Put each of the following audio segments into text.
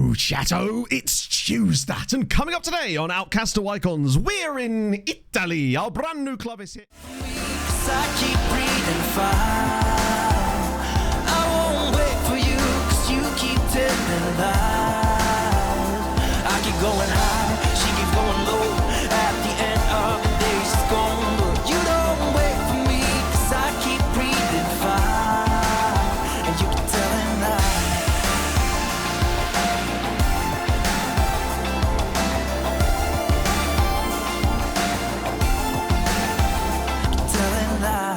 Hello, chatto, it's Tuesday, and coming up today on Outcasts to Icons, we're in Italy. Our brand new club is here. I keep breathing fire. I won't wait for you, cause you keep telling lies. I keep going high, she keeps going low. At the end of the day, she's gone. But you don't wait for me, cause I keep breathing fire. And you keep telling lies. Telling lies.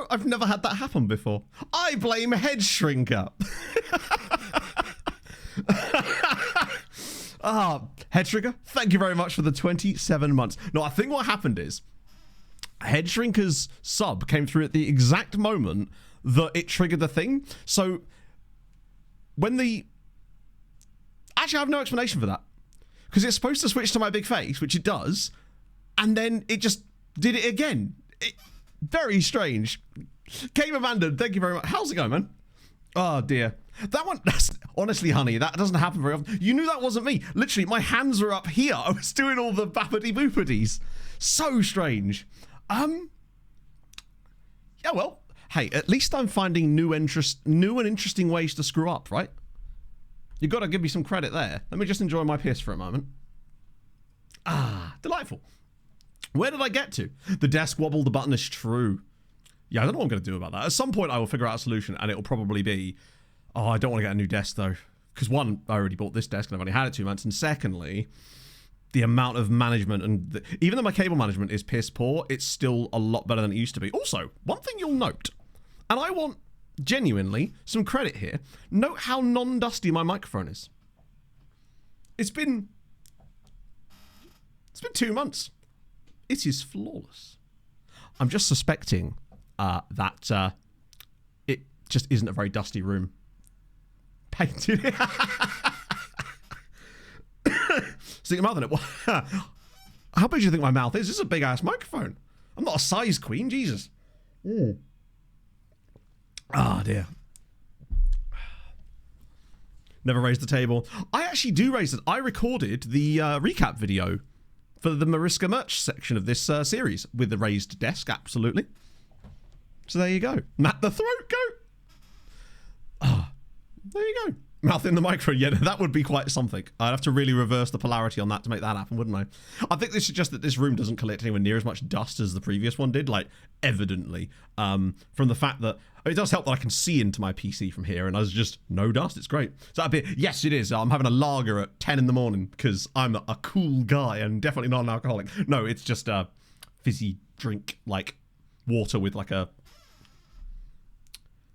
I've never had that happen before. I blame Head Shrinker. Head Shrinker, thank you very much for the 27 months. No, I think what happened is Head Shrinker's sub came through at the exact moment that it triggered the thing. So when actually, I have no explanation for that, because it's supposed to switch to my big face, which it does, and then it just did it again. Very strange. Game Abandoned, thank you very much. How's it going, man? Oh dear. That one, honestly, honey, that doesn't happen very often. You knew that wasn't me. Literally, my hands were up here. I was doing all the bappity boopadies. So strange. Yeah, well, hey, at least I'm finding new and interesting ways to screw up, right? You got to give me some credit there. Let me just enjoy my piss for a moment. Delightful. Where did I get to? The desk wobbled, the button is true. Yeah, I don't know what I'm going to do about that. At some point, I will figure out a solution, and it'll probably be, oh, I don't want to get a new desk, though. Because one, I already bought this desk, and I've only had it 2 months. And secondly, the amount of management, and even though my cable management is piss poor, it's still a lot better than it used to be. Also, one thing you'll note, and I want genuinely some credit here, note how non-dusty my microphone is. It's been 2 months. It is flawless. I'm just suspecting that it just isn't a very dusty room. Painted. Stick your mouth in it. How big do you think my mouth is? This is a big ass microphone. I'm not a size queen, Jesus. Ah, dear. Never raised the table. I actually do raise it. I recorded the recap video for the Mariska merch section of this series with the raised desk, absolutely. So there you go. Matt the throat goat. There you go. Mouth in the microphone. Yeah, that would be quite something. I'd have to really reverse the polarity on that to make that happen, wouldn't I? I think this is just that this room doesn't collect anywhere near as much dust as the previous one did, like, evidently. From the fact that it does help that I can see into my PC from here, and I was just, no dust, it's great. So that'd be, yes, it is. I'm having a lager at 10 in the morning because I'm a cool guy and definitely not an alcoholic. No, it's just a fizzy drink, like water with like a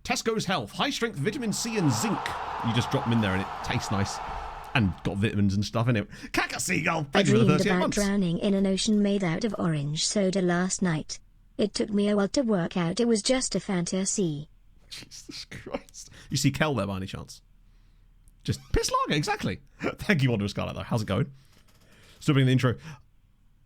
Tesco's Health, high strength vitamin C and zinc. You just drop them in there and it tastes nice. And got vitamins and stuff in it. Kaka Seagull, thank you for the 38 months. I dreamed about drowning in an ocean made out of orange soda last night. It took me a while to work out it was just a fantasy. Jesus Christ. You see Kel there by any chance? Just piss lager, exactly. Thank you, Wanderer Scarlet, though. How's it going? Still being the intro.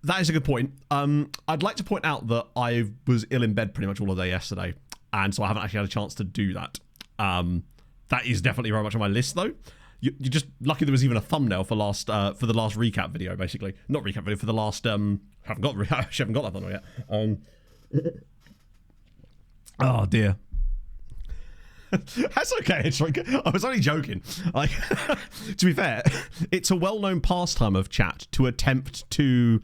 That is a good point. I'd like to point out that I was ill in bed pretty much all day yesterday, and so I haven't actually had a chance to do that. That is definitely very much on my list, though. You're just lucky there was even a thumbnail for the last recap video, basically. Not recap video, for the last I haven't got that thumbnail yet. Oh dear. That's okay. It's like, I was only joking. Like, to be fair, it's a well-known pastime of chat to attempt to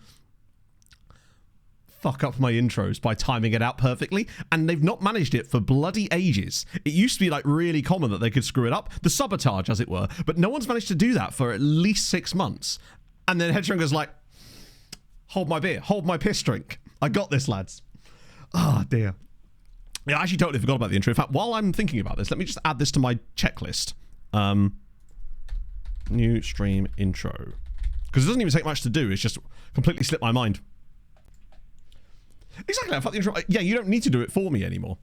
fuck up my intros by timing it out perfectly, and they've not managed it for bloody ages. It used to be like really common that they could screw it up, the sabotage as it were, but no one's managed to do that for at least 6 months. And then Headstringer's like, hold my beer, hold my piss drink. I got this, lads. Oh dear. Yeah, I actually totally forgot about the intro. In fact, while I'm thinking about this, let me just add this to my checklist. New stream intro. Because it doesn't even take much to do, it's just completely slipped my mind. Exactly, I thought the intro, yeah, you don't need to do it for me anymore.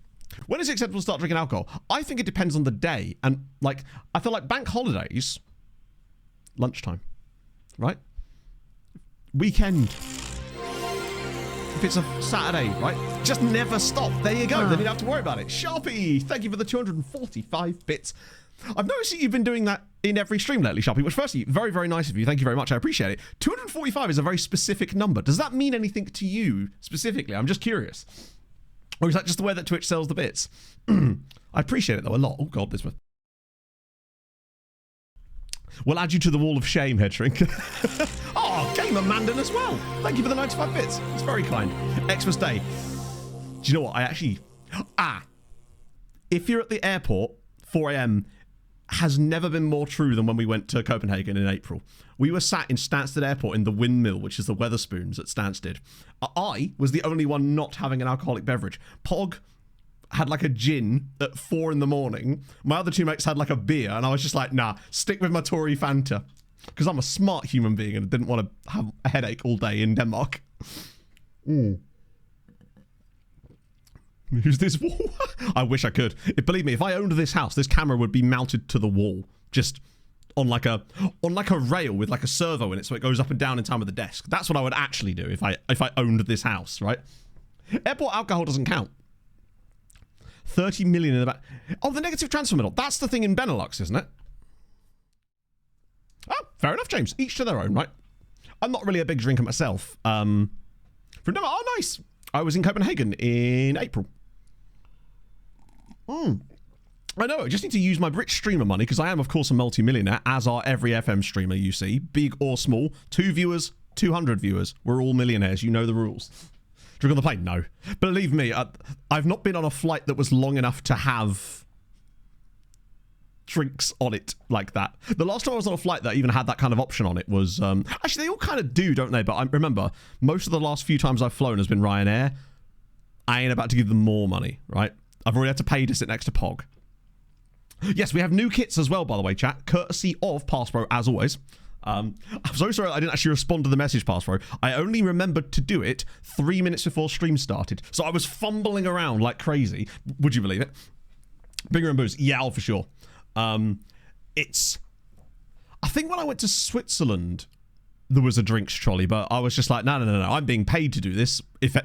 When is it acceptable to start drinking alcohol? I think it depends on the day. And, like, I feel like bank holidays, lunchtime, right? Weekend. if it's a Saturday, right? Just never stop. There you go. Then you don't have to worry about it. Sharpie, thank you for the 245 bits. I've noticed that you've been doing that in every stream lately, Sharpie, which firstly, very, very nice of you. Thank you very much. I appreciate it. 245 is a very specific number. Does that mean anything to you specifically? I'm just curious. Or is that just the way that Twitch sells the bits? I appreciate it, though, a lot. Oh, God, Bismuth. We'll add you to the wall of shame, Headshrink. Oh, Gamer Mandan as well. Thank you for the 95 bits. It's very kind. Xmas Day. Do you know what? I actually... If you're at the airport, 4 a.m. has never been more true than when we went to Copenhagen in April. We were sat in Stansted Airport in the Windmill, which is the Weatherspoons at Stansted. I was the only one not having an alcoholic beverage. Pog had like a gin at 4 in the morning. My other two mates had like a beer, and I was just like, nah, stick with my Tory Fanta. Because I'm a smart human being and didn't want to have a headache all day in Denmark. Who's this wall? I wish I could. Believe me, if I owned this house, this camera would be mounted to the wall, just on like a rail with like a servo in it, so it goes up and down in time with the desk. That's what I would actually do if I owned this house, right? Airport alcohol doesn't count. 30 million in the back. Oh, the negative transfer medal. That's the thing in Benelux, isn't it? Oh, fair enough, James. Each to their own, right? I'm not really a big drinker myself. From Denmark. Oh, nice. I was in Copenhagen in April. I know, I just need to use my rich streamer money because I am, of course, a multi-millionaire, as are every FM streamer you see, big or small. 2 viewers, 200 viewers. We're all millionaires. You know the rules. Drink on the plane? No. Believe me, I've not been on a flight that was long enough to have drinks on it like that. The last time I was on a flight that even had that kind of option on it was... actually, they all kind of do, don't they? But I remember, most of the last few times I've flown has been Ryanair. I ain't about to give them more money, right? I've already had to pay to sit next to Pog. Yes, we have new kits as well, by the way, chat. Courtesy of Passpro, as always. I'm so sorry I didn't actually respond to the message, Passpro. I only remembered to do it 3 minutes before stream started. So I was fumbling around like crazy. Would you believe it? Bigger and booze. Yeah, oh, for sure. It's... I think when I went to Switzerland, there was a drinks trolley, but I was just like, no. I'm being paid to do this, if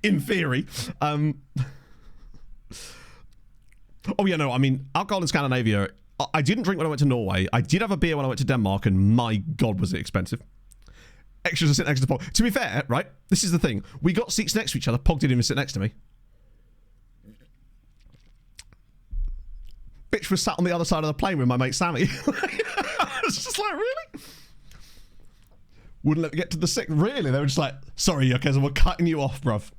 in theory. Oh, yeah, no, I mean, alcohol in Scandinavia, I didn't drink when I went to Norway. I did have a beer when I went to Denmark, and my God, was it expensive. Extras to sit next to Pog. To be fair, right, this is the thing. We got seats next to each other. Pog didn't even sit next to me. Bitch was sat on the other side of the plane with my mate Sammy. I was just like, really? Wouldn't let me get to the sick. Really? They were just like, sorry, okay, so we're cutting you off, bruv.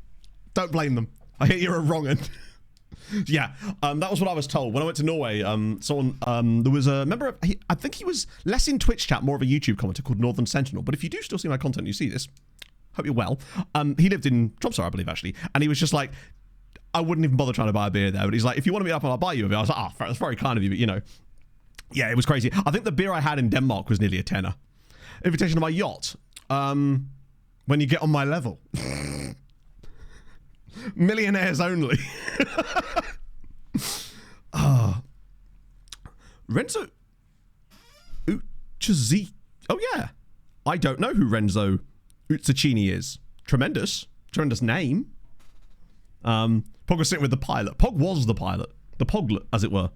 Don't blame them. I hear you're a wrong'un. Yeah, that was what I was told. When I went to Norway, there was a member, I think he was less in Twitch chat, more of a YouTube commenter called Northern Sentinel. But if you do still see my content, you see this. Hope you're well. He lived in Tromsø, I believe, actually. And he was just like, I wouldn't even bother trying to buy a beer there. But he's like, if you want to meet up, I'll buy you a beer. I was like, that's very kind of you, but you know. Yeah, it was crazy. I think the beer I had in Denmark was nearly a tenner. Invitation to my yacht. When you get on my level. Millionaires only. Renzo Uccizi. Oh yeah, I don't know who Renzo Uzzacchini is. Tremendous name. Pog was sitting with the pilot. Pog was the pilot, the Poglet, as it were.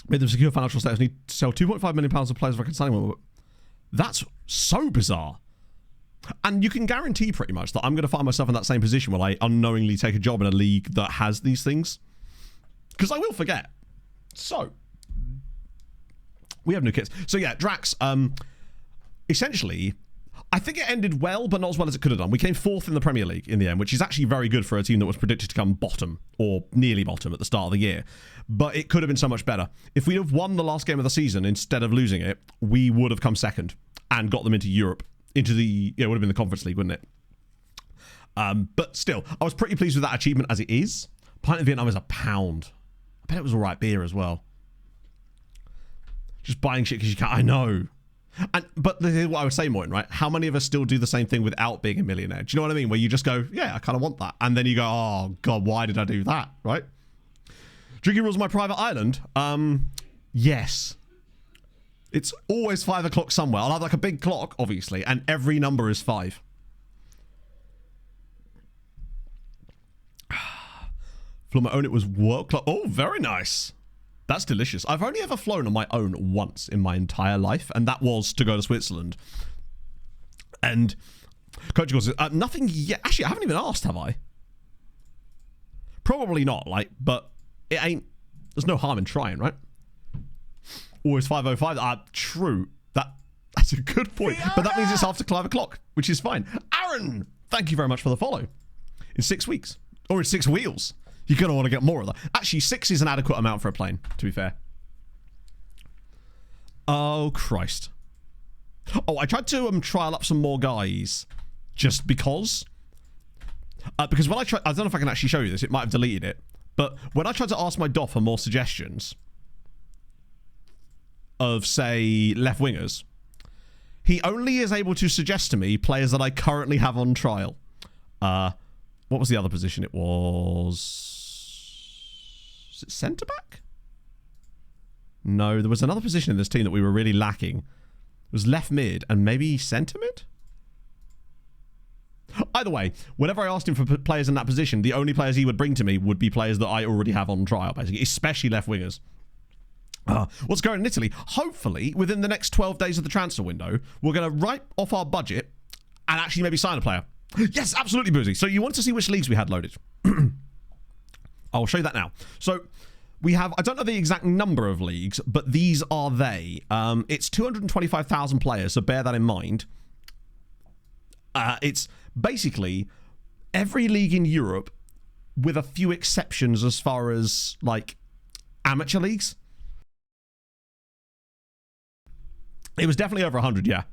Made them secure financial status. Need to sell 2.5 million pounds of players reconciling. That's so bizarre. And you can guarantee pretty much that I'm going to find myself in that same position when I unknowingly take a job in a league that has these things. Because I will forget. So, we have new kits. So yeah, Drax, essentially, I think it ended well, but not as well as it could have done. We came 4th in the Premier League in the end, which is actually very good for a team that was predicted to come bottom, or nearly bottom at the start of the year. But it could have been so much better. If we'd have won the last game of the season instead of losing it, we would have come 2nd and got them into Europe. Into the, it would have been the Conference League, wouldn't it? But still, I was pretty pleased with that achievement as it is. Pint of Vietnam is £1. I bet it was alright beer as well. Just buying shit because you can't, I know. But this is what I was saying, Morton, right? How many of us still do the same thing without being a millionaire? Do you know what I mean? Where you just go, yeah, I kind of want that. And then you go, oh, God, why did I do that, right? Drinking rules of my private island? Yes. It's always 5 o'clock somewhere. I'll have like a big clock, obviously, and every number is 5. Flew my own, it was world class. Oh, very nice. That's delicious. I've only ever flown on my own once in my entire life, and that was to go to Switzerland. And Coach goes, nothing yet. Actually, I haven't even asked, have I? Probably not, like, but it ain't, there's no harm in trying, right? Always 5:05. True. That's a good point. But that means it's after 5 o'clock, which is fine. Aaron, thank you very much for the follow. In 6 weeks. Or in 6 wheels. You're going to want to get more of that. Actually, 6 is an adequate amount for a plane, to be fair. Oh, Christ. Oh, I tried to trial up some more guys. Just because. Because when I tried, I don't know if I can actually show you this. It might have deleted it. But when I tried to ask my DOF for more suggestions of, say, left wingers, he only is able to suggest to me players that I currently have on trial. What was the other position? It was... Is it centre back? No, there was another position in this team that we were really lacking. It was left mid and maybe centre mid? Either way, whenever I asked him for players in that position, the only players he would bring to me would be players that I already have on trial, basically, especially left wingers. What's going on in Italy? Hopefully, within the next 12 days of the transfer window, we're going to write off our budget and actually maybe sign a player. Yes, absolutely, Boozy. So you wanted to see which leagues we had loaded. I'll show you that now. So we have, I don't know the exact number of leagues, but these are they. It's 225,000 players, so bear that in mind. It's basically every league in Europe with a few exceptions as far as, like, amateur leagues. It was definitely over 100, yeah.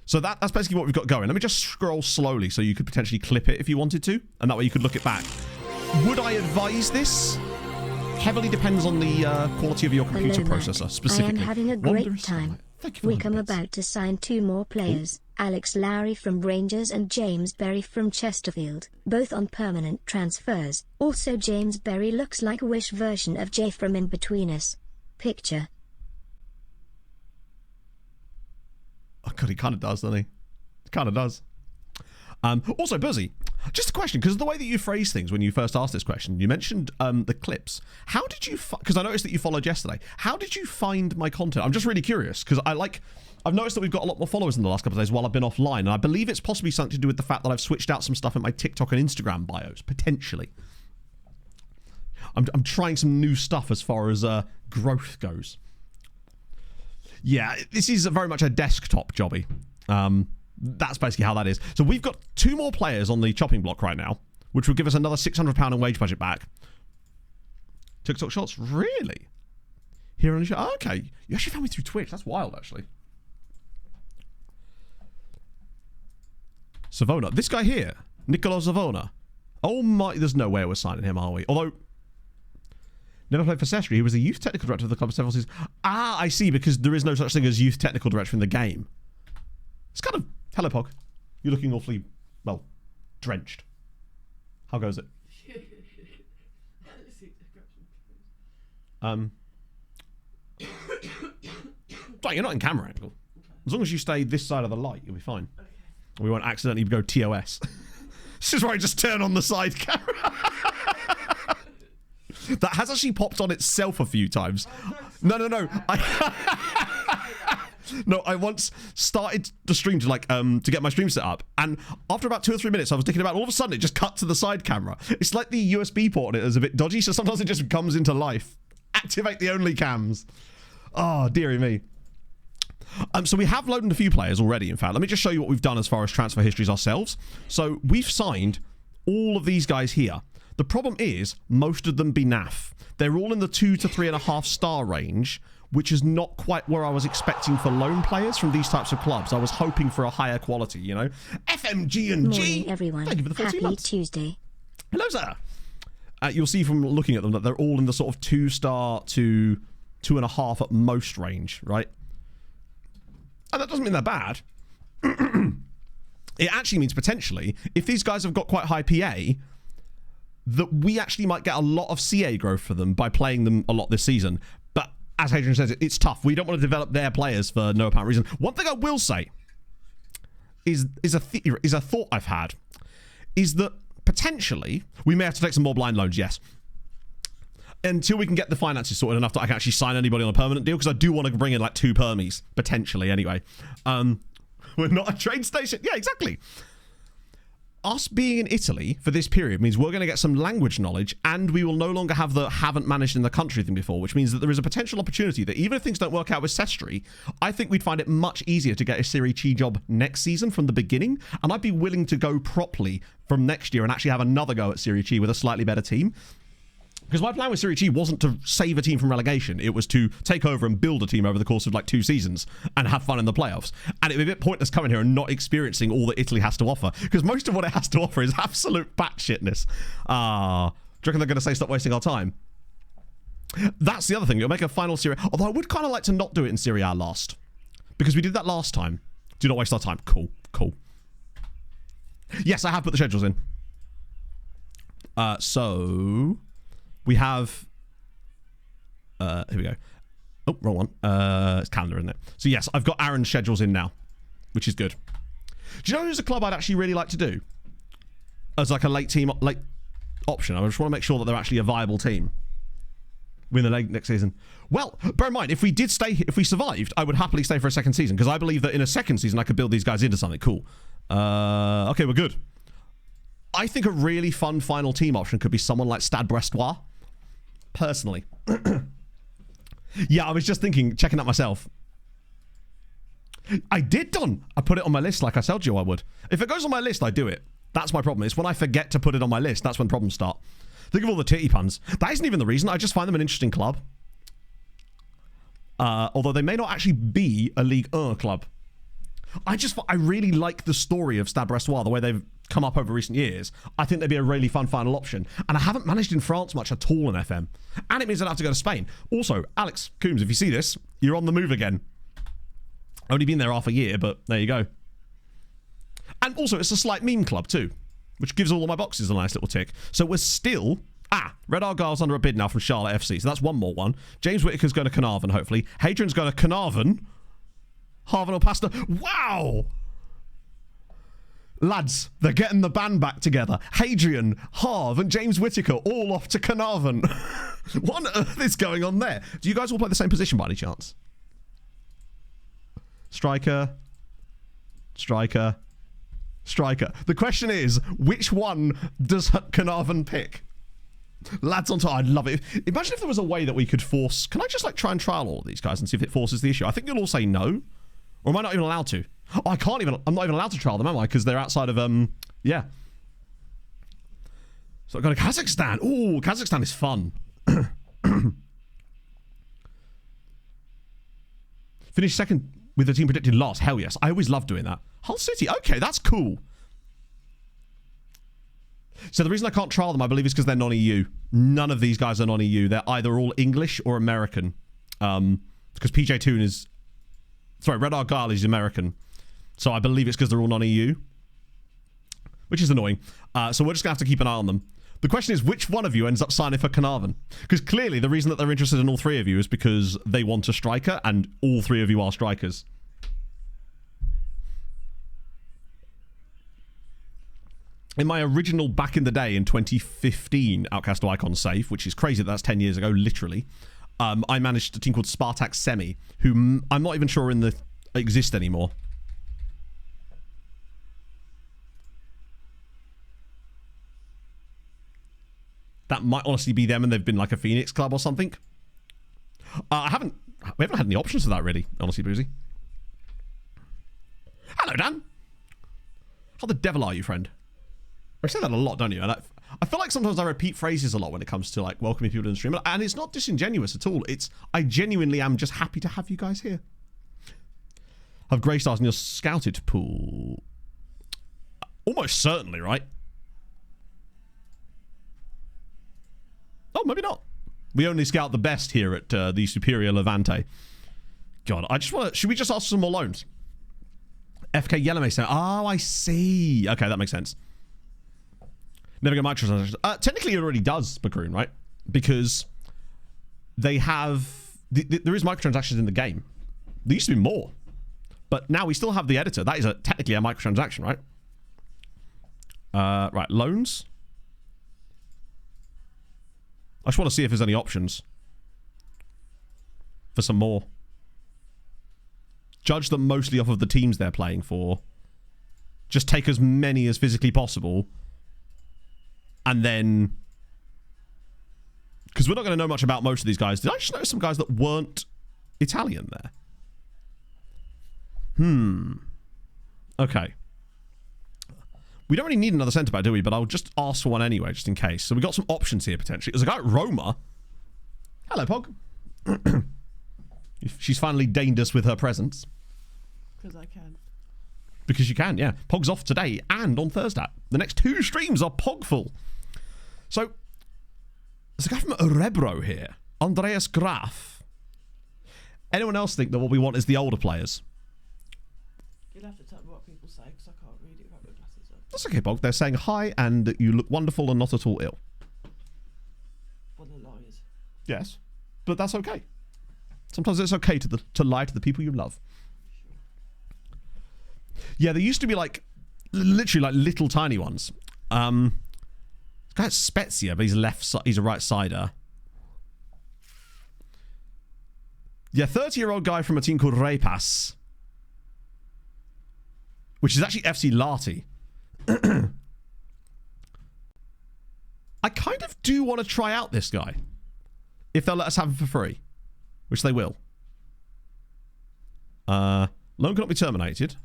So that's basically what we've got going. Let me just scroll slowly so you could potentially clip it if you wanted to, and that way you could look it back. Would I advise this? Heavily depends on the quality of your computer processor, specifically. I am having a great time. Thank you for Wickham about to sign 2 more players, Alex Lowry from Rangers and James Berry from Chesterfield, both on permanent transfers. Also James Berry looks like a Wish version of Jay from In Between Us. Picture. Oh god, he kind of does, doesn't he? He kind of does. Also, Buzzy, just a question, because of the way that you phrase things when you first asked this question, you mentioned the clips. How did you, because I noticed that you followed yesterday, how did you find my content? I'm just really curious, because I've noticed that we've got a lot more followers in the last couple of days while I've been offline, and I believe it's possibly something to do with the fact that I've switched out some stuff in my TikTok and Instagram bios, potentially. I'm trying some new stuff as far as growth goes. Yeah, this is very much a desktop jobby. That's basically how that is. So we've got 2 more players on the chopping block right now, which will give us another £600 in wage budget back. TikTok shots? Really? Here on the show? Oh, okay. You actually found me through Twitch. That's wild, actually. Savona. This guy here. Niccolo Savona. Oh my... There's no way we're signing him, are we? Although... Never played for Sestri. He was the youth technical director of the club for several seasons. Ah, I see, because there is no such thing as youth technical director in the game. It's kind of... Hello, Pog. You're looking awfully, well, drenched. How goes it? Right, you're not in camera angle. As long as you stay this side of the light, you'll be fine. Okay. We won't accidentally go TOS. This is where I just turn on the side camera. That has actually popped on itself a few times. No. No, I once started the stream to get my stream set up, and after about 2 or 3 minutes I was thinking about it, all of a sudden it just cut to the side camera. It's like the USB port on it is a bit dodgy, so sometimes it just comes into life. Activate the only cams. Oh, dearie me. So we have loaded a few players already, in fact. Let me just show you what we've done as far as transfer histories ourselves. So we've signed all of these guys here. The problem is, most of them be naff. They're all in the 2 to 3.5 star range, which is not quite where I was expecting for loan players from these types of clubs. I was hoping for a higher quality, you know. FMG&G! Morning, everyone. Thank you for the 14 Happy months. Tuesday. Hello, sir. You'll see from looking at them that they're all in the sort of 2 star to 2.5 at most range, right? And that doesn't mean they're bad. It actually means potentially, if these guys have got quite high PA, that we actually might get a lot of CA growth for them by playing them a lot this season. But as Hadrian says, it's tough. We don't want to develop their players for no apparent reason. One thing I will say is a thought I've had, is that potentially we may have to take some more blind loans, yes. Until we can get the finances sorted enough that I can actually sign anybody on a permanent deal, because I do want to bring in like 2 permies, potentially, anyway. We're not a train station. Yeah, exactly. Us being in Italy for this period means we're going to get some language knowledge, and we will no longer have the haven't managed in the country thing before, which means that there is a potential opportunity that even if things don't work out with Sestri, I think we'd find it much easier to get a Serie C job next season from the beginning, and I'd be willing to go properly from next year and actually have another go at Serie C with a slightly better team. Because my plan with Serie C wasn't to save a team from relegation. It was to take over and build a team over the course of like 2 seasons and have fun in the playoffs. And it'd be a bit pointless coming here and not experiencing all that Italy has to offer. Because most of what it has to offer is absolute batshitness. Do you reckon they're going to say stop wasting our time? That's the other thing. You'll make a final Serie A. Although I would kind of like to not do it in Serie A last. Because we did that last time. Do not waste our time. Cool. Yes, I have put the schedules in. So... we have, here we go. Oh, wrong one. It's calendar, isn't it? So yes, I've got Aaron's schedules in now, which is good. Do you know who's a club I'd actually really like to do? As like a late option. I just want to make sure that they're actually a viable team. Win the league next season. Well, bear in mind, if we survived, I would happily stay for a second season, because I believe that in a second season, I could build these guys into something cool. Okay, we're good. I think a really fun final team option could be someone like Stade Brestois. Personally. Yeah, I was just thinking, checking out myself. I did done. I put it on my list like I told you I would. If it goes on my list, I do it. That's my problem. It's when I forget to put it on my list. That's when problems start. Think of all the titty puns. That isn't even the reason. I just find them an interesting club. Although they may not actually be a Ligue 1 club. I really like the story of Stade Brestois, the way they've come up over recent years. I think they'd be a really fun final option. And I haven't managed in France much at all in FM. And it means I'd have to go to Spain. Also, Alex Coombs, if you see this, you're on the move again. Only been there half a year, but there you go. And also, it's a slight meme club too, which gives all of my boxes a nice little tick. So we're still... Red Argyle's under a bid now from Charlotte FC. So that's one more one. James Whittaker's going to Carnarvon, hopefully. Hadrian's going to Carnarvon. Harvin or Pasta. Wow! Lads, they're getting the band back together. Hadrian, Harv, and James Whittaker all off to Carnarvon. What on earth is going on there? Do you guys all play the same position by any chance? Striker. The question is, which one does Carnarvon pick? Lads on top, I'd love it. Imagine if there was a way that we could force... Can I just like try and trial all of these guys and see if it forces the issue? I think you'll all say no. Or am I not even allowed to? Oh, I'm not even allowed to trial them, am I? Because they're outside of, yeah. So I've got to Kazakhstan. Ooh, Kazakhstan is fun. Finish second with the team predicted last. Hell yes. I always love doing that. Hull City. Okay, that's cool. So the reason I can't trial them, I believe, is because they're non-EU. None of these guys are non-EU. They're either all English or American. Because PJ Toon is... Sorry, Red Argyle is American. So I believe it's because they're all non-EU. Which is annoying. So we're just going to have to keep an eye on them. The question is, which one of you ends up signing for Carnarvon? Because clearly the reason that they're interested in all 3 of you is because they want a striker, and all 3 of you are strikers. In my original back in the day in 2015 Outcast Icon save, which is crazy that that's 10 years ago, literally, I managed a team called Spartak Semi, who I'm not even sure exist anymore. That might honestly be them, and they've been like a Phoenix club or something. We haven't had any options for that, really, honestly, Boozy. Hello, Dan. How the devil are you, friend? I say that a lot, don't you? And I feel like sometimes I repeat phrases a lot when it comes to like welcoming people to the stream, and it's not disingenuous at all. I genuinely am just happy to have you guys here. Have grey stars in your scouted pool? Almost certainly, right? Oh, maybe not. We only scout the best here at the superior Levante. God, I just want to... Should we just ask for some more loans? FK Yellow Mason. Oh, I see. Okay, that makes sense. Never get microtransactions. Technically, it already does, Macaroon, right? Because they have there is microtransactions in the game. There used to be more. But now we still have the editor. That is technically a microtransaction, right? Right, loans. I just want to see if there's any options for some more. Judge them mostly off of the teams they're playing for. Just take as many as physically possible. And then... Because we're not going to know much about most of these guys. Did I just notice some guys that weren't Italian there? Okay. We don't really need another centre back, do we? But I'll just ask for one anyway, just in case. So we got some options here, potentially. There's a guy at Roma. Hello, Pog. She's finally deigned us with her presence. Because I can. Because you can, yeah. Pog's off today and on Thursday. The next 2 streams are Pogful. So, there's a guy from Örebro here. Andreas Graf. Anyone else think that what we want is the older players? You'll have to tell me what people say, because I can't read it without my glasses on. That's okay, Pog. They're saying hi and that you look wonderful and not at all ill. Well, the liars. Yes, but that's okay. Sometimes it's okay to lie to the people you love. Yeah, there used to be like, literally like little tiny ones. This guy's Spezia, but he's a right-sider. Yeah, 30-year-old guy from a team called Repas. Which is actually FC Lati. I kind of do want to try out this guy. If they'll let us have him for free. Which they will. Loan cannot be terminated.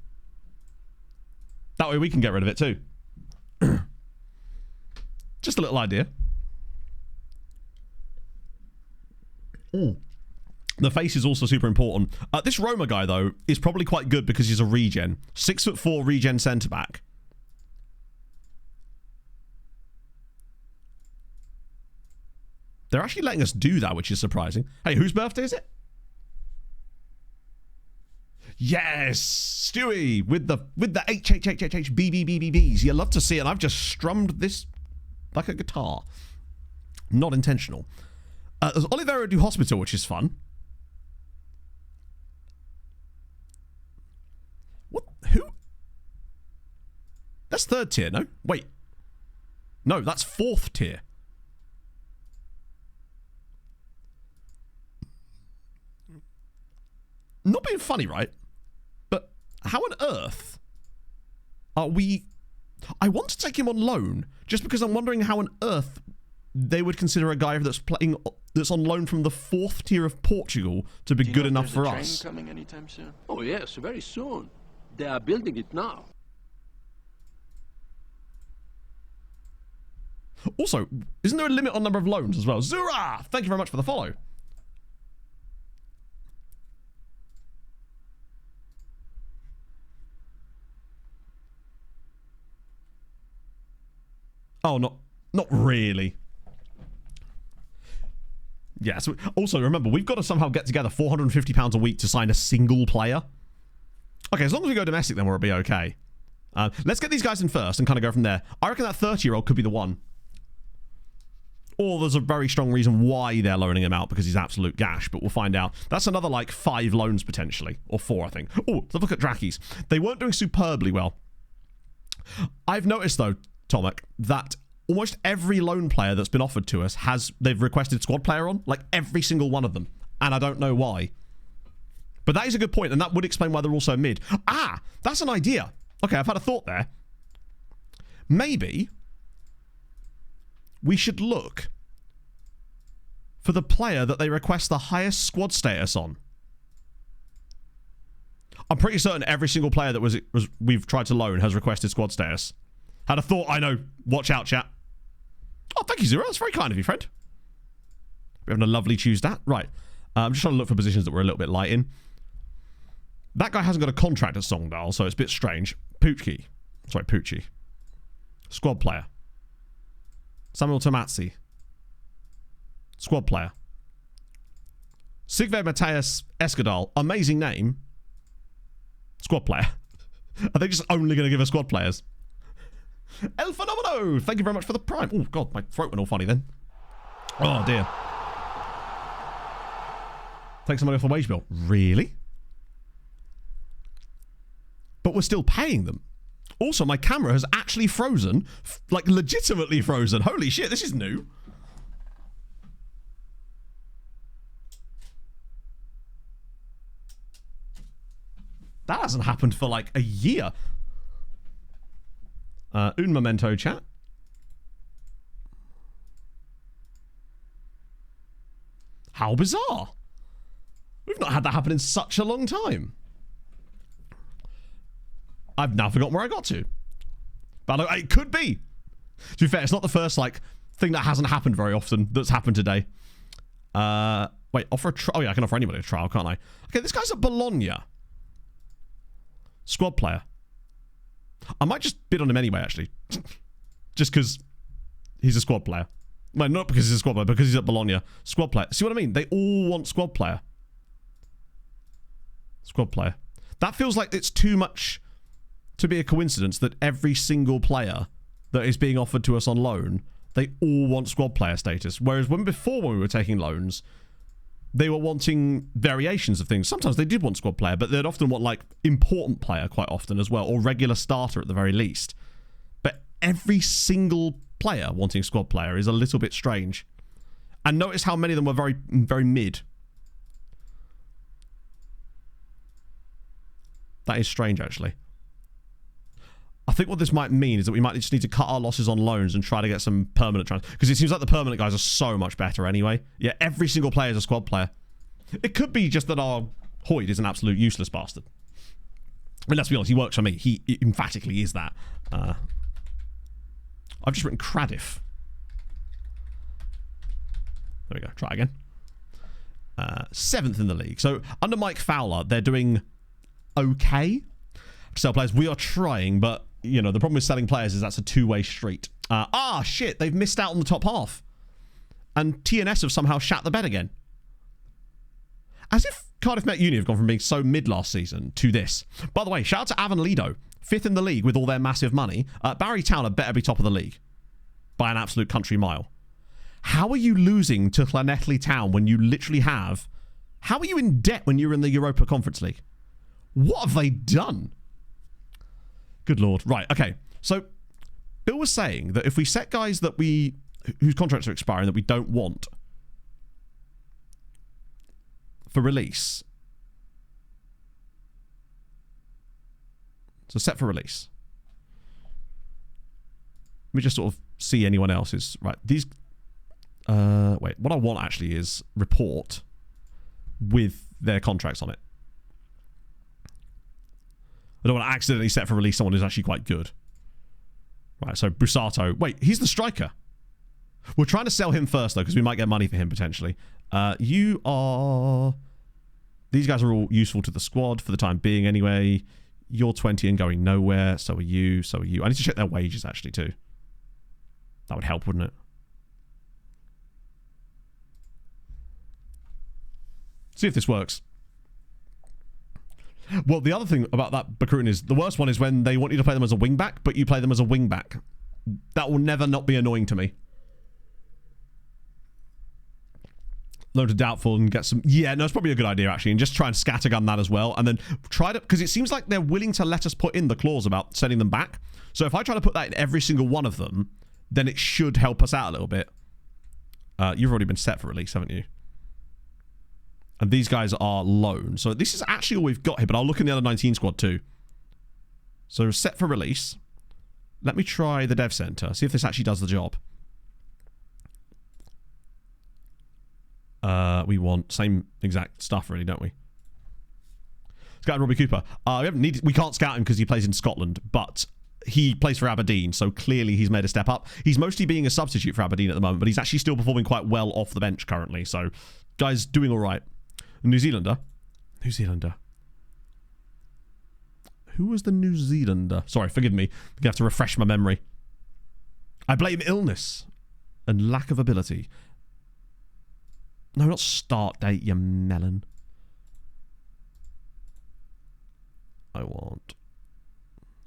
That way we can get rid of it too. Just a little idea. Ooh. The face is also super important. This Roma guy, though, is probably quite good because he's a regen. 6'4" regen centre-back. They're actually letting us do that, which is surprising. Hey, whose birthday is it? Yes! Stewie! With the HHHHHBBBBs. You love to see it. And I've just strummed this like a guitar. Not intentional. There's Oliveira do Hospital, which is fun. What? Who? That's 3rd tier, no? Wait. No, that's 4th tier. Not being funny, right? But how on earth are we... I want to take him on loan, just because I'm wondering how on earth they would consider a guy that's on loan from the 4th tier of Portugal to be good enough for us. Coming anytime soon? Oh yes, very soon. They are building it now. Also, isn't there a limit on number of loans as well? Zura! Thank you very much for the follow. Oh, not really. Yeah, so also remember, we've got to somehow get together £450 a week to sign a single player. Okay, as long as we go domestic, then we'll be okay. Let's get these guys in first and kind of go from there. I reckon that 30-year-old could be the one. Or there's a very strong reason why they're loaning him out, because he's absolute gash, but we'll find out. That's another, like, 5 loans, potentially. Or 4, I think. Oh, let's look at Drackies. They weren't doing superbly well. I've noticed, though, Tomek, that almost every loan player that's been offered to us they've requested squad player on, like every single one of them, and I don't know why. But that is a good point, and that would explain why they're also mid. Ah, that's an idea. Okay, I've had a thought there. Maybe we should look for the player that they request the highest squad status on. I'm pretty certain every single player that we've tried to loan has requested squad status. Had a thought, I know. Watch out, chat. Oh, thank you, Zero. That's very kind of you, friend. We're having a lovely Tuesday. Right. I'm just trying to look for positions that we're a little bit light in. That guy hasn't got a contract at Songdal, so it's a bit strange. Pucci. Sorry, Pucci. Squad player. Samuel Tomazzi. Squad player. Sigve Mateus Escadal. Amazing name. Squad player. Are they just only going to give us squad players? El Fenomeno! Thank you very much for the prime. Oh, God, my throat went all funny then. Oh, dear. Take some money off the wage bill. Really? But we're still paying them. Also, my camera has actually frozen. Like, legitimately frozen. Holy shit, this is new. That hasn't happened for, like, a year. Un momento, chat. How bizarre. We've not had that happen in such a long time. I've now forgotten where I got to. But it could be. To be fair, it's not the first, like, thing that hasn't happened very often that's happened today. Wait, offer a trial. Oh, yeah, I can offer anybody a trial, can't I? Okay, this guy's at Bologna. Squad player. I might just bid on him anyway, actually. Just because he's a squad player. Well, not because he's a squad player, because he's at Bologna. Squad player. See what I mean? They all want squad player. Squad player. That feels like it's too much to be a coincidence that every single player that is being offered to us on loan, they all want squad player status. Whereas when we were taking loans, they were wanting variations of things. Sometimes they did want squad player, but they'd often want, like, important player quite often as well, or regular starter at the very least. But every single player wanting squad player is a little bit strange. And notice how many of them were very, very mid. That is strange, actually. I think what this might mean is that we might just need to cut our losses on loans and try to get some permanent transfers. Because it seems like the permanent guys are so much better anyway. Yeah, every single player is a squad player. It could be just that our Hoyd is an absolute useless bastard. I mean, let's be honest, he works for me. He emphatically is that. I've just written Craddiff. There we go. Try again. 7th in the league. So under Mike Fowler, they're doing okay to sell players. We are trying, but you know, the problem with selling players is that's a two-way street. Shit, they've missed out on the top half. And TNS have somehow shat the bed again. As if Cardiff Met Uni have gone from being so mid last season to this. By the way, shout out to Avon Lido, 5th in the league with all their massive money. Barry Town had better be top of the league by an absolute country mile. How are you losing to Llanelli Town when you literally have... How are you in debt when you're in the Europa Conference League? What have they done? Good lord. Right, okay. So, Bill was saying that if we set guys that whose contracts are expiring that we don't want for release. So, set for release. Let me just sort of see anyone else's. Right, these... wait, what I want actually is report with their contracts on it. I don't want to accidentally set for release someone who's actually quite good. Right, so Busato. Wait, he's the striker. We're trying to sell him first, though, because we might get money for him, potentially. You are... These guys are all useful to the squad for the time being, anyway. You're 20 and going nowhere. So are you. So are you. I need to check their wages, actually, too. That would help, wouldn't it? See if this works. Well, the other thing about that Bakun is the worst one is when they want you to play them as a wingback, but you play them as a wingback. That will never not be annoying to me. Load to doubtful and get some... Yeah, no, it's probably a good idea, actually, and just try and scattergun that as well, and then try to... Because it seems like they're willing to let us put in the clause about sending them back. So if I try to put that in every single one of them, then it should help us out a little bit. You've already been set for release, haven't you? And these guys are loan. So this is actually all we've got here, but I'll look in the other 19 squad too. So set for release. Let me try the dev center. See if this actually does the job. We want same exact stuff, really, don't we? Scout Robbie Cooper. We can't scout him because he plays in Scotland, but he plays for Aberdeen, so clearly he's made a step up. He's mostly being a substitute for Aberdeen at the moment, but he's actually still performing quite well off the bench currently. So, guy's doing all right. New Zealander. Who was the New Zealander? Sorry, forgive me. I'm going to have to refresh my memory. I blame illness and lack of ability. No, not start date, you melon. I'm going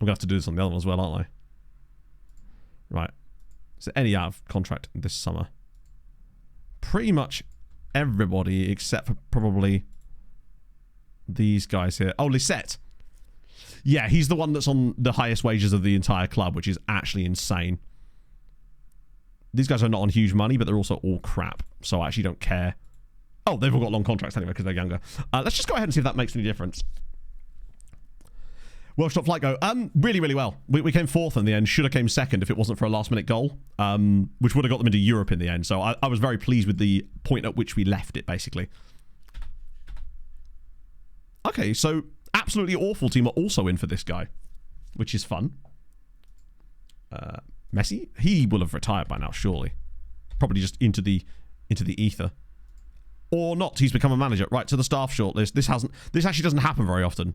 to have to do this on the other one as well, aren't I? Right. Is there any out of contract this summer? Pretty much everybody except for probably... these guys here. Oh, Lisette. Yeah, he's the one that's on the highest wages of the entire club, which is actually insane. These guys are not on huge money, but they're also all crap, so I actually don't care. Oh, they've all got long contracts anyway because they're younger. Let's just go ahead and see if that makes any difference. Welsh Top Flight go. Really, really well. We came fourth in the end. Should have came second if it wasn't for a last-minute goal, which would have got them into Europe in the end. So I was very pleased with the point at which we left it, basically. Okay, so absolutely awful team are also in for this guy, which is fun. Messi? He will have retired by now, surely. Probably just into the ether. Or not. He's become a manager. Right, to the staff shortlist. This actually doesn't happen very often.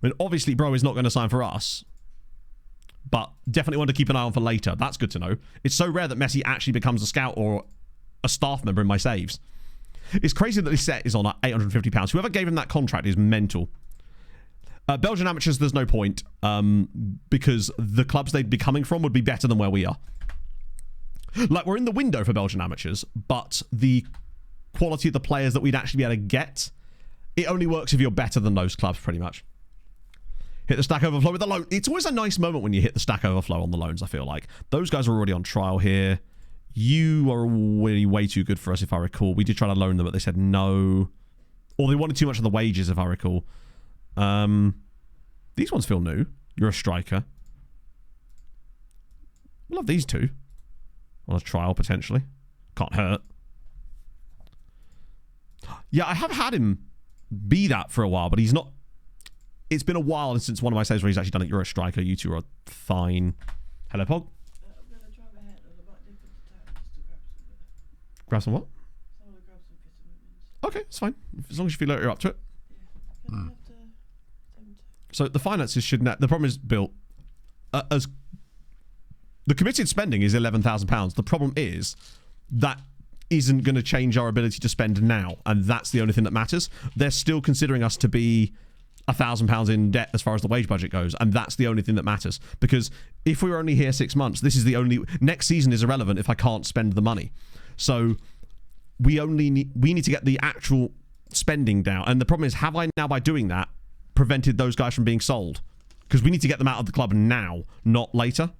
I mean, obviously, bro is not going to sign for us. But definitely want to keep an eye on for later. That's good to know. It's so rare that Messi actually becomes a scout or a staff member in my saves. It's crazy that this set is on at £850. Whoever gave him that contract is mental. Belgian amateurs, there's no point. Because the clubs they'd be coming from would be better than where we are. Like, we're in the window for Belgian amateurs, but the quality of the players that we'd actually be able to get, it only works if you're better than those clubs, pretty much. Hit the stack overflow with the loan. It's always a nice moment when you hit the stack overflow on the loans, I feel like. Those guys are already on trial here. You are way too good for us, if I recall. We did try to loan them, but they said no. Or they wanted too much of the wages, if I recall. These ones feel new. You're a striker. We'll have these two. On a trial, potentially. Can't hurt. Yeah, I have had him be that for a while, but he's not... It's been a while since one of my saves where he's actually done it. You're a striker. You two are fine. Hello, Pog. I'm going to try my hand on the back dip of the tap just to Grab some what? I want to grab some vitamins. Okay, it's fine. As long as you feel like you're up to it. Yeah. Can I have to... So the finances should... The problem is, Bill, as the committed spending is £11,000. The problem is that isn't going to change our ability to spend now, and that's the only thing that matters. They're still considering us to be £1,000 in debt as far as the wage budget goes, and that's the only thing that matters. Because if we were only here 6 months, this is the only... Next season is irrelevant if I can't spend the money. So we need to get the actual spending down, and the problem is, have I now, by doing that, prevented those guys from being sold? Because we need to get them out of the club now, not later.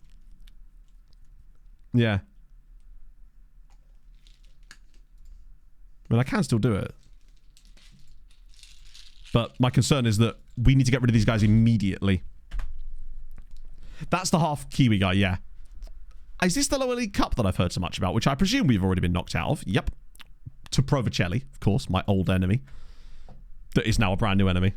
Yeah. I mean, I can still do it. But my concern is that we need to get rid of these guys immediately. That's the half Kiwi guy, yeah. Is this the lower league cup that I've heard so much about, which I presume we've already been knocked out of? Yep. To Provicelli, of course, my old enemy. That is now a brand new enemy.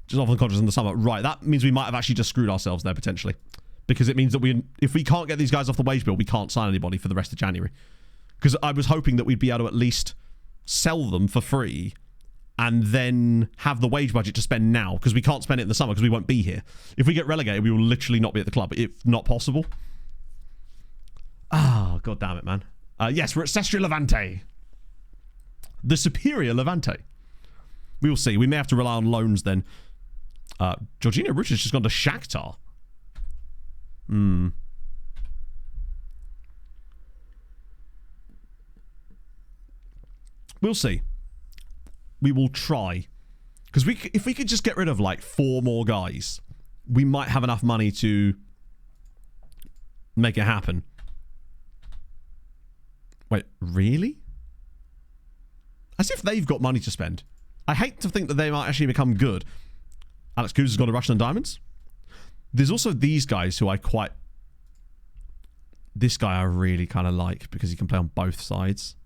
Just off the contract in the summer. Right, that means we might have actually just screwed ourselves there, potentially. Because it means that if we can't get these guys off the wage bill, we can't sign anybody for the rest of January. Because I was hoping that we'd be able to at least sell them for free and then have the wage budget to spend now, because we can't spend it in the summer because we won't be here. If we get relegated, we will literally not be at the club, if not possible. Ah, god damn it, man. Yes, we're at Sestri Levante. The superior Levante. We will see. We may have to rely on loans then. Jorginho Ruch has just gone to Shakhtar. We'll see. We will try. Because if we could just get rid of like 4 more guys, we might have enough money to make it happen. Wait, really? As if they've got money to spend. I hate to think that they might actually become good. Alex Cruz has gone to Russian and Diamonds. There's also these guys who I quite... This guy I really kind of like because he can play on both sides.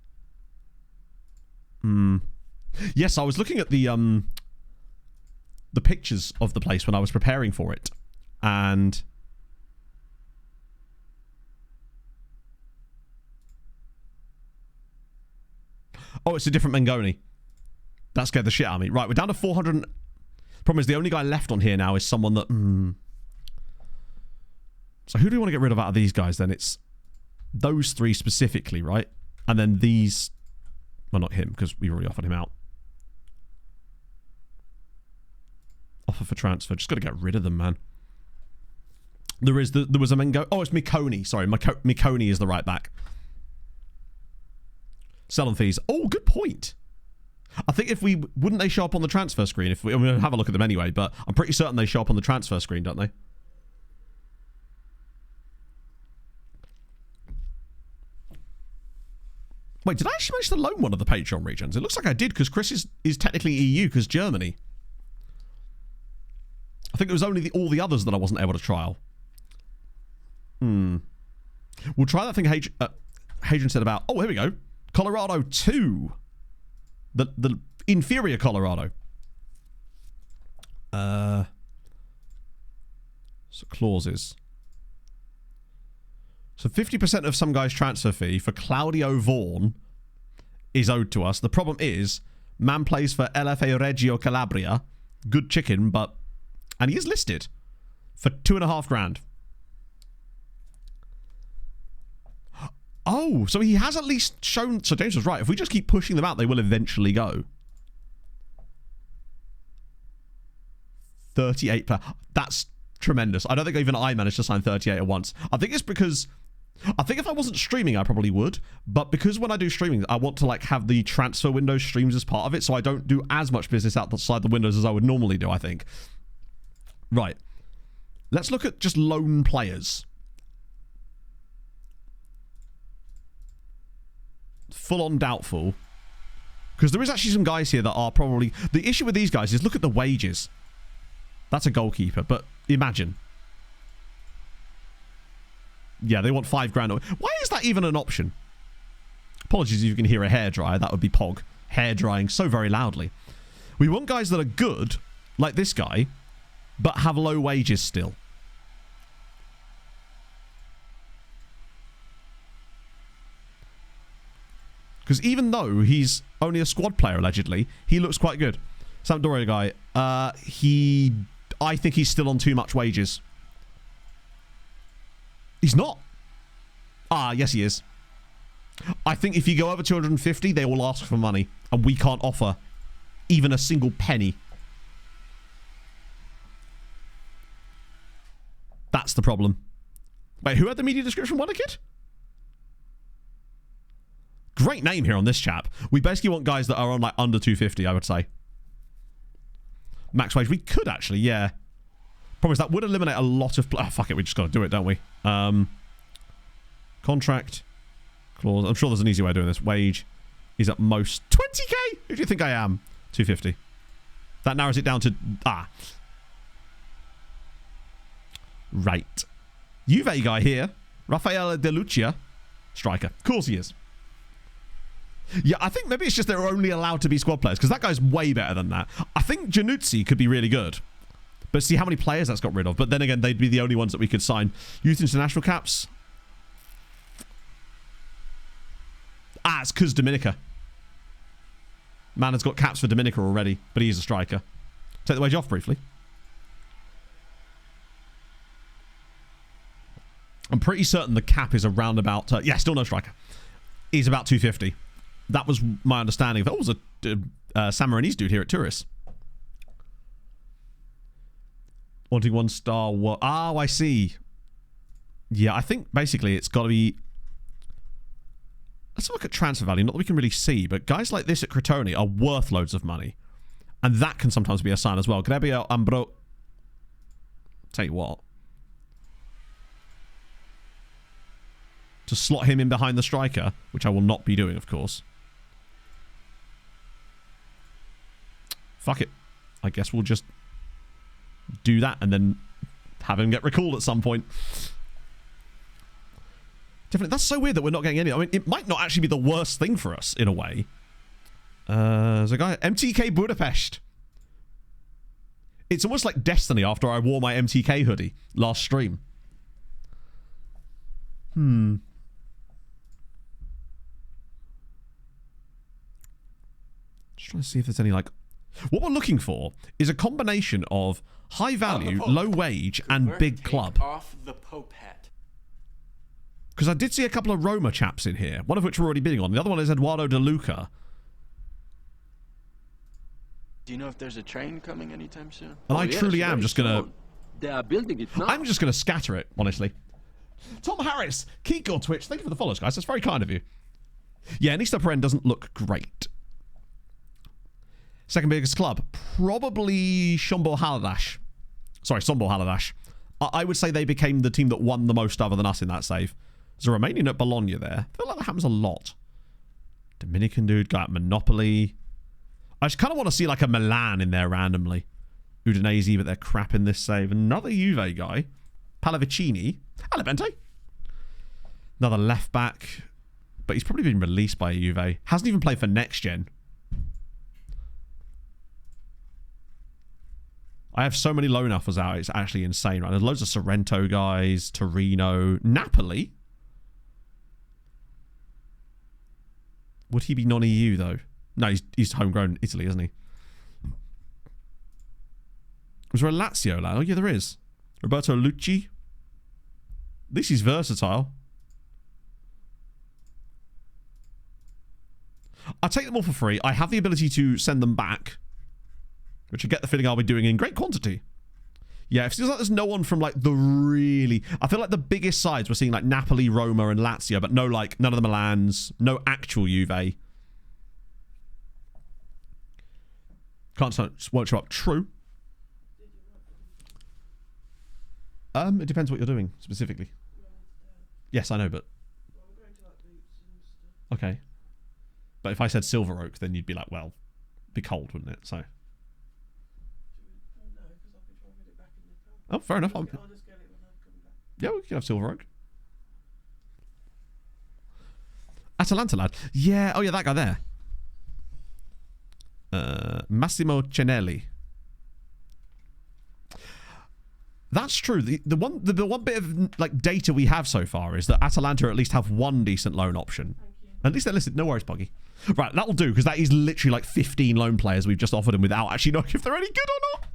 Yes, I was looking at the pictures of the place when I was preparing for it, and oh, it's a different Mengoni. That scared the shit out of me. Right, we're down to 400. Problem is, the only guy left on here now is someone that. So who do we want to get rid of out of these guys? Then it's those 3 specifically, right? And then these. Well, not him, because we already offered him out. Offer for transfer. Just got to get rid of them, man. There was a Mengo. Oh, it's Mikoni. Sorry, Mikoni is the right back. Sell on fees. Oh, good point. I think if we... Wouldn't they show up on the transfer screen? If we, I mean, have a look at them anyway, but I'm pretty certain they show up on the transfer screen, don't they? Wait, did I actually manage to loan one of the Patreon regions? It looks like I did, because Chris is technically EU, because Germany. I think it was only all the others that I wasn't able to trial. We'll try that thing Hadrian said about... Oh, here we go. Colorado 2. The inferior Colorado. So clauses. So 50% of some guy's transfer fee for Claudio Vaughan is owed to us. The problem is, man plays for LFA Reggio Calabria. Good chicken, but... And he is listed for $2,500. Oh, so he has at least shown... So James was right. If we just keep pushing them out, they will eventually go. 38 per... That's tremendous. I don't think even I managed to sign 38 at once. I think it's because... I think if I wasn't streaming, I probably would. But because when I do streaming, I want to like have the transfer window streams as part of it, so I don't do as much business outside the windows as I would normally do, I think. Right. Let's look at just lone players. Full on doubtful. Because there is actually some guys here that are probably... The issue with these guys is look at the wages. That's a goalkeeper, but imagine. Yeah, they want $5,000. Why is that even an option? Apologies if you can hear a hairdryer. That would be Pog. Hair drying so very loudly. We want guys that are good, like this guy, but have low wages still. Because even though he's only a squad player, allegedly, he looks quite good. Sampdoria guy, I think he's still on too much wages. He's not. Ah, yes he is. I think if you go over 250, they will ask for money. And we can't offer even a single penny. That's the problem. Wait, who had the media description? Wonderkid? Great name here on this chap. We basically want guys that are on like under 250, I would say. Max wage. We could actually, yeah. Promise that would eliminate a lot of... Oh, fuck it, we just got to do it, don't we? Contract. Clause. I'm sure there's an easy way of doing this. Wage is at most 20k. Who do you think I am? 250. That narrows it down to... Right. Juve guy here. Rafael De Lucia. Striker. Of course he is. Yeah, I think maybe it's just they're only allowed to be squad players, because that guy's way better than that. I think Januzzi could be really good. But see how many players that's got rid of. But then again, they'd be the only ones that we could sign. Youth international caps. It's because Dominica. Man has got caps for Dominica already, but he is a striker. Take the wage off briefly. I'm pretty certain the cap is around about... yeah, still no striker. He's about 250. That was my understanding. That was a Samarinese dude here at Tourist. Wanting 1 star. Oh, I see. Yeah, I think basically it's got to be... Let's look at transfer value. Not that we can really see, but guys like this at Crotone are worth loads of money. And that can sometimes be a sign as well. Grebbio Ambro... Tell you what. To slot him in behind the striker, which I will not be doing, of course. Fuck it. I guess we'll just do that and then have him get recalled at some point. Definitely. That's so weird that we're not getting any. I mean, it might not actually be the worst thing for us, in a way. There's a guy... MTK Budapest. It's almost like Destiny after I wore my MTK hoodie last stream. Just trying to see if there's any, like... What we're looking for is a combination of high value, low wage, and big club. Off the Pope hat. Because I did see a couple of Roma chaps in here, one of which we're already bidding on. The other one is Eduardo De Luca. Do you know if there's a train coming anytime soon? And I truly am just going to... They are building it now. I'm just going to scatter it, honestly. Tom Harris, Kiko Twitch, thank you for the follows, guys. That's very kind of you. Yeah, Nista Peren doesn't look great. Second biggest club, probably Sombor Haladash. Sorry, Sombor Haladash. I would say they became the team that won the most other than us in that save. There's a Romanian at Bologna there. I feel like that happens a lot. Dominican dude got Monopoly. I just kind of want to see like a Milan in there randomly. Udinese, but they're crap in this save. Another Juve guy. Pallavicini. Levante. Another left back. But he's probably been released by Juve. Hasn't even played for next gen. I have so many loan offers out. It's actually insane, right? There's loads of Sorrento guys. Torino. Napoli. Would he be non-EU, though? No, he's homegrown Italy, isn't he? Was there a Lazio lad? Oh, yeah, there is. Roberto Lucci. At least he's versatile. I take them all for free. I have the ability to send them back, which I get the feeling I'll be doing in great quantity. Yeah, it feels like there's no one from like the really... I feel like the biggest sides we're seeing like Napoli, Roma, and Lazio, but no like none of the Milans, no actual Juve. Won't show up. True. It depends what you're doing specifically. Yes, I know, but okay. But if I said Silver Oak, then you'd be like, well, it'd be cold, wouldn't it? So. Oh, fair enough. I'll just get it when I come back. Yeah, we can have Silver Oak. Atalanta lad. Yeah. Oh yeah, that guy there. Massimo Cenelli. That's true. The one bit of like data we have so far is that Atalanta at least have one decent loan option. At least they're listed. No worries, Poggy. Right, that'll do, because that is literally like 15 loan players we've just offered them without actually knowing if they're any good or not.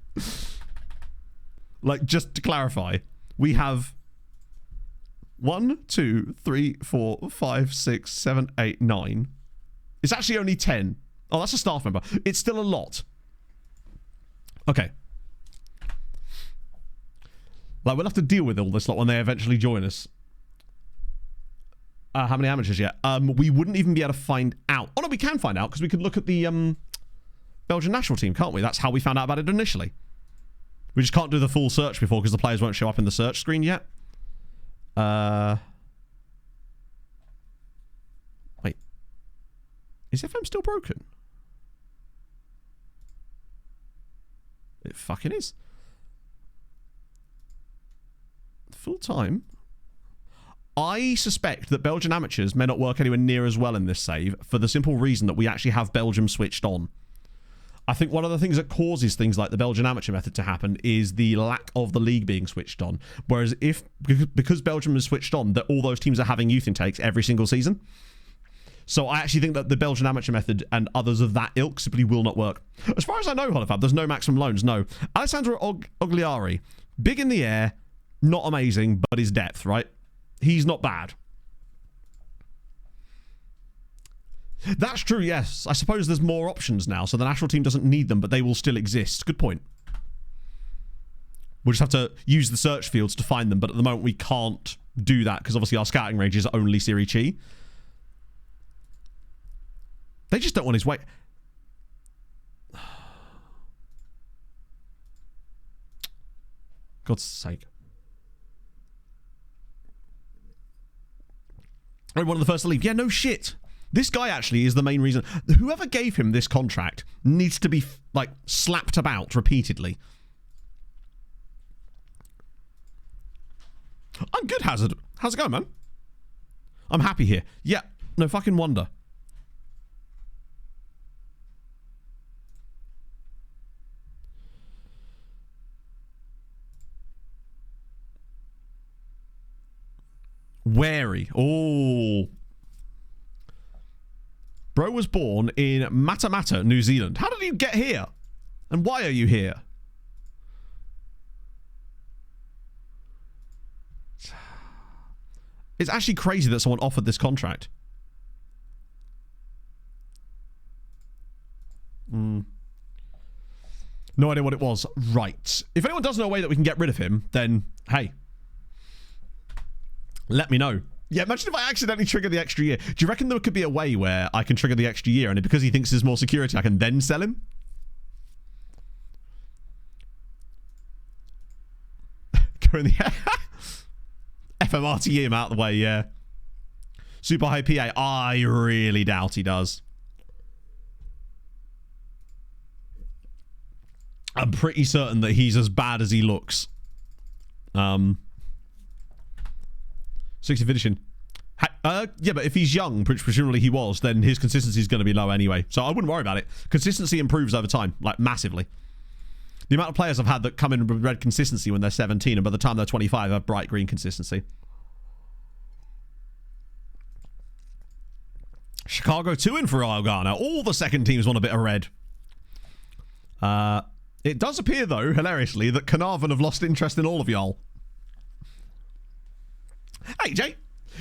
Like, just to clarify, we have 1, 2, 3, 4, 5, 6, 7, 8, 9. It's actually only 10. Oh, that's a staff member. It's still a lot. Okay. Like, we'll have to deal with all this lot when they eventually join us. How many amateurs yet? We wouldn't even be able to find out. Oh, no, we can find out, because we could look at the Belgian national team, can't we? That's how we found out about it initially. We just can't do the full search before, because the players won't show up in the search screen yet. Wait. Is FM still broken? It fucking is. Full time. I suspect that Belgian amateurs may not work anywhere near as well in this save for the simple reason that we actually have Belgium switched on. I think one of the things that causes things like the Belgian amateur method to happen is the lack of the league being switched on. Whereas because Belgium is switched on, that all those teams are having youth intakes every single season. So I actually think that the Belgian amateur method and others of that ilk simply will not work. As far as I know, Holofab, there's no maximum loans, no. Alessandro Ogliari, big in the air, not amazing, but his depth, right? He's not bad. That's true, yes. I suppose there's more options now, so the national team doesn't need them, but they will still exist. Good point. We'll just have to use the search fields to find them, but at the moment we can't do that, because obviously our scouting range is only Serie Chi. They just don't want his weight. God's sake. One of the first to leave. Yeah, no shit. This guy actually is the main reason. Whoever gave him this contract needs to be, like, slapped about repeatedly. I'm good, Hazard. How's it going, man? I'm happy here. Yeah, no fucking wonder. Wary. Oh. Bro was born in Matamata, New Zealand. How did you get here? And why are you here? It's actually crazy that someone offered this contract. No idea what it was. Right. If anyone does know a way that we can get rid of him, then, hey. Let me know. Yeah, imagine if I accidentally trigger the extra year. Do you reckon there could be a way where I can trigger the extra year and because he thinks there's more security, I can then sell him? Go in the air. FMRTE him out the way, yeah. Super high PA. I really doubt he does. I'm pretty certain that he's as bad as he looks. 60th edition. Yeah, but if he's young, which presumably he was, then his consistency is going to be low anyway. So I wouldn't worry about it. Consistency improves over time, like massively. The amount of players I've had that come in with red consistency when they're 17 and by the time they're 25 have bright green consistency. Chicago 2 in for Garner. All the second teams want a bit of red. It does appear, though, hilariously, that Carnarvon have lost interest in all of y'all. Hey, Jay.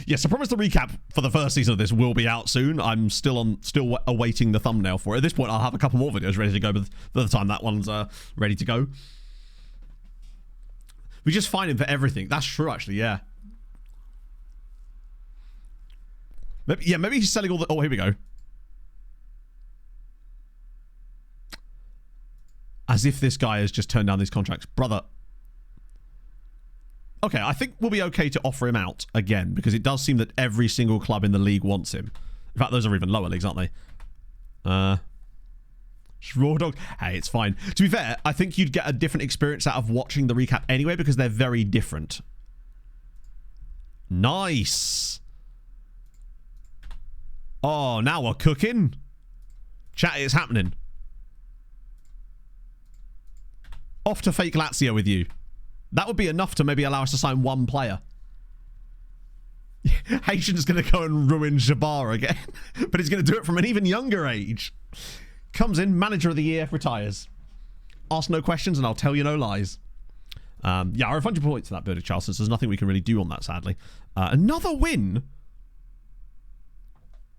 Yes, I promise the recap for the first season of this will be out soon. I'm still awaiting the thumbnail for it. At this point, I'll have a couple more videos ready to go by the time that one's ready to go. We just find him for everything. That's true, actually, yeah. Maybe he's selling all the... Oh, here we go. As if this guy has just turned down these contracts. Brother. Okay, I think we'll be okay to offer him out again, because it does seem that every single club in the league wants him. In fact, those are even lower leagues, aren't they? Raw Dog. Hey, it's fine. To be fair, I think you'd get a different experience out of watching the recap anyway, because they're very different. Nice. Oh, now we're cooking. Chat, it's happening. Off to fake Lazio with you. That would be enough to maybe allow us to sign one player. Haitian's going to go and ruin Jabbar again. But he's going to do it from an even younger age. Comes in, manager of the year, retires. Ask no questions and I'll tell you no lies. Yeah, I refund your points for that, Birdie Charles, since there's nothing we can really do on that, sadly. Another win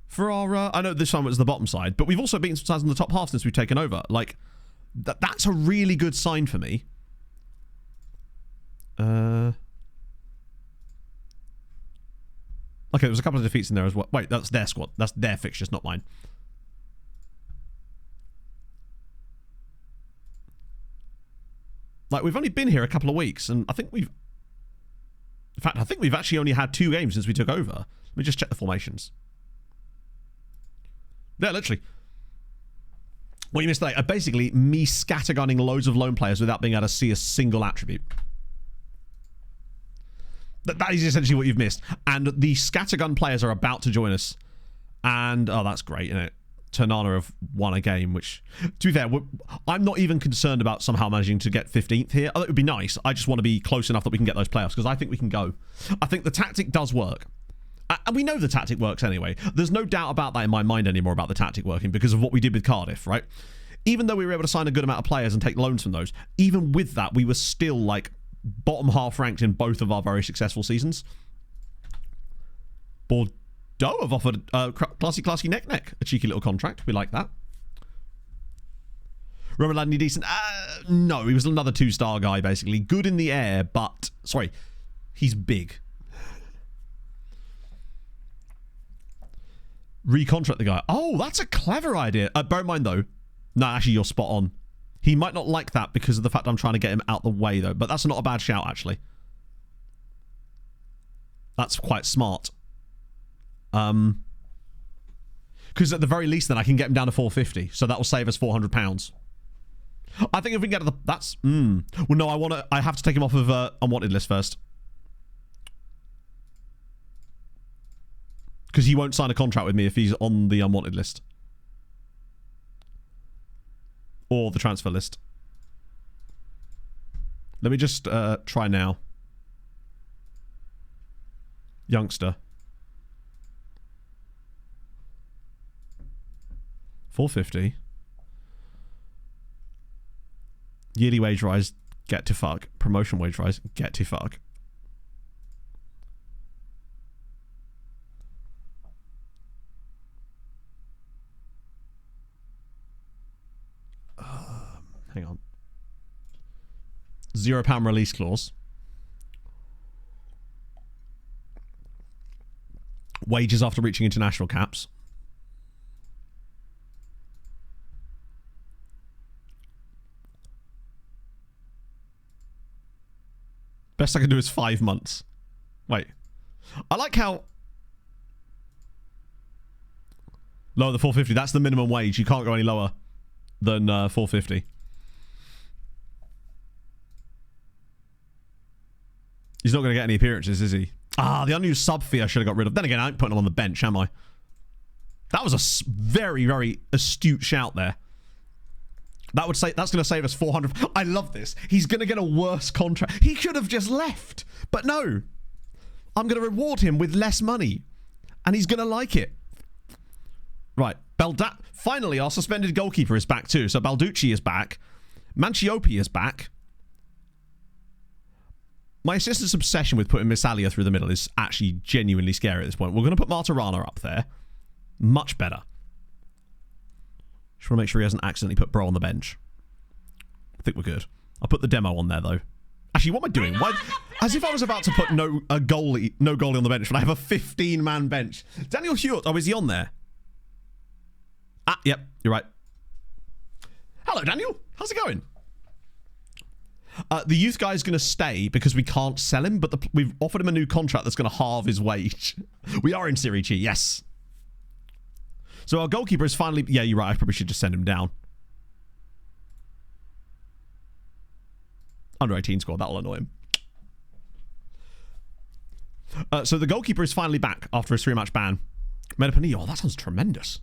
for our... I know this time it was the bottom side, but we've also beaten some sides in the top half since we've taken over. Like, that's a really good sign for me. Okay, there was a couple of defeats in there as well. Wait, that's their squad. That's their fixtures, not mine. Like, we've only been here a couple of weeks, and I think we've... In fact, I think we've actually only had 2 games since we took over. Let me just check the formations. Yeah, literally. What you missed today are basically me scattergunning loads of lone players without being able to see a single attribute. That is essentially what you've missed. And the scattergun players are about to join us. And, oh, that's great, isn't it? Ternana have won a game, which, to be fair, I'm not even concerned about somehow managing to get 15th here. It would be nice. I just want to be close enough that we can get those playoffs, because I think we can go. I think the tactic does work. And we know the tactic works anyway. There's no doubt about that in my mind anymore about the tactic working because of what we did with Cardiff, right? Even though we were able to sign a good amount of players and take loans from those, even with that, we were still, like, bottom half ranked in both of our very successful seasons. Bordeaux have offered Classy Neck, a cheeky little contract. We like that. Roman Ladney decent? No, he was another 2-star guy, basically. Good in the air, but... Sorry, he's big. Recontract the guy. Oh, that's a clever idea. Bear in mind, though. No, actually, you're spot on. He might not like that because of the fact I'm trying to get him out the way, though. But that's not a bad shout, actually. That's quite smart. Because at the very least, then, I can get him down to 450. So that will save us £400. I think if we can get to the... That's... Well, no, I have to take him off of unwanted list first. Because he won't sign a contract with me if he's on the unwanted list. Or the transfer list. Let me just try now. Youngster. 450. Yearly wage rise, get to fuck. Promotion wage rise, get to fuck. Hang on. £0 release clause. Wages after reaching international caps. Best I can do is 5 months. Wait. I like how... Lower than 450. That's the minimum wage. You can't go any lower than 450. He's not going to get any appearances, is he? Ah, the unused sub fee I should have got rid of. Then again, I ain't putting him on the bench, am I? That was a very, very astute shout there. That would say that's going to save us 400. I love this. He's going to get a worse contract. He should have just left. But no. I'm going to reward him with less money. And he's going to like it. Right. Finally, our suspended goalkeeper is back too. So Balducci is back. Manciopi is back. My assistant's obsession with putting Missalia through the middle is actually genuinely scary at this point. We're going to put Martirana up there. Much better. Just want to make sure he hasn't accidentally put Bro on the bench. I think we're good. I'll put the demo on there, though. Actually, what am I doing? Why? As if I was about to put no goalie on the bench when I have a 15-man bench. Daniel Hewitt. Oh, is he on there? Ah, yep. You're right. Hello, Daniel. How's it going? The youth guy is going to stay because we can't sell him, but we've offered him a new contract that's going to halve his wage. We are in Serie C, yes. So our goalkeeper is finally... Yeah, you're right. I probably should just send him down. Under 18 squad. That'll annoy him. So the goalkeeper is finally back after his 3-match ban. Medipani. Oh, that sounds tremendous.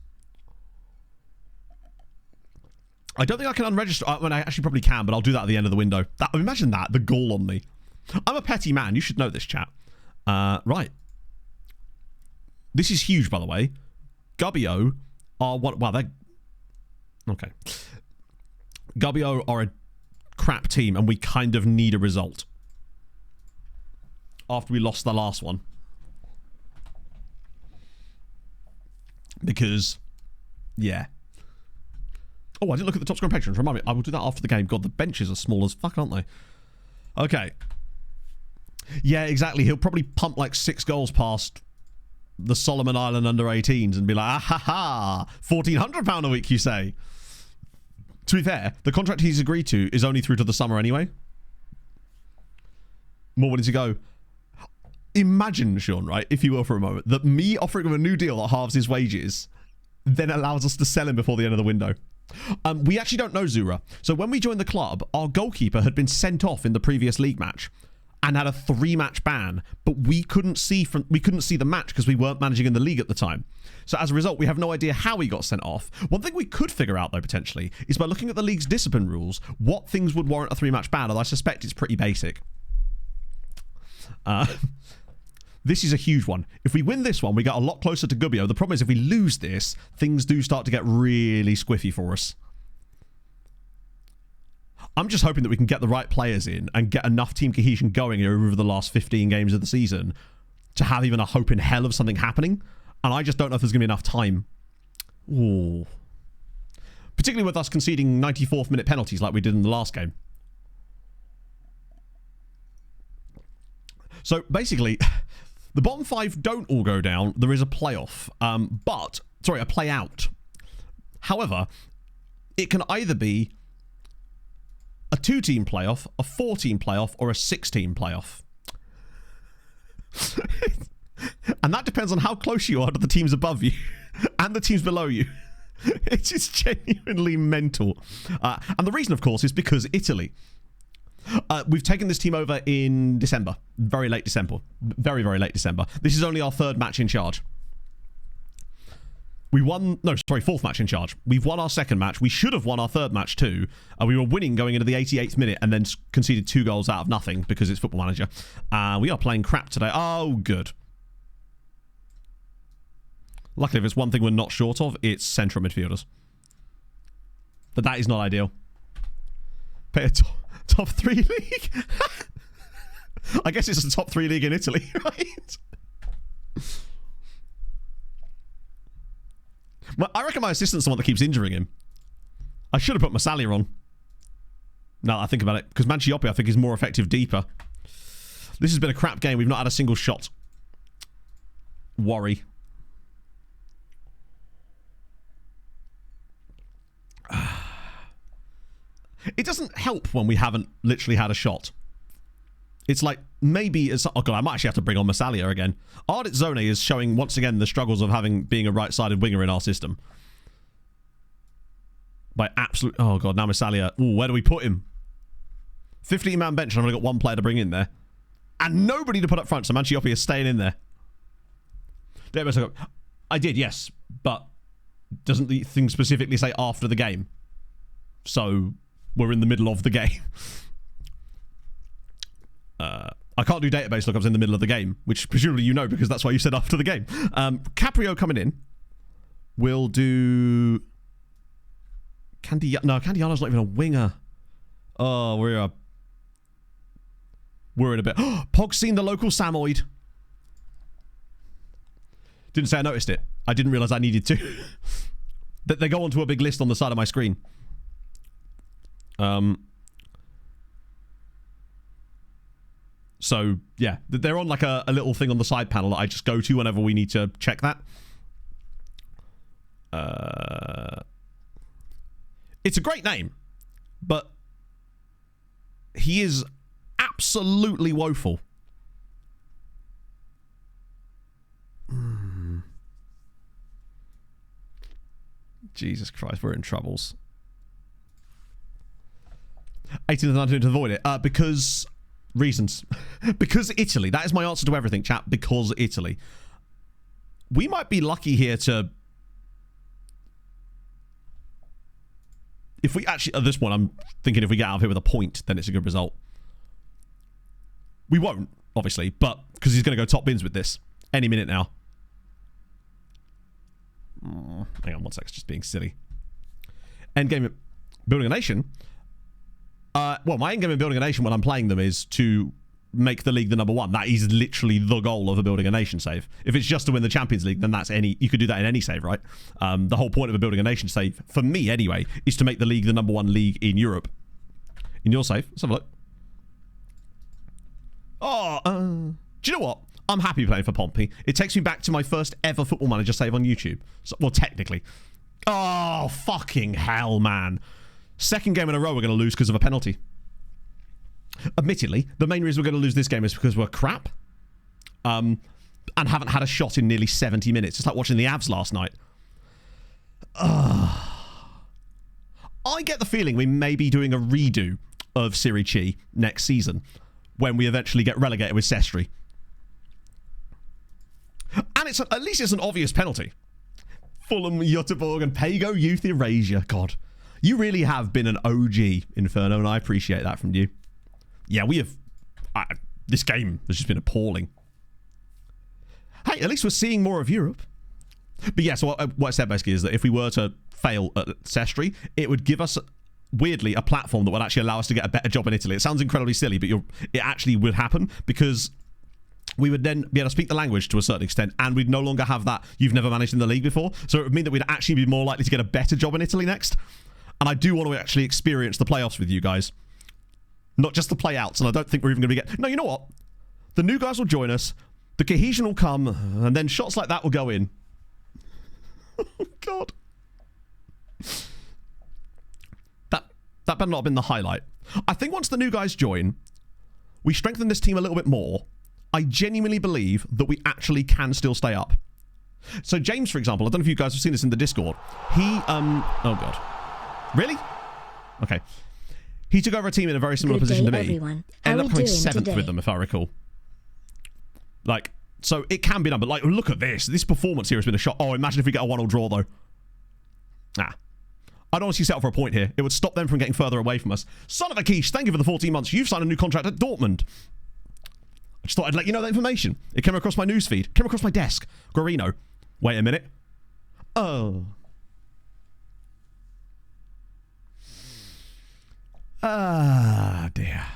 I don't think I can unregister. I mean, I actually probably can, but I'll do that at the end of the window. Imagine that. The gall on me. I'm a petty man. You should know this, chat. Right. This is huge, by the way. Gubbio are what? Wow, they're okay. Gubbio are a crap team, and we kind of need a result after we lost the last one because, yeah. Oh, I didn't look at the top scoring patrons. Remind me, I will do that after the game. God, the benches are small as fuck, aren't they? Okay. Yeah, exactly. He'll probably pump like 6 goals past the Solomon Island under 18s and be like, ah ha ha, £1,400 a week, you say? To be fair, the contract he's agreed to is only through to the summer anyway. More willing to go. Imagine, Sean, right, if you will for a moment, that me offering him a new deal that halves his wages then allows us to sell him before the end of the window. We actually don't know Zura. So when we joined the club, our goalkeeper had been sent off in the previous league match and had a 3-match ban, but we couldn't see the match because we weren't managing in the league at the time. So as a result, we have no idea how he got sent off. One thing we could figure out, though, potentially, is by looking at the league's discipline rules, what things would warrant a 3-match ban, and I suspect it's pretty basic. This is a huge one. If we win this one, we get a lot closer to Gubbio. The problem is if we lose this, things do start to get really squiffy for us. I'm just hoping that we can get the right players in and get enough team cohesion going over the last 15 games of the season to have even a hope in hell of something happening. And I just don't know if there's going to be enough time. Ooh. Particularly with us conceding 94th minute penalties like we did in the last game. So basically, the bottom 5 don't all go down. There is a playoff. A play out. However, it can either be a 2-team playoff, a 4-team playoff, or a 6-team playoff. And that depends on how close you are to the teams above you and the teams below you. It's just genuinely mental. And the reason, of course, is because Italy. We've taken this team over in December. Very late December. Very, very late December. This is only our 3rd match in charge. We won... No, sorry, 4th match in charge. We've won our 2nd match. We should have won our 3rd match too. We were winning going into the 88th minute and then conceded 2 goals out of nothing because it's Football Manager. We are playing crap today. Oh, good. Luckily, if it's one thing we're not short of, it's central midfielders. But that is not ideal. Pay a top 3 league? I guess it's the top 3 league in Italy, right? Well, I reckon my assistant's the one that keeps injuring him. I should have put Massalia on. Now that I think about it, because Manciopi I think is more effective deeper. This has been a crap game. We've not had a single shot. Worry. It doesn't help when we haven't literally had a shot. It's like maybe it's. Oh god, I might actually have to bring on Massalia again. Ardit Zone is showing once again the struggles of being a right-sided winger in our system. By absolute. Oh god, now Massalia. Ooh, where do we put him? 15-man bench, and I've only got one player to bring in there, and nobody to put up front. So Manciopi is staying in there. I did, yes, but doesn't the thing specifically say after the game? So we're in the middle of the game. I can't do database lookups in the middle of the game, which presumably you know because that's why you said after the game. Caprio coming in. We'll do... Candiano's not even a winger. Oh, we're in a bit... Pog's seen the local Samoid. Didn't say I noticed it. I didn't realise I needed to. That they go onto a big list on the side of my screen. So, yeah. They're on like a little thing on the side panel that I just go to whenever we need to check that. It's a great name. But he is absolutely woeful. Jesus Christ, we're in troubles. 18th and 19th to avoid it. Because... reasons. Because Italy. That is my answer to everything, chat. Because Italy. We might be lucky here to... If we actually... At this point, I'm thinking if we get out of here with a point, then it's a good result. We won't, obviously, but... Because he's going to go top bins with this. Any minute now. Hang on one sec, it's just being silly. Endgame Building a Nation. Well, my endgame in Building a Nation when I'm playing them is to make the league the number one. That is literally the goal of a Building a Nation save. If it's just to win the Champions League, then that's you could do that in any save, right? The whole point of a Building a Nation save, for me anyway, is to make the league the number one league in Europe. In your save, let's have a look. Do you know what? I'm happy playing for Pompey. It takes me back to my first ever Football Manager save on YouTube. So, well, technically. Oh, fucking hell, man. Second game in a row we're going to lose because of a penalty. Admittedly, the main reason we're going to lose this game is because we're crap. And haven't had a shot in nearly 70 minutes. It's like watching the Avs last night. I get the feeling we may be doing a redo of Serie C next season when we eventually get relegated with Sestri. And at least it's an obvious penalty. Fulham, Göteborg, and Pago Youth Erasure. God, you really have been an OG, Inferno, and I appreciate that from you. Yeah, we have... this game has just been appalling. Hey, at least we're seeing more of Europe. But yeah, so what I said basically is that if we were to fail at Sestri, it would give us, weirdly, a platform that would actually allow us to get a better job in Italy. It sounds incredibly silly, but it actually would happen because... we would then be able to speak the language to a certain extent, and we'd no longer have that you've never managed in the league before. So it would mean that we'd actually be more likely to get a better job in Italy next. And I do want to actually experience the playoffs with you guys. Not just the playouts, and I don't think we're even going to get... No, you know what? The new guys will join us, the cohesion will come, and then shots like that will go in. Oh, God. That better not have been the highlight. I think once the new guys join, we strengthen this team a little bit more. I genuinely believe that we actually can still stay up. So James, for example, I don't know if you guys have seen this in the Discord. He, oh God. Really? Okay. He took over a team in a very similar position to me. Everyone. Ended up coming 7th with them, if I recall. Like, so it can be done, but like, look at this. This performance here has been a shot. Oh, imagine if we get a 1-1 draw, though. I'd honestly settle for a point here. It would stop them from getting further away from us. Son of a quiche, thank you for the 14 months. You've signed a new contract at Dortmund. I just thought I'd let you know that information. It came across my newsfeed. Came across my desk. Guarino. Wait a minute. Oh. Ah, dear.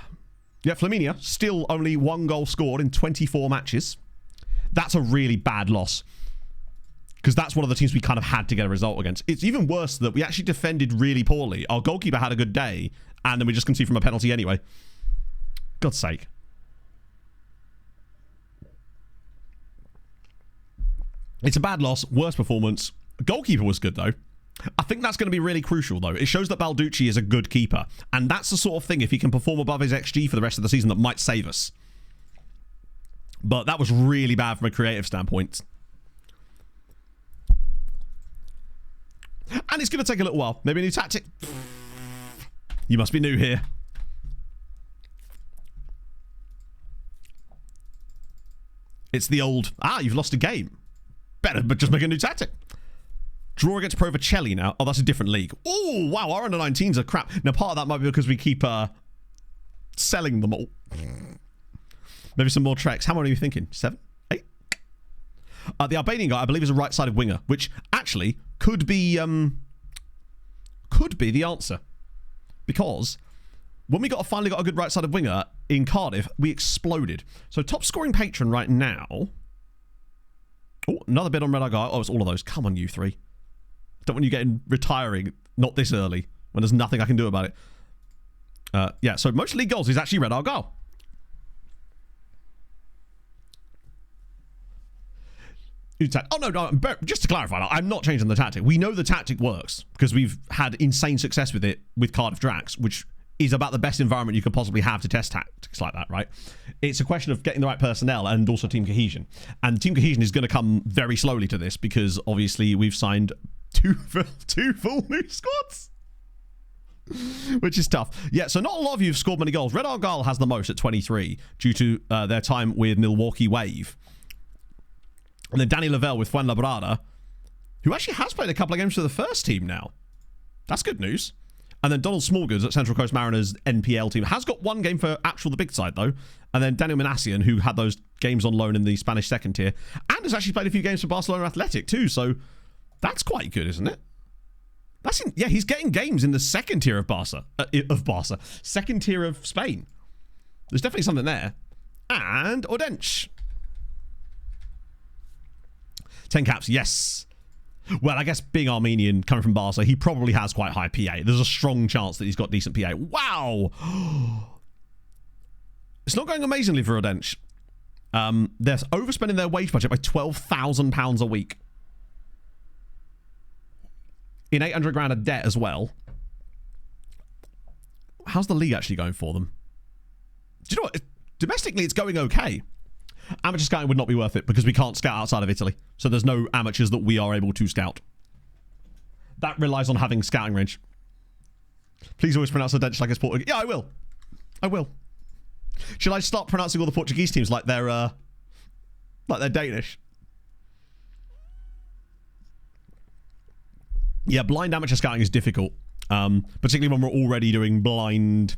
Yeah, Flaminia, still only 1 goal scored in 24 matches. That's a really bad loss. Because that's one of the teams we kind of had to get a result against. It's even worse that we actually defended really poorly. Our goalkeeper had a good day, and then we just conceded from a penalty anyway. God's sake. It's a bad loss, worse performance. Goalkeeper was good, though. I think that's going to be really crucial, though. It shows that Balducci is a good keeper. And that's the sort of thing, if he can perform above his XG for the rest of the season, that might save us. But that was really bad from a creative standpoint. And it's going to take a little while. Maybe a new tactic. You must be new here. It's the old, you've lost a game. Better, but just make a new tactic. Draw against Pro Vercelli now. Oh, that's a different league. Oh, wow, our under-19s are crap. Now, part of that might be because we keep selling them all. Maybe some more treks. How many are you thinking? 7? 8? The Albanian guy, I believe, is a right-sided winger, which actually could be the answer. Because when we finally got a good right-sided winger in Cardiff, we exploded. So top scoring patron right now. Oh, another bid on Red Guy. Oh, it's all of those. Come on, you three. Don't want you retiring not this early when there's nothing I can do about it. Yeah, so most league goals is actually Red Argyle. Oh, no, just to clarify, I'm not changing the tactic. We know the tactic works because we've had insane success with it with Cardiff Drax, which is about the best environment you could possibly have to test tactics like that, right? It's a question of getting the right personnel and also team cohesion. And team cohesion is going to come very slowly to this because obviously we've signed two full new squads, which is tough. Yeah, so not a lot of you have scored many goals. Red Argyle has the most at 23 due to their time with Milwaukee Wave. And then Danny Lavelle with Fuenlabrada, who actually has played a couple of games for the first team now. That's good news. And then Donald Smallgoods at Central Coast Mariners NPL team. Has got one game for actual the big side, though. And then Daniel Manassian, who had those games on loan in the Spanish second tier. And has actually played a few games for Barcelona Athletic, too. So that's quite good, isn't it? Yeah, he's getting games in the second tier of Barca. Second tier of Spain. There's definitely something there. And Ordench. 10 caps, yes. Well, I guess being Armenian, coming from Barca, he probably has quite high PA. There's a strong chance that he's got decent PA. Wow! It's not going amazingly for Ordench. They're overspending their wage budget by £12,000 a week. In 800 grand of debt as well. How's the league actually going for them? Do you know what? Domestically, it's going okay. Amateur scouting would not be worth it because we can't scout outside of Italy. So there's no amateurs that we are able to scout. That relies on having scouting range. Please always pronounce the Dutch like it's Portuguese. Yeah, I will. I will. Should I start pronouncing all the Portuguese teams like they're Danish? Yeah, blind amateur scouting is difficult. Particularly when we're already doing blind,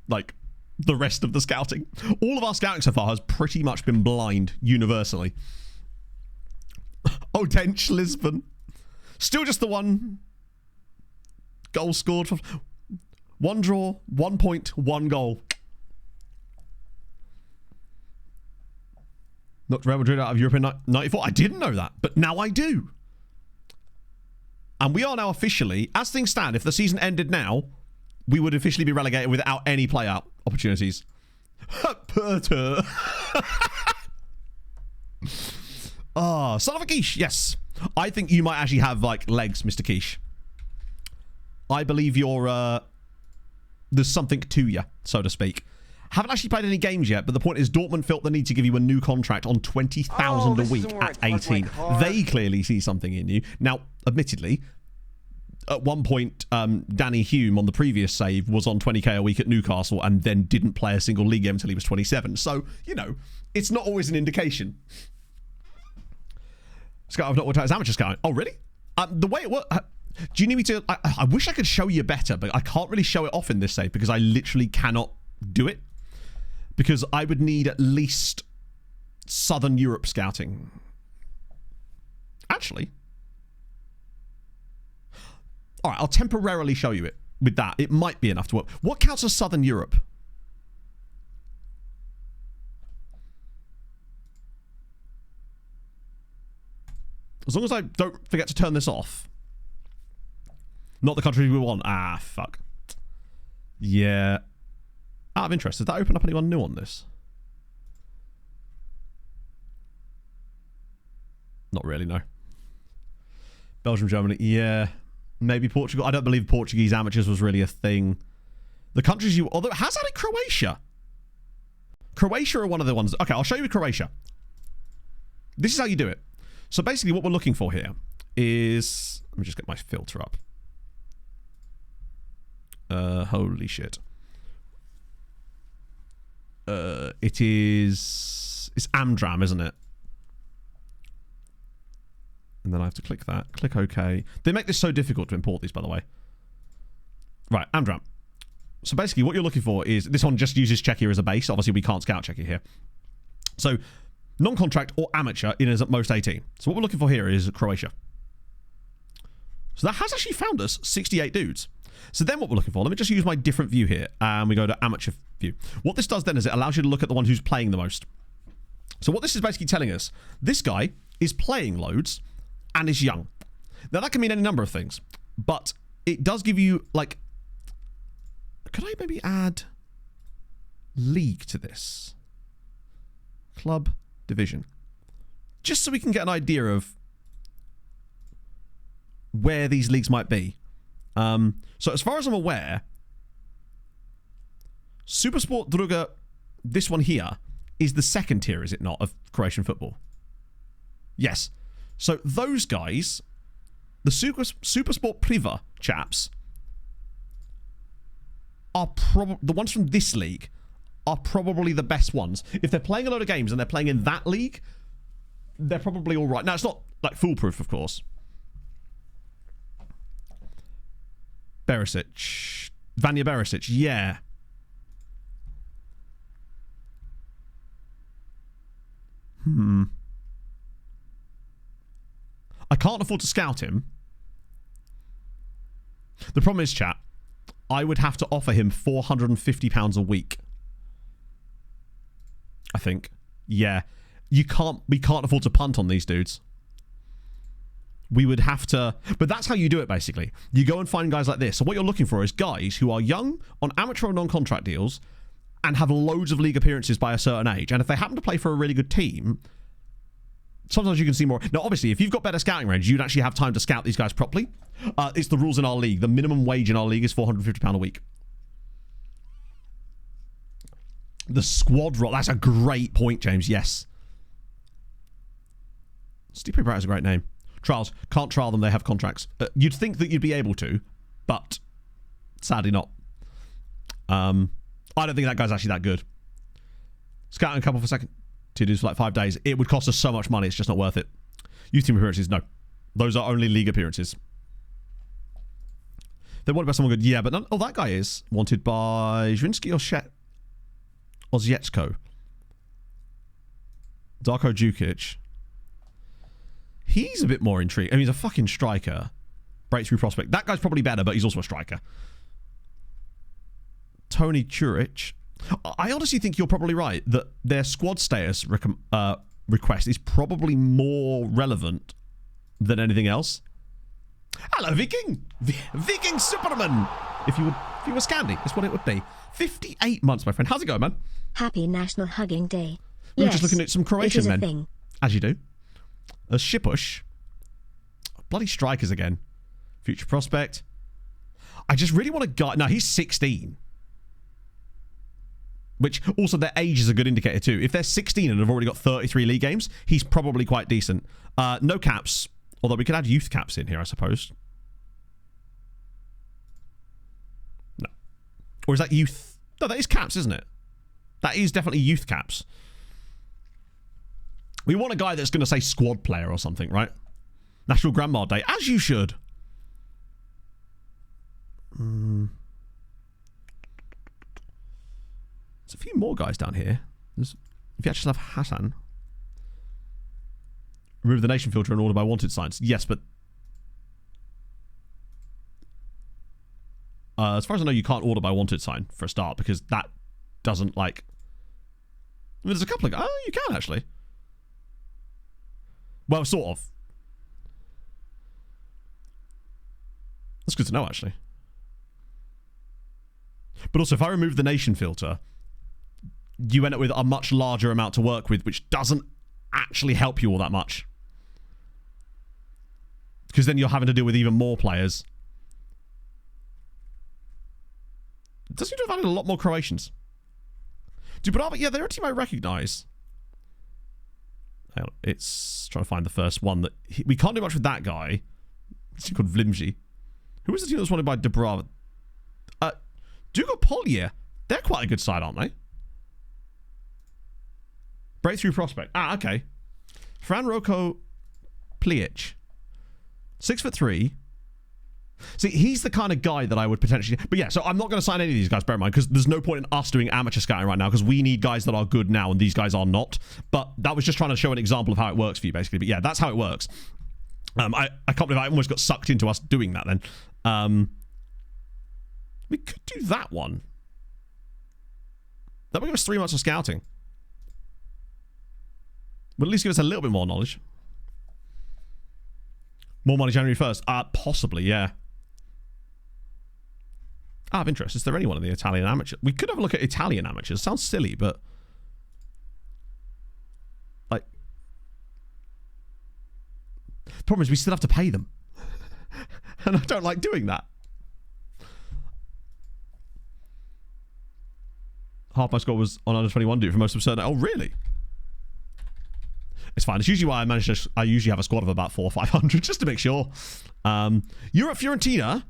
like, the rest of the scouting. All of our scouting so far has pretty much been blind universally. Odench Lisbon. Still just the one goal scored. For 1 draw, 1 point, 1 goal. Knocked Real Madrid out of European 94. I didn't know that, but now I do. And we are now officially, as things stand, if the season ended now, we would officially be relegated without any play-out opportunities. Perter. Son of a quiche, yes. I think you might actually have, like, legs, Mr. Quiche. I believe you're, there's something to you, so to speak. Haven't actually played any games yet, but the point is Dortmund felt the need to give you a new contract on 20,000 a week at 18. They clearly see something in you. Now, admittedly, at one point, Danny Hume on the previous save was on 20k a week at Newcastle and then didn't play a single league game until he was 27. So, you know, it's not always an indication. Scout, I've not worked out as amateur scouting. Oh, really? The way it works... do you need me to... I wish I could show you better, but I can't really show it off in this save because I literally cannot do it. Because I would need at least Southern Europe scouting. Actually... all right, I'll temporarily show you it with that. It might be enough to work. What counts as Southern Europe? As long as I don't forget to turn this off. Not the country we want. Ah, fuck. Yeah. Out of interest, does that open up anyone new on this? Not really, no. Belgium, Germany. Yeah. Maybe Portugal. I don't believe Portuguese amateurs was really a thing. The countries you... Although it has added Croatia. Croatia are one of the ones... Okay, I'll show you Croatia. This is how you do it. So basically what we're looking for here is... Let me just get my filter up. Holy shit. It is... It's Amdram, isn't it? And then I have to click that. Click OK. They make this so difficult to import these, by the way. Right, Amdram. So basically what you're looking for is... This one just uses Czechia as a base. Obviously, we can't scout Czechia here. So, non-contract or amateur in as at most 18. So what we're looking for here is Croatia. So that has actually found us 68 dudes. So then what we're looking for... Let me just use my different view here. And we go to amateur view. What this does then is it allows you to look at the one who's playing the most. So what this is basically telling us... This guy is playing loads... and is young. Now, that can mean any number of things. But it does give you, like... Could I maybe add league to this? Club division. Just so we can get an idea of where these leagues might be. So as far as I'm aware, Supersport Druga, this one here, is the second tier, is it not, of Croatian football? Yes. So those guys, the Supersport Priva chaps, are the ones from this league are probably the best ones. If they're playing a load of games and they're playing in that league, they're probably all right. Now, it's not like foolproof, of course. Berisic. Vanja Berisic, yeah. I can't afford to scout him. The problem is, chat, I would have to offer him £450 a week. I think. Yeah. We can't afford to punt on these dudes. We would have to... But that's how you do it, basically. You go and find guys like this. So what you're looking for is guys who are young, on amateur or non-contract deals, and have loads of league appearances by a certain age. And if they happen to play for a really good team... Sometimes you can see more. Now, obviously, if you've got better scouting range, you'd actually have time to scout these guys properly. It's the rules in our league. The minimum wage in our league is £450 a week. The squad roll. That's a great point, James. Yes. Stupid Brat is a great name. Trials. Can't trial them. They have contracts. You'd think that you'd be able to, but sadly not. I don't think that guy's actually that good. Scouting a couple for second. 2 dudes for like 5 days. It would cost us so much money, it's just not worth it. Youth team appearances, no. Those are only league appearances. They wanted by someone good, yeah, but none, that guy is wanted by Zrinski or Ozietsko. Darko Djukic. He's a bit more intrigued. I mean, he's a fucking striker. Breakthrough prospect. That guy's probably better, but he's also a striker. Tony Churich. I honestly think you're probably right that their squad status request is probably more relevant than anything else. Hello, Viking! Viking Superman! If you were Scandi, that's what it would be. 58 months, my friend. How's it going, man? Happy National Hugging Day. We were just looking at some Croatian men. Thing. As you do. A Shipush. Bloody strikers again. Future prospect. I just really want a guy... No, he's 16. Which, also, their age is a good indicator, too. If they're 16 and have already got 33 league games, he's probably quite decent. No caps. Although we could add youth caps in here, I suppose. No. Or is that youth? No, that is caps, isn't it? That is definitely youth caps. We want a guy that's going to say squad player or something, right? National Grandma Day. As you should. There's a few more guys down here. If you actually have Hassan. Remove the nation filter and order by wanted signs. Yes, but... as far as I know, you can't order by wanted sign for a start, because that doesn't, like... I mean, there's a couple of... Oh, you can, actually. Well, sort of. That's good to know, actually. But also, if I remove the nation filter... you end up with a much larger amount to work with, which doesn't actually help you all that much. Because then you're having to deal with even more players. Does seem to have added a lot more Croatians. Dude, but yeah, they're a team I recognise. It's trying to find the first one that... we can't do much with that guy. It's called Vlimji. Who was the team that was wanted by Dubrava? Dugopolje. They're quite a good side, aren't they? Breakthrough prospect. Okay. Fran Roko Plic. 6'3". See, he's the kind of guy that I would potentially... But yeah, so I'm not going to sign any of these guys, bear in mind, because there's no point in us doing amateur scouting right now, because we need guys that are good now, and these guys are not. But that was just trying to show an example of how it works for you, basically. But yeah, that's how it works. I can't believe I almost got sucked into us doing that then. We could do that one. That would give us 3 months of scouting. Would at least give us a little bit more knowledge. More money January 1st? Possibly, yeah. Out of interest, is there anyone in the Italian amateurs? We could have a look at Italian amateurs. Sounds silly, but... like... the problem is we still have to pay them. And I don't like doing that. Half my score was on under 21 dude for most absurd. Oh, really? It's fine. It's usually why I usually have a squad of about 400 or 500 just to make sure. You're at Fiorentina.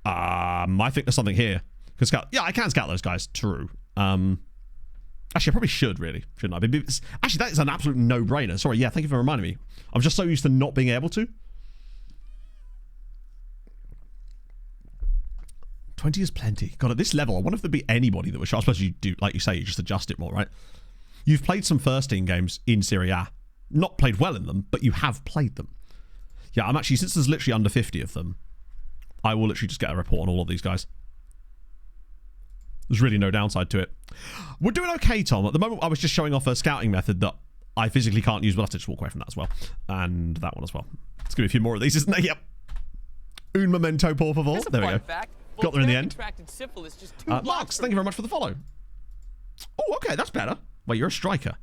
I think there's something here. Yeah, I can scout those guys. True. Actually, I probably should, really. Shouldn't I? Actually, that is an absolute no-brainer. Sorry, yeah, thank you for reminding me. I'm just so used to not being able to. 20 is plenty. God, at this level, I wonder if there'd be anybody that was sharp. I suppose you do, like you say, you just adjust it more, right? You've played some first team games in Serie A. Not played well in them, but you have played them. Yeah, I'm actually, since there's literally under 50 of them, I will literally just get a report on all of these guys. There's really no downside to it. We're doing okay, Tom. At the moment, I was just showing off a scouting method that I physically can't use, but I'll have to just walk away from that as well. And that one as well. It's going to be a few more of these, isn't there? Yep. Un momento, por favor. There we go. Got there in the end. Marks, thank you very much for the follow. Oh, okay, that's better. Wait, you're a striker.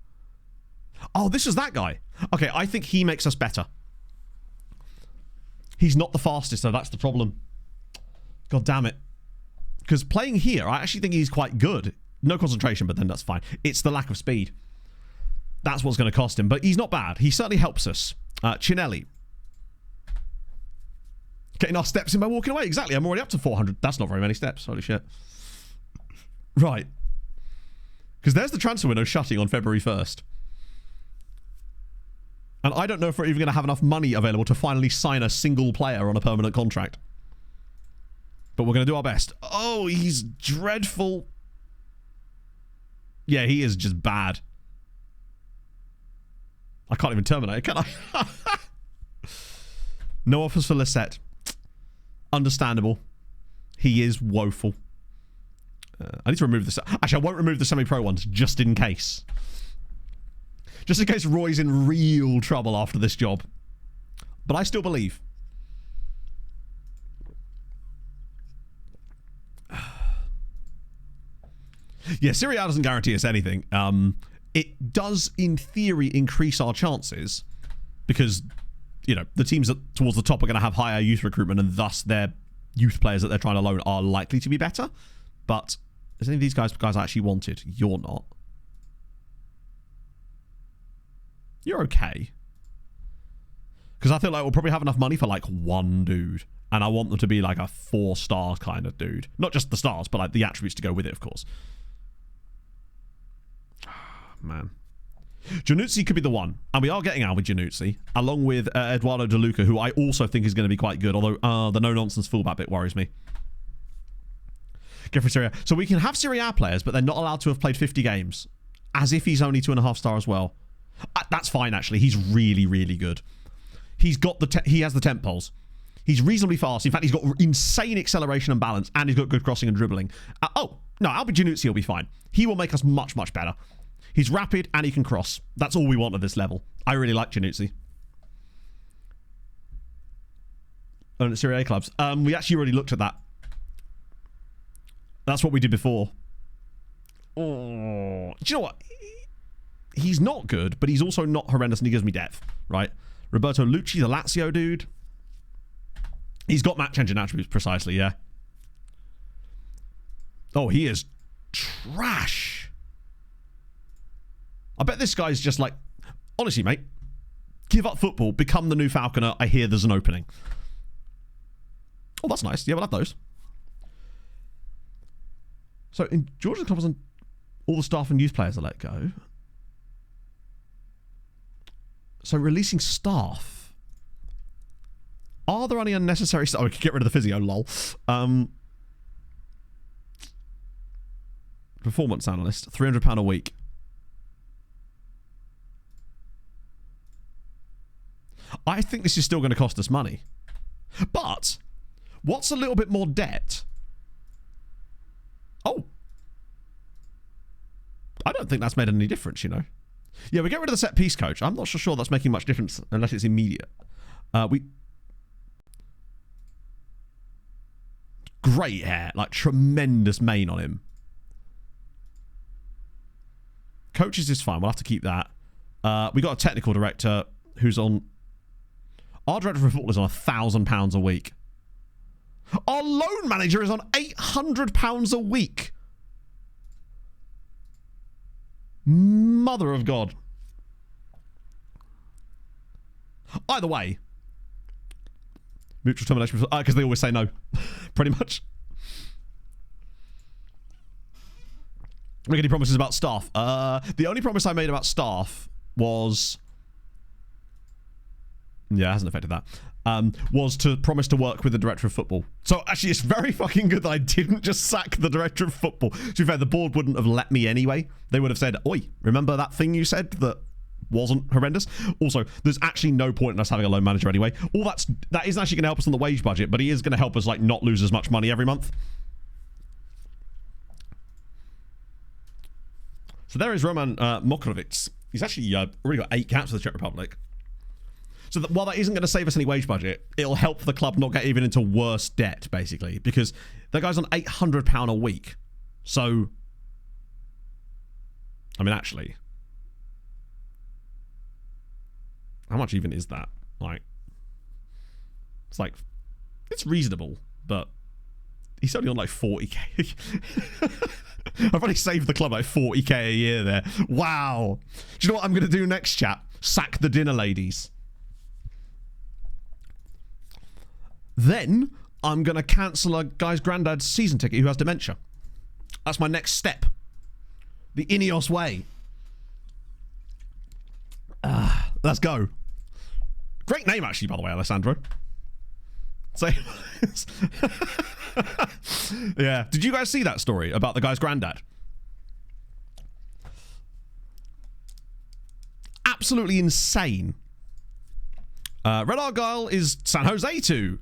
Oh, this is that guy. Okay, I think he makes us better. He's not the fastest, so that's the problem. God damn it. Because playing here, I actually think he's quite good. No concentration, but then that's fine. It's the lack of speed. That's what's going to cost him. But he's not bad. He certainly helps us. Chinelli. Getting our steps in by walking away. Exactly. I'm already up to 400. That's not very many steps. Holy shit. Right. Because there's the transfer window shutting on February 1st. And I don't know if we're even going to have enough money available to finally sign a single player on a permanent contract. But we're going to do our best. Oh, he's dreadful. Yeah, he is just bad. I can't even terminate, can I? No offers for Lisette. Understandable. He is woeful. I need to remove this. Actually, I won't remove the semi-pro ones, just in case. Just in case Roy's in real trouble after this job. But I still believe. Yeah, Serie A doesn't guarantee us anything. It does, in theory, increase our chances. Because, you know, the teams towards the top are going to have higher youth recruitment, and thus their youth players that they're trying to loan are likely to be better. But is any of these guys I actually wanted? You're not. You're okay. Because I feel like we'll probably have enough money for like one dude. And I want them to be like a 4-star kind of dude. Not just the stars, but like the attributes to go with it, of course. Man. Januzzi could be the one. And we are getting out with Januzzi. Along with Eduardo De Luca, who I also think is going to be quite good. Although the no-nonsense fullback bit worries me. Go for Serie A. So we can have Serie A players, but they're not allowed to have played 50 games. As if he's only 2.5 star as well. That's fine, actually. He's really, really good. He has the temp poles. He's reasonably fast. In fact, he's got insane acceleration and balance, and he's got good crossing and dribbling. Oh, no, Albi Januzzi will be fine. He will make us much, much better. He's rapid, and he can cross. That's all we want at this level. I really like Januzzi. Oh, Serie A clubs. We actually already looked at that. That's what we did before. Oh, do you know what? He's not good, but he's also not horrendous, and he gives me depth, right? Roberto Lucci, the Lazio dude. He's got match engine attributes, precisely, yeah. Oh, he is trash. I bet this guy's just like, honestly, mate, give up football, become the new Falconer. I hear there's an opening. Oh, that's nice. Yeah, we'll have those. So in Georgia's club, all the staff and youth players are let go. So releasing staff. Are there any unnecessary stuff? Oh, we could get rid of the physio, lol. Performance analyst, £300 a week. I think this is still going to cost us money. But what's a little bit more debt? Oh. I don't think that's made any difference, you know. Yeah, we get rid of the set piece coach. I'm not so sure that's making much difference unless it's immediate. Great hair, like tremendous mane on him. Coaches is fine. We'll have to keep that. We got a technical director who's on... Our director of football is on £1,000 a week. Our loan manager is on £800 a week. Mother of God. Either way. Mutual termination. Because they always say no. Pretty much. Make any promises about staff? The only promise I made about staff was... Yeah, it hasn't affected that. Was to promise to work with the director of football. So actually, it's very fucking good that I didn't just sack the director of football. To be fair, the board wouldn't have let me anyway. They would have said, oi, remember that thing you said that wasn't horrendous? Also, there's actually no point in us having a loan manager anyway. That isn't actually going to help us on the wage budget, but he is going to help us like not lose as much money every month. So there is Roman Mokrovic. He's actually already got 8 caps for the Czech Republic. So that while that isn't going to save us any wage budget, it'll help the club not get even into worse debt, basically, because that guy's on £800 a week. So, I mean, actually, how much even is that? Like, it's reasonable, but he's only on like 40k. I've probably saved the club like 40k a year there. Wow. Do you know what I'm going to do next, chat? Sack the dinner ladies. Then I'm going to cancel a guy's granddad's season ticket who has dementia. That's my next step. The Ineos way. Let's go. Great name, actually, by the way, Alessandro. So, yeah. Did you guys see that story about the guy's granddad? Absolutely insane. Red Argyle is San Jose 2.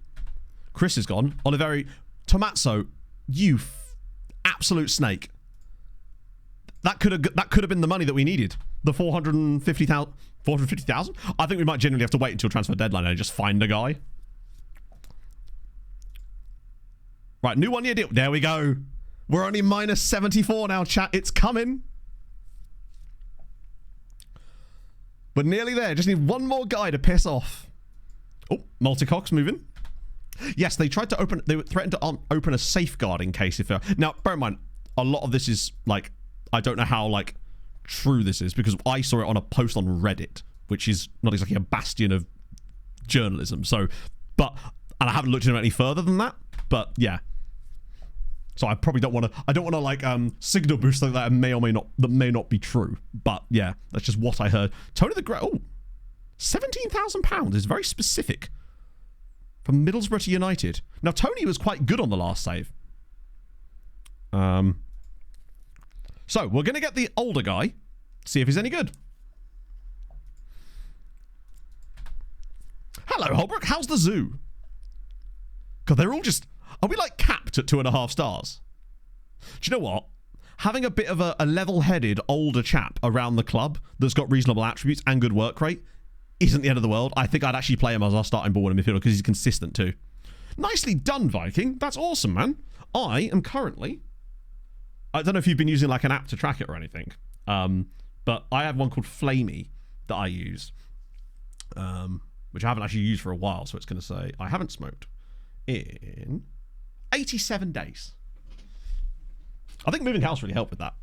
Chris is gone. Oliveri, Tomazzo, you absolute snake. That could have been the money that we needed. The 450,000. 450,000? I think we might genuinely have to wait until transfer deadline and just find a guy. Right, new 1 year deal. There we go. We're only minus 74 now, chat. It's coming. But nearly there. Just need one more guy to piss off. Oh, Multicock's moving. Yes, they tried to open... They threatened to open a safeguarding case if... Now, bear in mind, a lot of this is, like... I don't know how, like, true this is, because I saw it on a post on Reddit, which is not exactly a bastion of journalism. So, but... And I haven't looked into it any further than that. But, yeah. So I probably don't want to... I don't want to, like, signal boost like that may or may not... That may not be true. But, yeah. That's just what I heard. Tony the Great... Oh. £17,000 is very specific. From Middlesbrough to United. Now, Tony was quite good on the last save. So, we're going to get the older guy. See if he's any good. Hello, Holbrook. How's the zoo? God, they're all just... Are we, like, capped at 2.5 stars? Do you know what? Having a bit of a level-headed, older chap around the club that's got reasonable attributes and good work rate isn't the end of the world. I think I'd actually play him as our starting ball in midfielder because he's consistent too. Nicely done, Viking. That's awesome, man. I am currently... I don't know if you've been using like an app to track it or anything, but I have one called Flamey that I use, which I haven't actually used for a while, so it's going to say, I haven't smoked in 87 days. I think moving house really helped with that.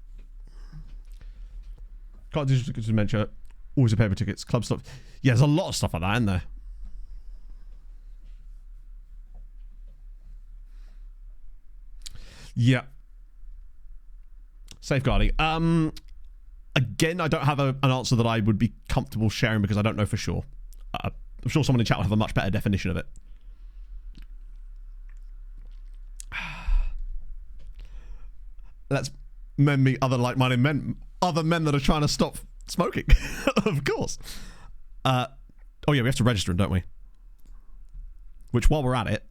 Can't do dementia. Always a paper tickets, club stuff. Yeah, there's a lot of stuff like that in there. Yeah. Safeguarding. Again, I don't have an answer that I would be comfortable sharing because I don't know for sure. I'm sure someone in chat will have a much better definition of it. Let's men meet other like-minded men, other men that are trying to stop smoking. Of course. Oh yeah, we have to register him, don't we? Which, while we're at it,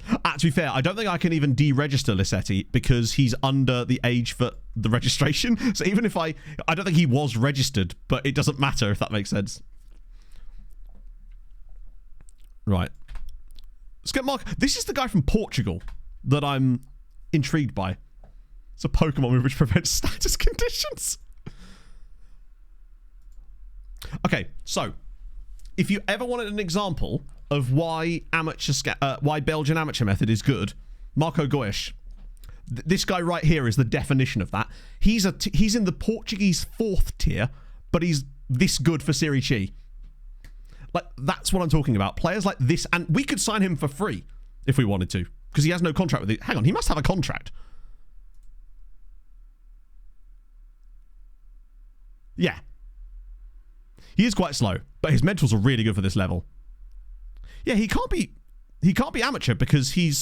to be fair, I don't think I can even deregister Lissetti because he's under the age for the registration. So even if I don't think he was registered, but it doesn't matter if that makes sense. Right. Let's get Mark. This is the guy from Portugal that I'm intrigued by. It's a Pokemon move which prevents status conditions. Okay, so if you ever wanted an example of why why Belgian amateur method is good, Marco Goiás. This guy right here is the definition of that. He's in the Portuguese 4th tier, but he's this good for Serie C. Like, that's what I'm talking about. Players like this, and we could sign him for free if we wanted to, because he has no contract with it. Hang on, he must have a contract. Yeah. He is quite slow, but his mentals are really good for this level. Yeah, he can't be amateur because you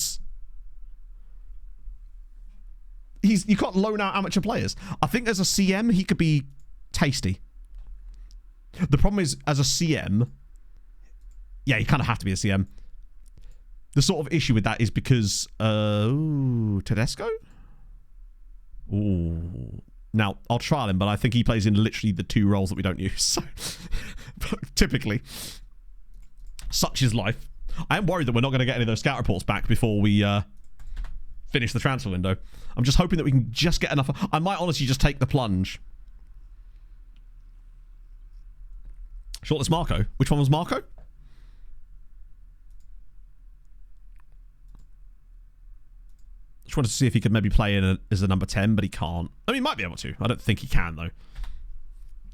can't loan out amateur players. I think as a CM he could be tasty. The problem is as a CM, yeah, you kind of have to be a CM. The sort of issue with that is because Tedesco? Ooh. Now, I'll trial him, but I think he plays in literally the 2 roles that we don't use. So, typically. Such is life. I am worried that we're not going to get any of those scout reports back before we finish the transfer window. I'm just hoping that we can just get enough. I might honestly just take the plunge. Shortlist Marco. Which one was Marco? Just wanted to see if he could maybe play in as a number 10, but he can't. I mean, he might be able to. I don't think he can, though.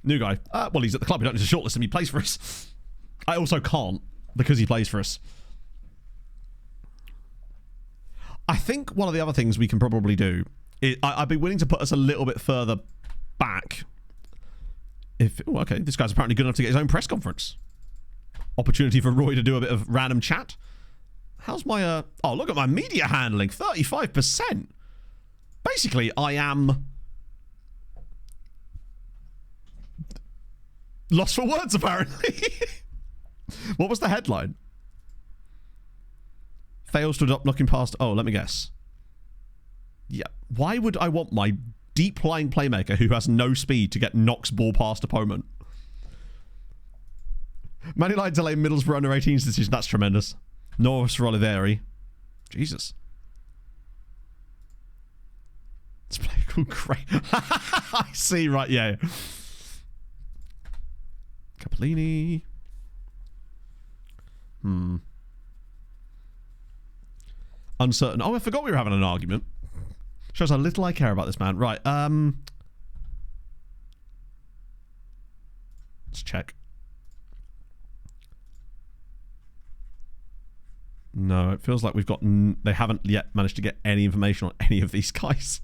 New guy. Well, he's at the club. We don't need to shortlist him. He plays for us. I also can't because he plays for us. I think one of the other things we can probably do is I'd be willing to put us a little bit further back. Okay, this guy's apparently good enough to get his own press conference. Opportunity for Roy to do a bit of random chat. How's my, oh, look at my media handling, 35%. Basically, I am lost for words, apparently. What was the headline? Fails to adopt looking past, oh, let me guess. Yeah, why would I want my deep-lying playmaker who has no speed to get knocks ball past opponent? Man United delay Middlesbrough under 18s decision, that's tremendous. Norris for Oliveri. Jesus. This player called Craig. I see, right, yeah. Capellini. Uncertain. Oh, I forgot we were having an argument. Shows how little I care about this man. Right, let's check. No, it feels like we've got... they haven't yet managed to get any information on any of these guys.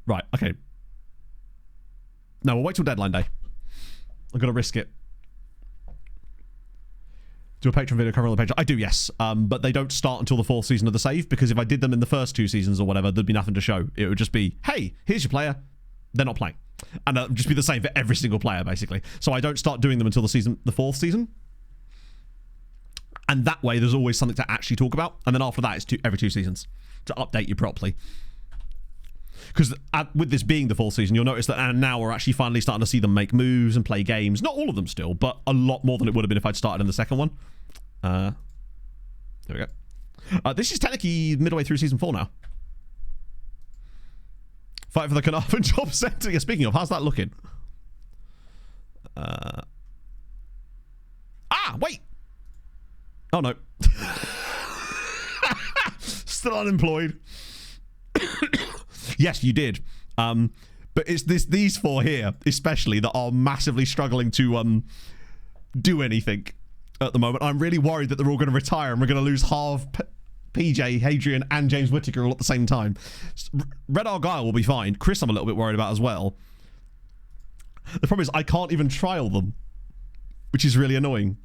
Right, okay. No, we'll wait till deadline day. I'm going to risk it. Do a Patreon video covering on the page. I do, yes. But they don't start until the 4th season of the save, because if I did them in the first 2 seasons or whatever, there'd be nothing to show. It would just be, hey, here's your player. They're not playing. And it'll just be the same for every single player, basically. So I don't start doing them until the 4th season. And that way, there's always something to actually talk about. And then after that, it's every 2 seasons to update you properly. Because with this being the 4th season, you'll notice that now we're actually finally starting to see them make moves and play games. Not all of them still, but a lot more than it would have been if I'd started in the second one. There we go. This is technically midway through season 4 now. Fight for the Carnarvon Job Centre. Yeah, speaking of, how's that looking? Oh, no. Still unemployed. Yes, you did. But it's these four here, especially, that are massively struggling to do anything at the moment. I'm really worried that they're all going to retire and we're going to lose half PJ, Hadrian, and James Whittaker all at the same time. Red Argyle will be fine. Chris, I'm a little bit worried about as well. The problem is I can't even trial them, which is really annoying.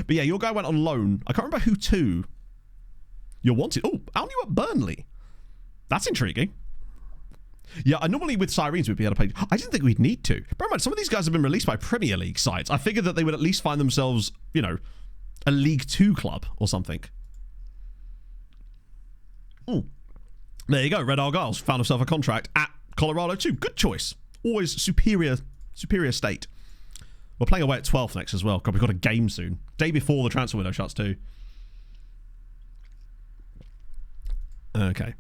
But yeah, your guy went on loan. I can't remember who to. You're wanted. Oh, aren't you at Burnley? That's intriguing. Yeah, I normally with Sirens we'd be able to play. I didn't think we'd need to. Bear in mind, some of these guys have been released by Premier League sites. I figured that they would at least find themselves, you know, a League 2 club or something. Ooh. There you go. Red Argyle's found himself a contract at Colorado too. Good choice. Always superior state. We're playing away at 12th next as well. God, we've got a game soon. Day before the transfer window shuts too. Okay.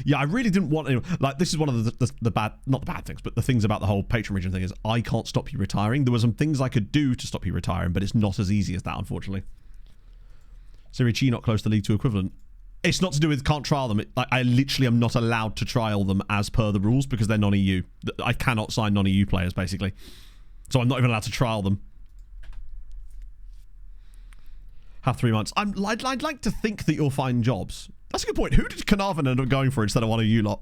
Yeah, I really didn't want anyone, like, this is one of the bad, not the bad things, but the things about the whole patron region thing is I can't stop you retiring. There were some things I could do to stop you retiring, but it's not as easy as that, unfortunately. Serie C not close to League 2 equivalent. It's not to do with can't trial them. I literally am not allowed to trial them as per the rules because they're non-EU. I cannot sign non-EU players, basically. So I'm not even allowed to trial them. Have 3 months. I'd like to think that you'll find jobs. That's a good point. Who did Carnarvon end up going for instead of one of you lot?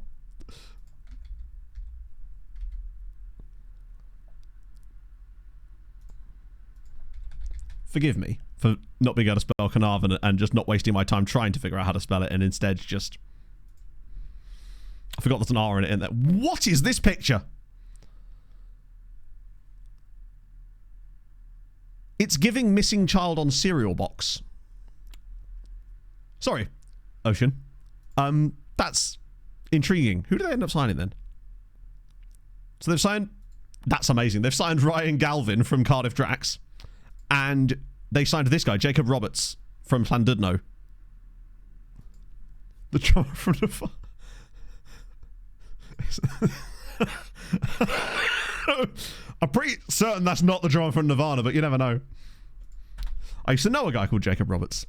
Forgive me for not being able to spell Carnarvon and just not wasting my time trying to figure out how to spell it and instead just... I forgot there's an R in it in there. What is this picture? It's giving missing child on cereal box. Sorry, Ocean. That's intriguing. Who did they end up signing then? So they've signed... That's amazing. They've signed Ryan Galvin from Cardiff Drax. And they signed this guy, Jacob Roberts, from Llandudno. The drummer from the... I'm pretty certain that's not the drummer from Nirvana, but you never know. I used to know a guy called Jacob Roberts.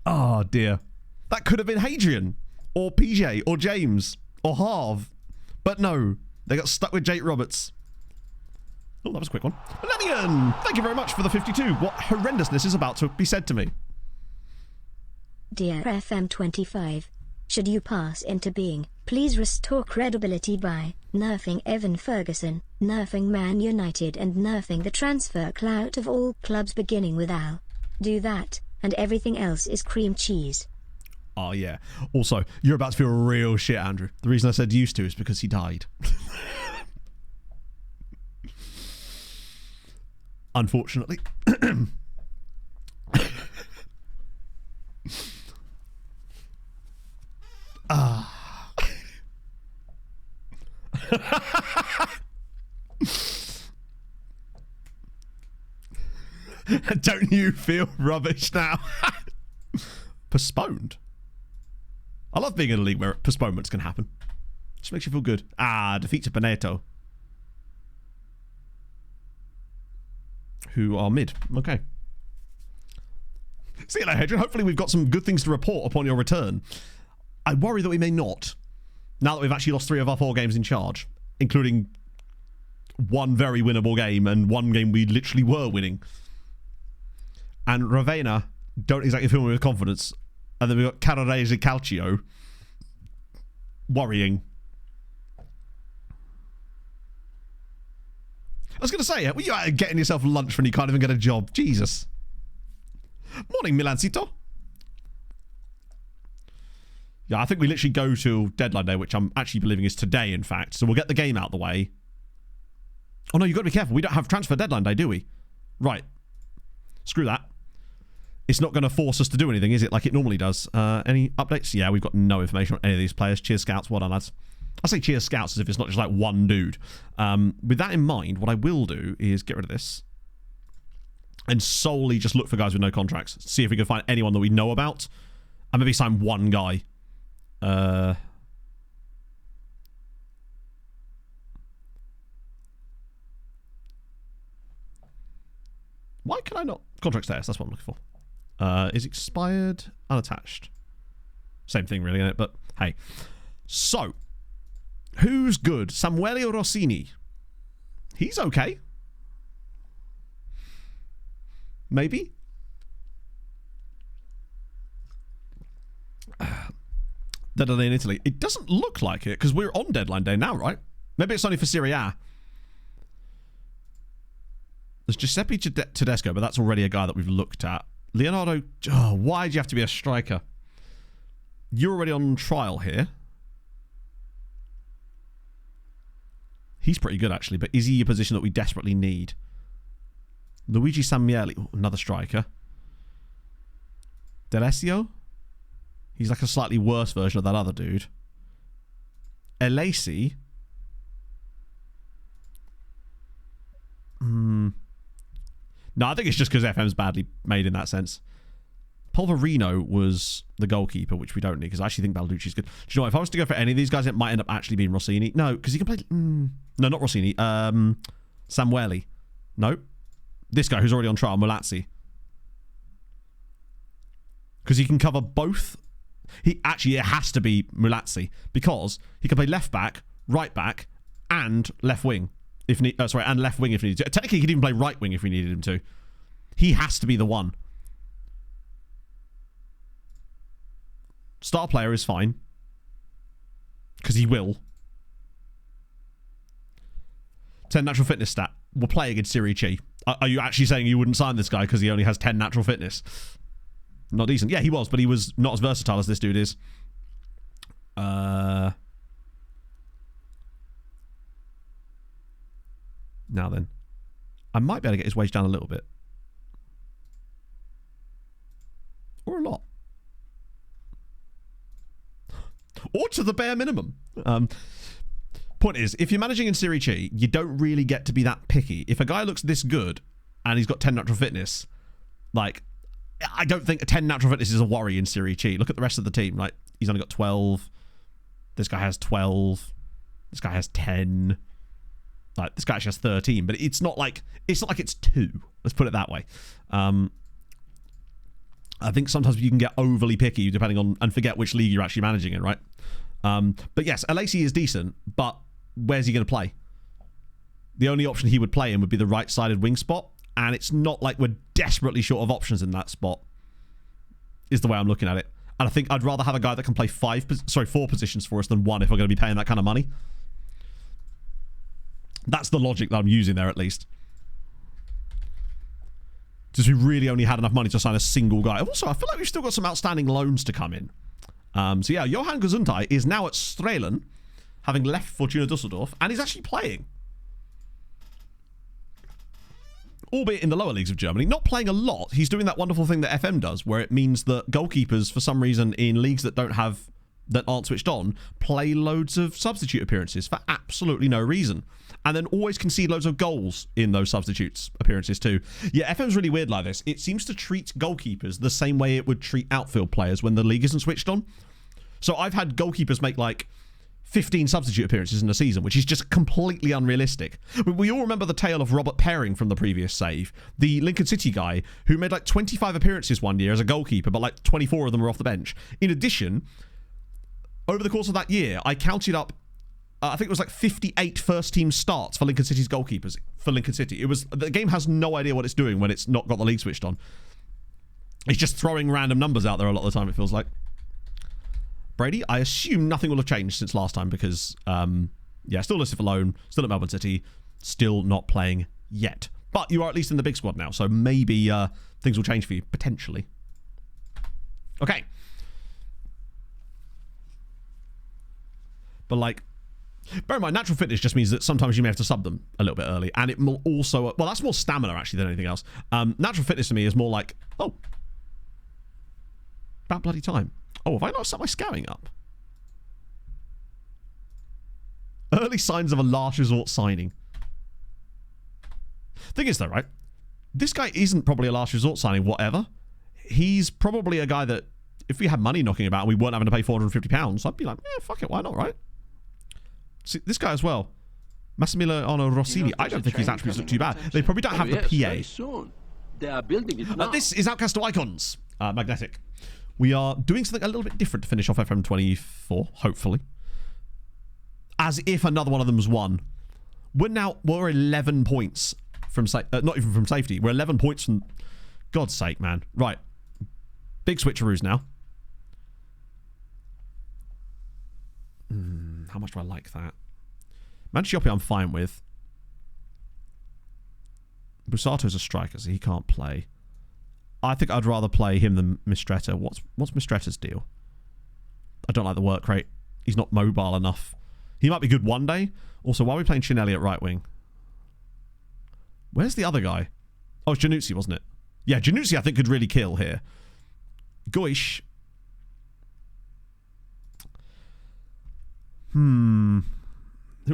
Oh, dear. That could have been Hadrian, or PJ, or James, or Harv. But no, they got stuck with Jake Roberts. Oh, that was a quick one. Millennium! Thank you very much for the 52. What horrendousness is about to be said to me? Dear FM25, should you pass into being, please restore credibility by nerfing Evan Ferguson, nerfing Man United and nerfing the transfer clout of all clubs beginning with Al. Do that, and everything else is cream cheese. Oh, yeah. Also, you're about to feel real shit, Andrew. The reason I said used to is because he died. Unfortunately. Don't you feel rubbish now? Postponed? I love being in a league where postponements can happen. Just makes you feel good. Defeat to Beneto. Who are mid. Okay. See you later, Hadrian. Hopefully we've got some good things to report upon your return. I worry that we may not. Now that we've actually lost 3 of our 4 games in charge, including one very winnable game and one game we literally were winning. And Ravenna don't exactly fill me with confidence. And then we've got Carrarese Calcio. Worrying. I was going to say, were you out getting yourself lunch when you can't even get a job? Jesus. Morning, Milancito. Yeah, I think we literally go to deadline day, which I'm actually believing is today, in fact. So we'll get the game out of the way. Oh, no, you've got to be careful. We don't have transfer deadline day, do we? Right. Screw that. It's not going to force us to do anything, is it, like it normally does? Any updates? Yeah, we've got no information on any of these players. Cheers, Scouts. Well done, lads. I say cheers, Scouts, as if it's not just like one dude. With that in mind, what I will do is get rid of this and solely just look for guys with no contracts. See if we can find anyone that we know about and maybe sign one guy. Why can I not? Contract status, that's what I'm looking for. Is expired, unattached. Same thing really, isn't it? But hey. So, who's good? Samuele Rossini. He's okay. Maybe. Deadline day in Italy. It doesn't look like it because we're on deadline day now, right? Maybe it's only for Serie A. There's Giuseppe Tedesco, but that's already a guy that we've looked at. Leonardo, oh, why do you have to be a striker? You're already on trial here. He's pretty good, actually, but is he a position that we desperately need? Luigi Sammieli, another striker. D'Alessio? He's like a slightly worse version of that other dude. Elasi? No, I think it's just because FM's badly made in that sense. Polverino was the goalkeeper, which we don't need, because I actually think Balducci's good. Do you know what? If I was to go for any of these guys, it might end up actually being Rossini. No, because he can play... no, not Rossini. Samueli. No. This guy who's already on trial, Mulazzi. Because he can cover both... It has to be Mulazzi, because he can play left back, right back, and left wing. And left wing if needed to. Technically, he could even play right wing if we needed him to. He has to be the one. Star player is fine. Because he will. 10 natural fitness stat. We're playing in Serie C. Are you actually saying you wouldn't sign this guy because he only has 10 natural fitness? Not decent. Yeah, he was, but he was not as versatile as this dude is. Now then. I might be able to get his wage down a little bit. Or a lot. Or to the bare minimum. Point is, if you're managing in Serie C, you don't really get to be that picky. If a guy looks this good and he's got 10 natural fitness, like, I don't think a 10 natural fitness is a worry in Serie C. Look at the rest of the team. Like, he's only got 12. This guy has 12. This guy has 10. Like, this guy actually has 13. But it's not like it's 2. Let's put it that way. I think sometimes you can get overly picky depending on and forget which league you're actually managing in, right? But yes, Elasi is decent, but where's he going to play? The only option he would play in would be the right-sided wing spot, and it's not like we're desperately short of options in that spot, is the way I'm looking at it. And I think I'd rather have a guy that can play 4 positions for us than 1 if we're going to be paying that kind of money. That's the logic that I'm using there, at least. Because we really only had enough money to sign a single guy. Also, I feel like we've still got some outstanding loans to come in. So yeah, Johan Gesundheit is now at Strehlen, having left Fortuna Dusseldorf, and he's actually playing. Albeit in the lower leagues of Germany. Not playing a lot. He's doing that wonderful thing that FM does, where it means that goalkeepers, for some reason, in leagues that aren't switched on, play loads of substitute appearances for absolutely no reason. And then always concede loads of goals in those substitutes appearances too. Yeah, FM's really weird like this. It seems to treat goalkeepers the same way it would treat outfield players when the league isn't switched on. So I've had goalkeepers make like 15 substitute appearances in a season, which is just completely unrealistic. We all remember the tale of Robert Perring from the previous save, the Lincoln City guy who made like 25 appearances one year as a goalkeeper, but like 24 of them were off the bench. In addition, over the course of that year, I counted up, I think it was like 58 first-team starts for Lincoln City's goalkeepers for Lincoln City. The game has no idea what it's doing when it's not got the league switched on. It's just throwing random numbers out there a lot of the time, it feels like. Brady, I assume nothing will have changed since last time because, yeah, still listed for loan, still at Melbourne City, still not playing yet. But you are at least in the big squad now, so maybe things will change for you, potentially. Okay. But, like, bear in mind, natural fitness just means that sometimes you may have to sub them a little bit early. And it will also... Well, that's more stamina, actually, than anything else. Natural fitness to me is more like... Oh. About bloody time. Oh, have I not set my scouting up? Early signs of a last resort signing. Thing is, though, right? This guy isn't probably a last resort signing, whatever. He's probably a guy that, if we had money knocking about and we weren't having to pay £450, I'd be like, yeah, fuck it, why not, right? See, this guy as well. Massimiliano Rossini. I don't think he's actually looked too bad. They probably don't have the PA. They are building it now. This is Outcast to Icons. Magnetic. We are doing something a little bit different to finish off FM24, hopefully. As if another one of them was won. We're 11 points from... not even from safety. We're 11 points from... God's sake, man. Right. Big switcheroos now. How much do I like that? Manchiopi I'm fine with. Busato's a striker, so he can't play. I think I'd rather play him than Mistretta. What's Mistretta's deal? I don't like the work rate. He's not mobile enough. He might be good one day. Also, why are we playing Chinelli at right wing? Where's the other guy? Oh, it's Januzzi, wasn't it? Yeah, Januzzi I think could really kill here. Goish. Who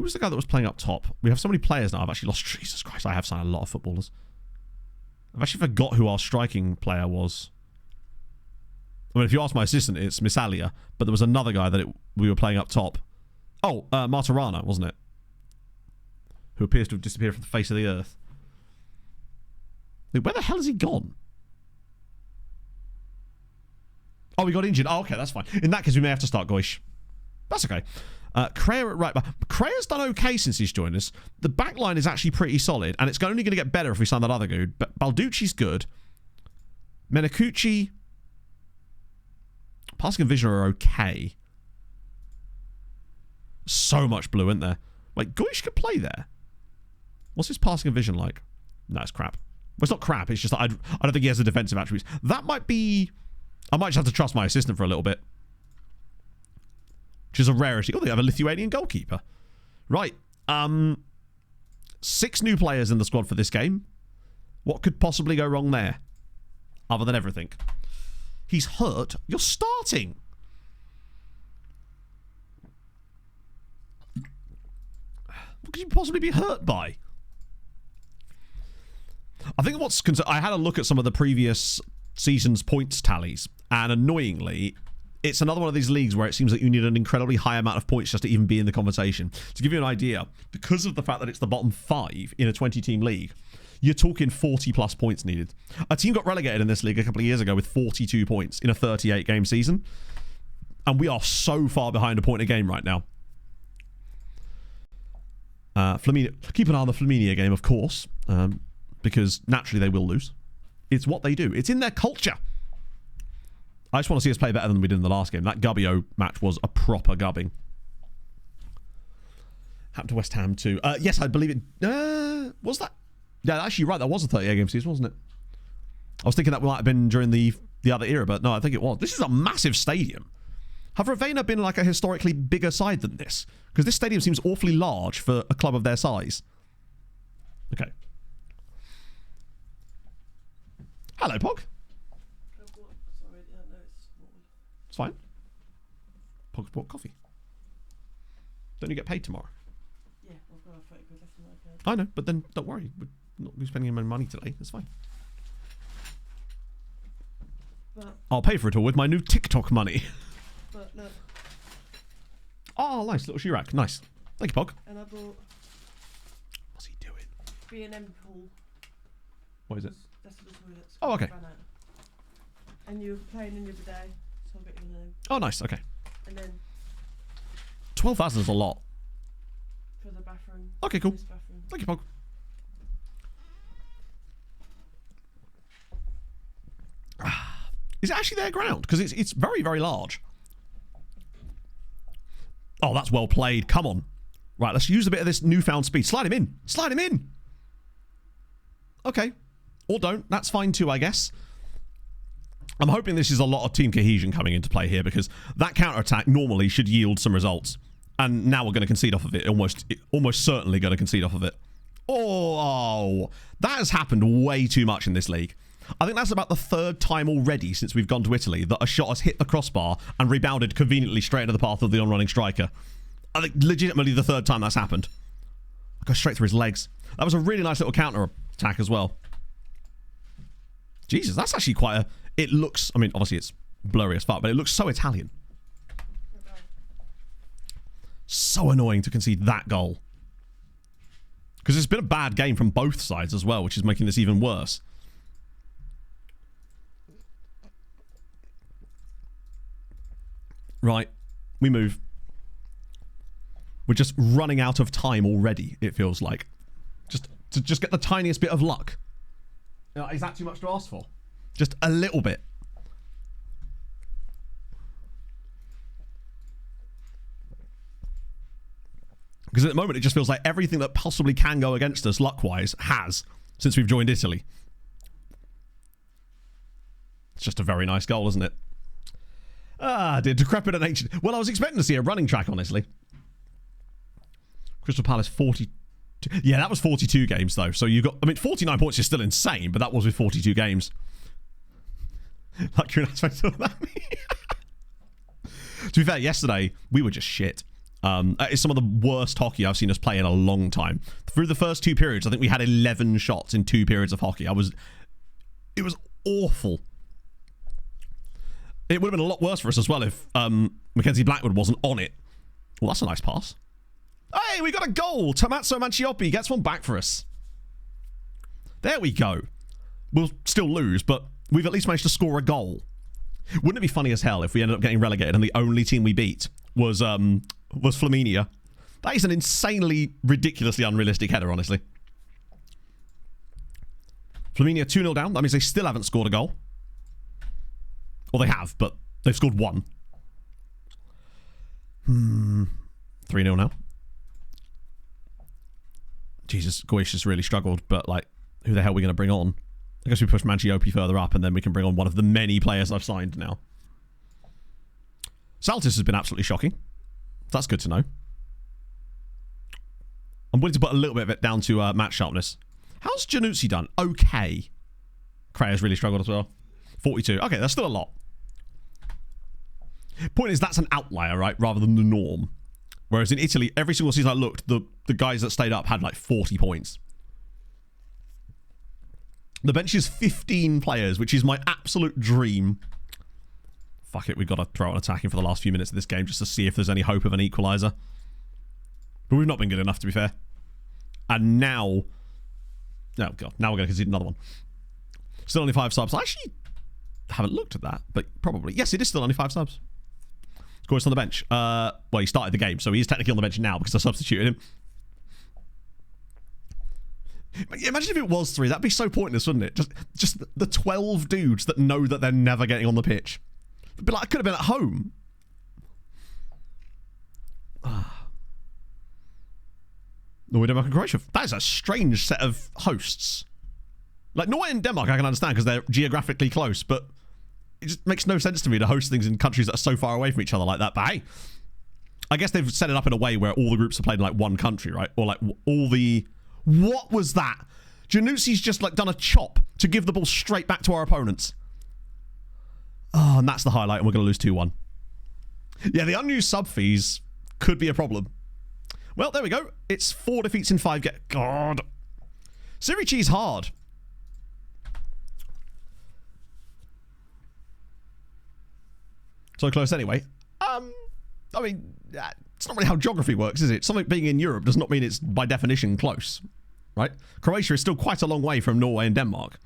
was the guy that was playing up top? We have so many players now. I've actually lost... Jesus Christ, I have signed a lot of footballers. I've actually forgot who our striking player was. I mean, if you ask my assistant, it's Misalia. But there was another guy that we were playing up top. Oh, Martirana, wasn't it? Who appears to have disappeared from the face of the earth. Wait, where the hell has he gone? Oh, he got injured. Oh, okay, that's fine. In that case, we may have to start Goish. That's okay. Kreia at right back. Kreia's done okay since he's joined us. The back line is actually pretty solid, and it's only going to get better if we sign that other dude. But Balducci's good. Menacucci, passing and vision are okay. So much blue, isn't there? Like, Goish could play there. What's his passing and vision like? No, it's crap. Well, it's not crap. It's just that I don't think he has the defensive attributes. That might be... I might just have to trust my assistant for a little bit. Which is a rarity. Oh, they have a Lithuanian goalkeeper. Right. 6 new players in the squad for this game. What could possibly go wrong there? Other than everything. He's hurt. You're starting. What could you possibly be hurt by? I think what's... I had a look at some of the previous season's points tallies. And annoyingly... It's another one of these leagues where it seems that you need an incredibly high amount of points just to even be in the conversation. To give you an idea, because of the fact that it's the bottom 5 in a 20-team league, you're talking 40-plus points needed. A team got relegated in this league a couple of years ago with 42 points in a 38-game season. And we are so far behind a point a game right now. Keep an eye on the Flaminia game, of course, because naturally they will lose. It's what they do. It's in their culture. I just want to see us play better than we did in the last game. That Gubbio match was a proper gubbing. Happened to West Ham too. Yes, I believe it. Was that? Yeah, actually, right. That was a 38-game season, wasn't it? I was thinking that might have been during the other era, but no, I think it was. This is a massive stadium. Have Ravenna been like a historically bigger side than this? Because this stadium seems awfully large for a club of their size. Okay. Hello, Pog. It's fine. Pog's bought coffee. Don't you get paid tomorrow? Yeah, I've got a 30 quid left in my account. I know, but then don't worry. We're not be spending any money today. It's fine. But, I'll pay for it all with my new TikTok money. but look. Oh, nice. Little Chirac. Nice. Thank you, Pog. And I bought What's he doing? B&M pool. What is it? That's for the toilets. Oh, okay. Ran out. And you were playing in the other day, so I'll get you them. Oh, nice. Okay. And then 12,000 is a lot. for the bathroom. Okay, cool. This bathroom. Thank you, Pog. Is it actually their ground? Because it's very, very large. Oh, that's well played. Come on. Right, let's use a bit of this newfound speed. Slide him in. Slide him in. Okay. Or don't. That's fine too, I guess. I'm hoping this is a lot of team cohesion coming into play here, because that counter-attack normally should yield some results. And now we're going to concede off of it. Almost certainly going to concede off of it. Oh, that has happened way too much in this league. I think that's about the 3rd time already since we've gone to Italy that a shot has hit the crossbar and rebounded conveniently straight into the path of the on-running striker. I think legitimately the 3rd time that's happened. I go straight through his legs. That was a really nice little counter-attack as well. Jesus, that's actually quite a... It looks... I mean, obviously it's blurry as fuck, but it looks so Italian. So annoying to concede that goal. Because it's been a bad game from both sides as well, which is making this even worse. Right. We move. We're just running out of time already, it feels like. Just to just get the tiniest bit of luck. Is that too much to ask for? Just a little bit. Because at the moment, it just feels like everything that possibly can go against us, luck-wise, has, since we've joined Italy. It's just a very nice goal, isn't it? Ah, dear, decrepit and ancient. Well, I was expecting to see a running track, honestly. Crystal Palace 42. Yeah, that was 42 games, though. So you got, I mean, 49 points is still insane, but that was with 42 games. Like you're an aspect of that. To be fair, yesterday, we were just shit. It's some of the worst hockey I've seen us play in a long time. Through the first 2 periods, I think we had 11 shots in 2 periods of hockey. It was awful. It would have been a lot worse for us as well if Mackenzie Blackwood wasn't on it. Well, that's a nice pass. Hey, we got a goal. Tommaso Mancioppi gets one back for us. There we go. We'll still lose, but we've at least managed to score a goal. Wouldn't it be funny as hell if we ended up getting relegated and the only team we beat was Flaminia? That is an insanely, ridiculously unrealistic header, honestly. Flaminia 2-0 down. That means they still haven't scored a goal. Well, they have, but they've scored 1. 3-0 now. Jesus, Goycia's really struggled, but, like, who the hell are we going to bring on? I guess we push Mancioppi further up, and then we can bring on one of the many players I've signed now. Saltis has been absolutely shocking. That's good to know. I'm willing to put a little bit of it down to match sharpness. How's Januzzi done? Okay. Krea's really struggled as well. 42. Okay, that's still a lot. Point is, that's an outlier, right? Rather than the norm. Whereas in Italy, every single season I looked, the guys that stayed up had like 40 points. The bench is 15 players, which is my absolute dream. Fuck it, we've got to throw on attacking for the last few minutes of this game just to see if there's any hope of an equaliser. But we've not been good enough, to be fair. And now... Oh, God. Now we're going to concede another one. Still only 5 subs. I actually haven't looked at that, but probably. Yes, it is still only 5 subs. Of course, on the bench. Well, he started the game, so he is technically on the bench now because I substituted him. Imagine if it was 3. That'd be so pointless, wouldn't it? Just the 12 dudes that know that they're never getting on the pitch. But like, I could have been at home. Norway, Denmark, and Croatia. That is a strange set of hosts. Like, Norway and Denmark I can understand because they're geographically close, but it just makes no sense to me to host things in countries that are so far away from each other like that. But hey, I guess they've set it up in a way where all the groups are played in like one country, right? Or like all the... What was that? Januzzi's just like done a chop to give the ball straight back to our opponents. Oh, and that's the highlight, and we're going to lose 2-1. Yeah, the unused sub fees could be a problem. Well, there we go. It's 4 defeats in 5 God. Serie C's hard. So close anyway. I mean, it's not really how geography works, is it? Something being in Europe does not mean it's by definition close, right? Croatia is still quite a long way from Norway and Denmark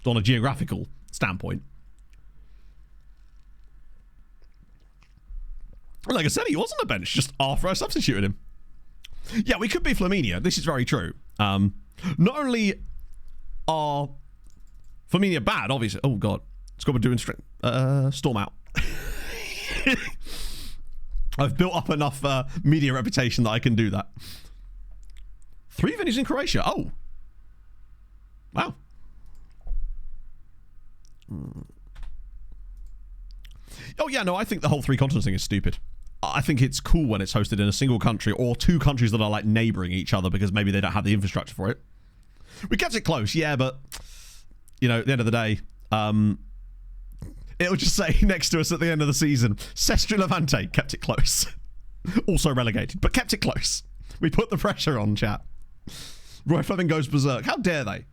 on a geographical standpoint. Like I said, he was on the bench just after I substituted him. Yeah, we could be Flaminia. This is very true. Not only are Flaminia bad, obviously. Oh, God. Squad doing storm out. I've built up enough media reputation that I can do that. 3 venues in Croatia. Oh. Wow. Oh, yeah, no, I think the whole 3 continents thing is stupid. I think it's cool when it's hosted in a single country or 2 countries that are like neighbouring each other because maybe they don't have the infrastructure for it. We kept it close, yeah, but, you know, at the end of the day, it'll just say next to us at the end of the season, Sestri Levante kept it close. Also relegated, but kept it close. We put the pressure on, chat. Roy Fleming goes berserk. How dare they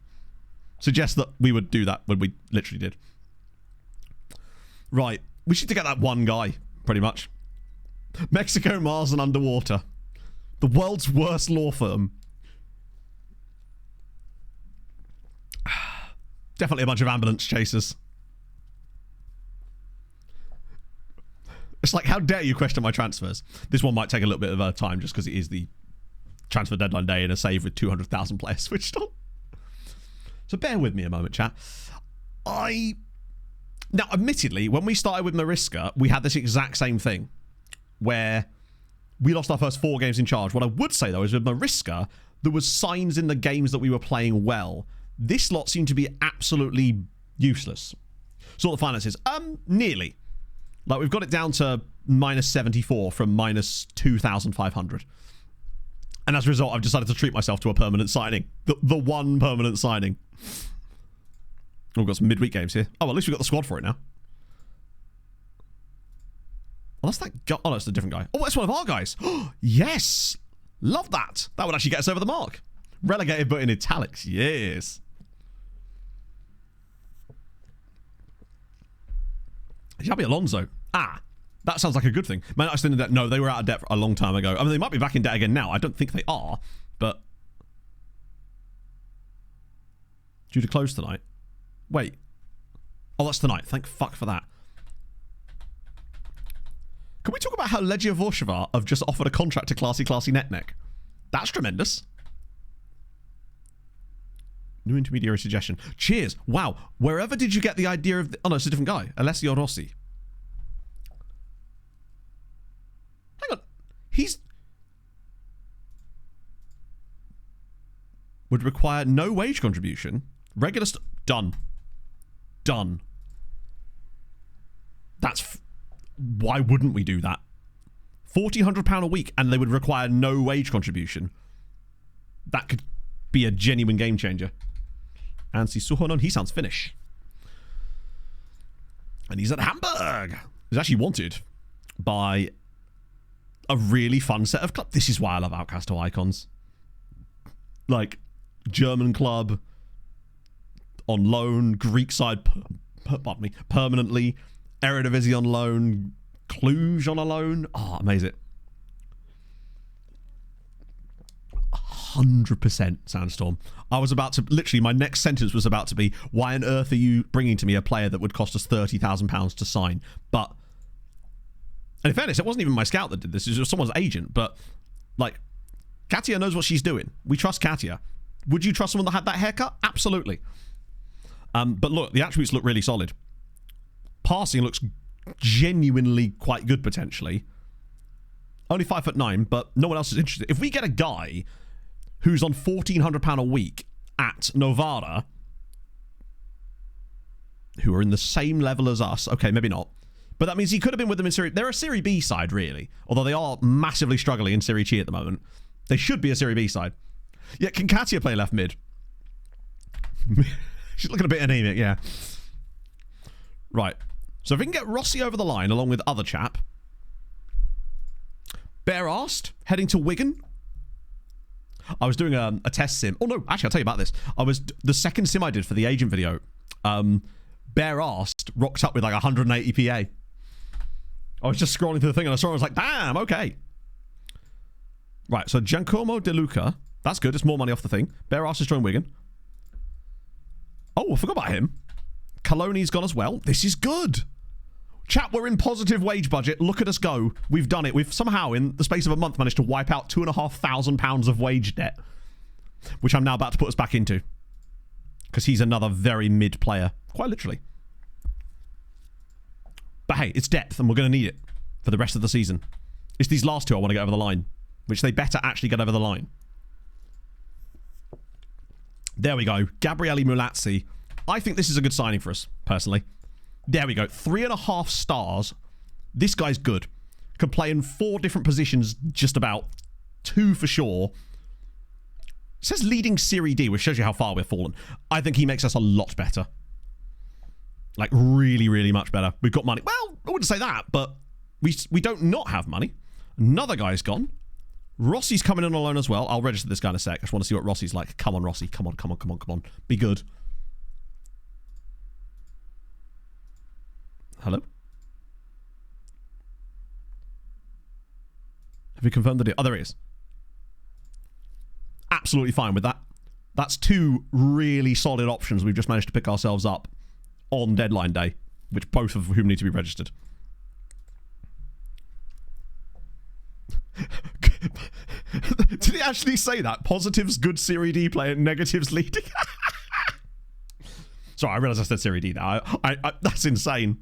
suggest that we would do that when we literally did. Right. We should get that one guy, pretty much. Mexico, Mars, and Underwater. The world's worst law firm. Definitely a bunch of ambulance chasers. It's like, how dare you question my transfers? This one might take a little bit of time just because it is the transfer deadline day and a save with 200,000 players switched on. So bear with me a moment, chat. Now, admittedly, when we started with Mariska, we had this exact same thing where we lost our first 4 games in charge. What I would say, though, is with Mariska, there was signs in the games that we were playing well. This lot seemed to be absolutely useless. Sort of finances. Nearly. Like, we've got it down to minus 74 from minus 2,500. And as a result, I've decided to treat myself to a permanent signing. The one permanent signing. We've got some midweek games here. Oh, well, at least we've got the squad for it now. Oh, that's that guy. Oh, no, it's a different guy. Oh, that's one of our guys. Yes. Love that. That would actually get us over the mark. Relegated, but in italics. Yes. Xabi Alonso. That sounds like a good thing. Man, I still in debt. No, they were out of debt a long time ago. I mean, they might be back in debt again now. I don't think they are, but due to close tonight. Wait. Oh, that's tonight. Thank fuck for that. Can we talk about how Legia Warszawa have just offered a contract to Classy Netneck? That's tremendous. New intermediary suggestion. Cheers. Wow. Wherever did you get the idea of... Oh, no, it's a different guy. Alessio Rossi. Hang on. He's... Would require no wage contribution. Regular... Done. Done. That's... Why wouldn't we do that? £1,400 a week and they would require no wage contribution. That could be a genuine game changer. Ansi Suhonon, he sounds Finnish. And he's at Hamburg. He's actually wanted by a really fun set of clubs. This is why I love Outcast icons. Like, German club on loan, Greek side, pardon me, permanently, Eredivisie on loan, Cluj on a loan. Oh, amazing. 100% Sandstorm. I was about to, literally, my next sentence was about to be, why on earth are you bringing to me a player that would cost us £30,000 to sign? But, and in fairness, it wasn't even my scout that did this. It was someone's agent. But, like, Katia knows what she's doing. We trust Katia. Would you trust someone that had that haircut? Absolutely. But look, the attributes look really solid. Passing looks genuinely quite good, potentially. Only 5'9", but no one else is interested. If we get a guy who's on £1,400 a week at Novara, who are in the same level as us, okay, maybe not, but that means he could have been with them in Serie... They're a Serie B side, really, although they are massively struggling in Serie C at the moment. They should be a Serie B side. Yeah, can Katia play left mid? She's looking a bit anemic, yeah. Right. So if we can get Rossi over the line along with other chap. Bear asked, heading to Wigan. I was doing a test sim. Oh no, actually I'll tell you about this. The second sim I did for the agent video. Bear asked rocked up with like 180 PA. I was just scrolling through the thing and I saw it, I was like, damn, okay. Right, so Giacomo De Luca. That's good, it's more money off the thing. Bear asked has joined Wigan. Oh, I forgot about him. Coloni's gone as well. This is good. Chat, we're in positive wage budget. Look at us go. We've done it. We've somehow, in the space of a month, managed to wipe out £2,500 of wage debt, which I'm now about to put us back into. Because he's another very mid player. Quite literally. But hey, it's depth, and we're going to need it for the rest of the season. It's these last two I want to get over the line, which they better actually get over the line. There we go. Gabriele Mulazzi. I think this is a good signing for us, personally. There we go. 3.5 stars. This guy's good. Can play in 4 different positions, just about. 2 for sure. It says leading Serie D, which shows you how far we've fallen. I think he makes us a lot better. Like, really, really much better. We've got money. Well, I wouldn't say that, but we don't not have money. Another guy's gone. Rossi's coming in on loan as well. I'll register this guy in a sec. I just want to see what Rossi's like. Come on, Rossi. Come on, come on, come on, come on. Be good. Hello? Have you confirmed the deal? Oh, there he is. Absolutely fine with that. That's 2 really solid options we've just managed to pick ourselves up on deadline day, which both of whom need to be registered. Did he actually say that? Positives, good Serie D player, negatives leading. Sorry, I realised I said Serie D now. That's insane.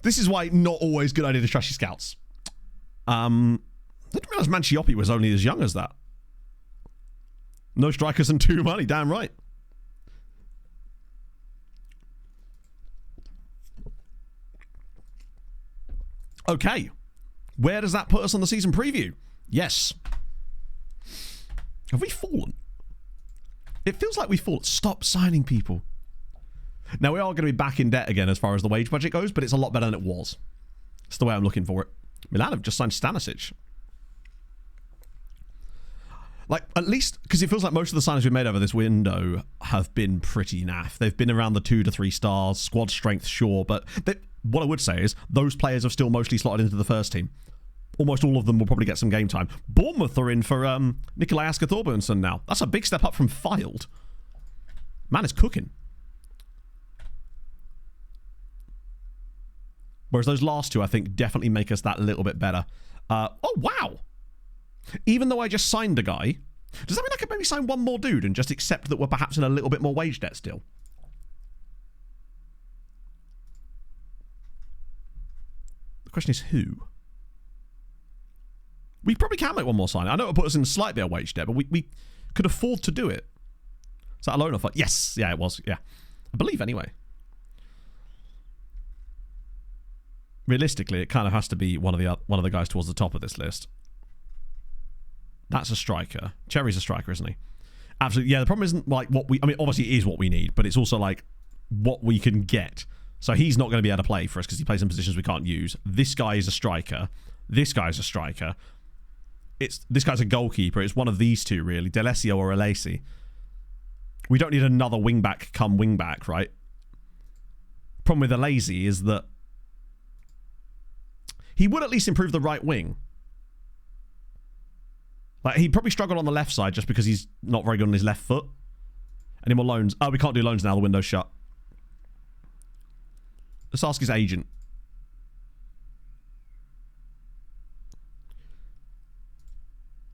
This is why not always good idea to trash your scouts. I didn't realise Mancioppi was only as young as that. No strikers and 2 money, damn right. Okay. Where does that put us on the season preview? Yes. Have we fallen? It feels like we've fallen. Stop signing people. Now, we are going to be back in debt again as far as the wage budget goes, but it's a lot better than it was. It's the way I'm looking for it. Milan have just signed Stanisic. Like, at least, because it feels like most of the signings we've made over this window have been pretty naff. They've been around the 2 to 3 stars, squad strength, sure, but what I would say is those players have still mostly slotted into the first team. Almost all of them will probably get some game time. Bournemouth are in for Nikolai Asker-Thorbjørnsen now. That's a big step up from Filed. Man is cooking. Whereas those last two, I think, definitely make us that little bit better. Oh, wow. Even though I just signed a guy, does that mean I could maybe sign one more dude and just accept that we're perhaps in a little bit more wage debt still? The question is who? We probably can make one more sign. I know it'll put us in a slight bit of wage debt, but we could afford to do it. Is that a loan offer? Yes. Yeah, it was. Yeah. I believe anyway. Realistically, it kind of has to be one of the guys towards the top of this list. That's a striker. Cherry's a striker, isn't he? Absolutely. Yeah, the problem isn't like what we... I mean, obviously it is what we need, but it's also like what we can get. So he's not going to be able to play for us because he plays in positions we can't use. This guy is a striker. This guy's a striker. This guy's a goalkeeper. It's one of these two, really. Delesio or Alesi. We don't need another wing-back come wing-back, right? Problem with Alesi is that he would at least improve the right wing. Like, he'd probably struggle on the left side just because he's not very good on his left foot. Any more loans? Oh, we can't do loans now. The window's shut. Let's ask his agent.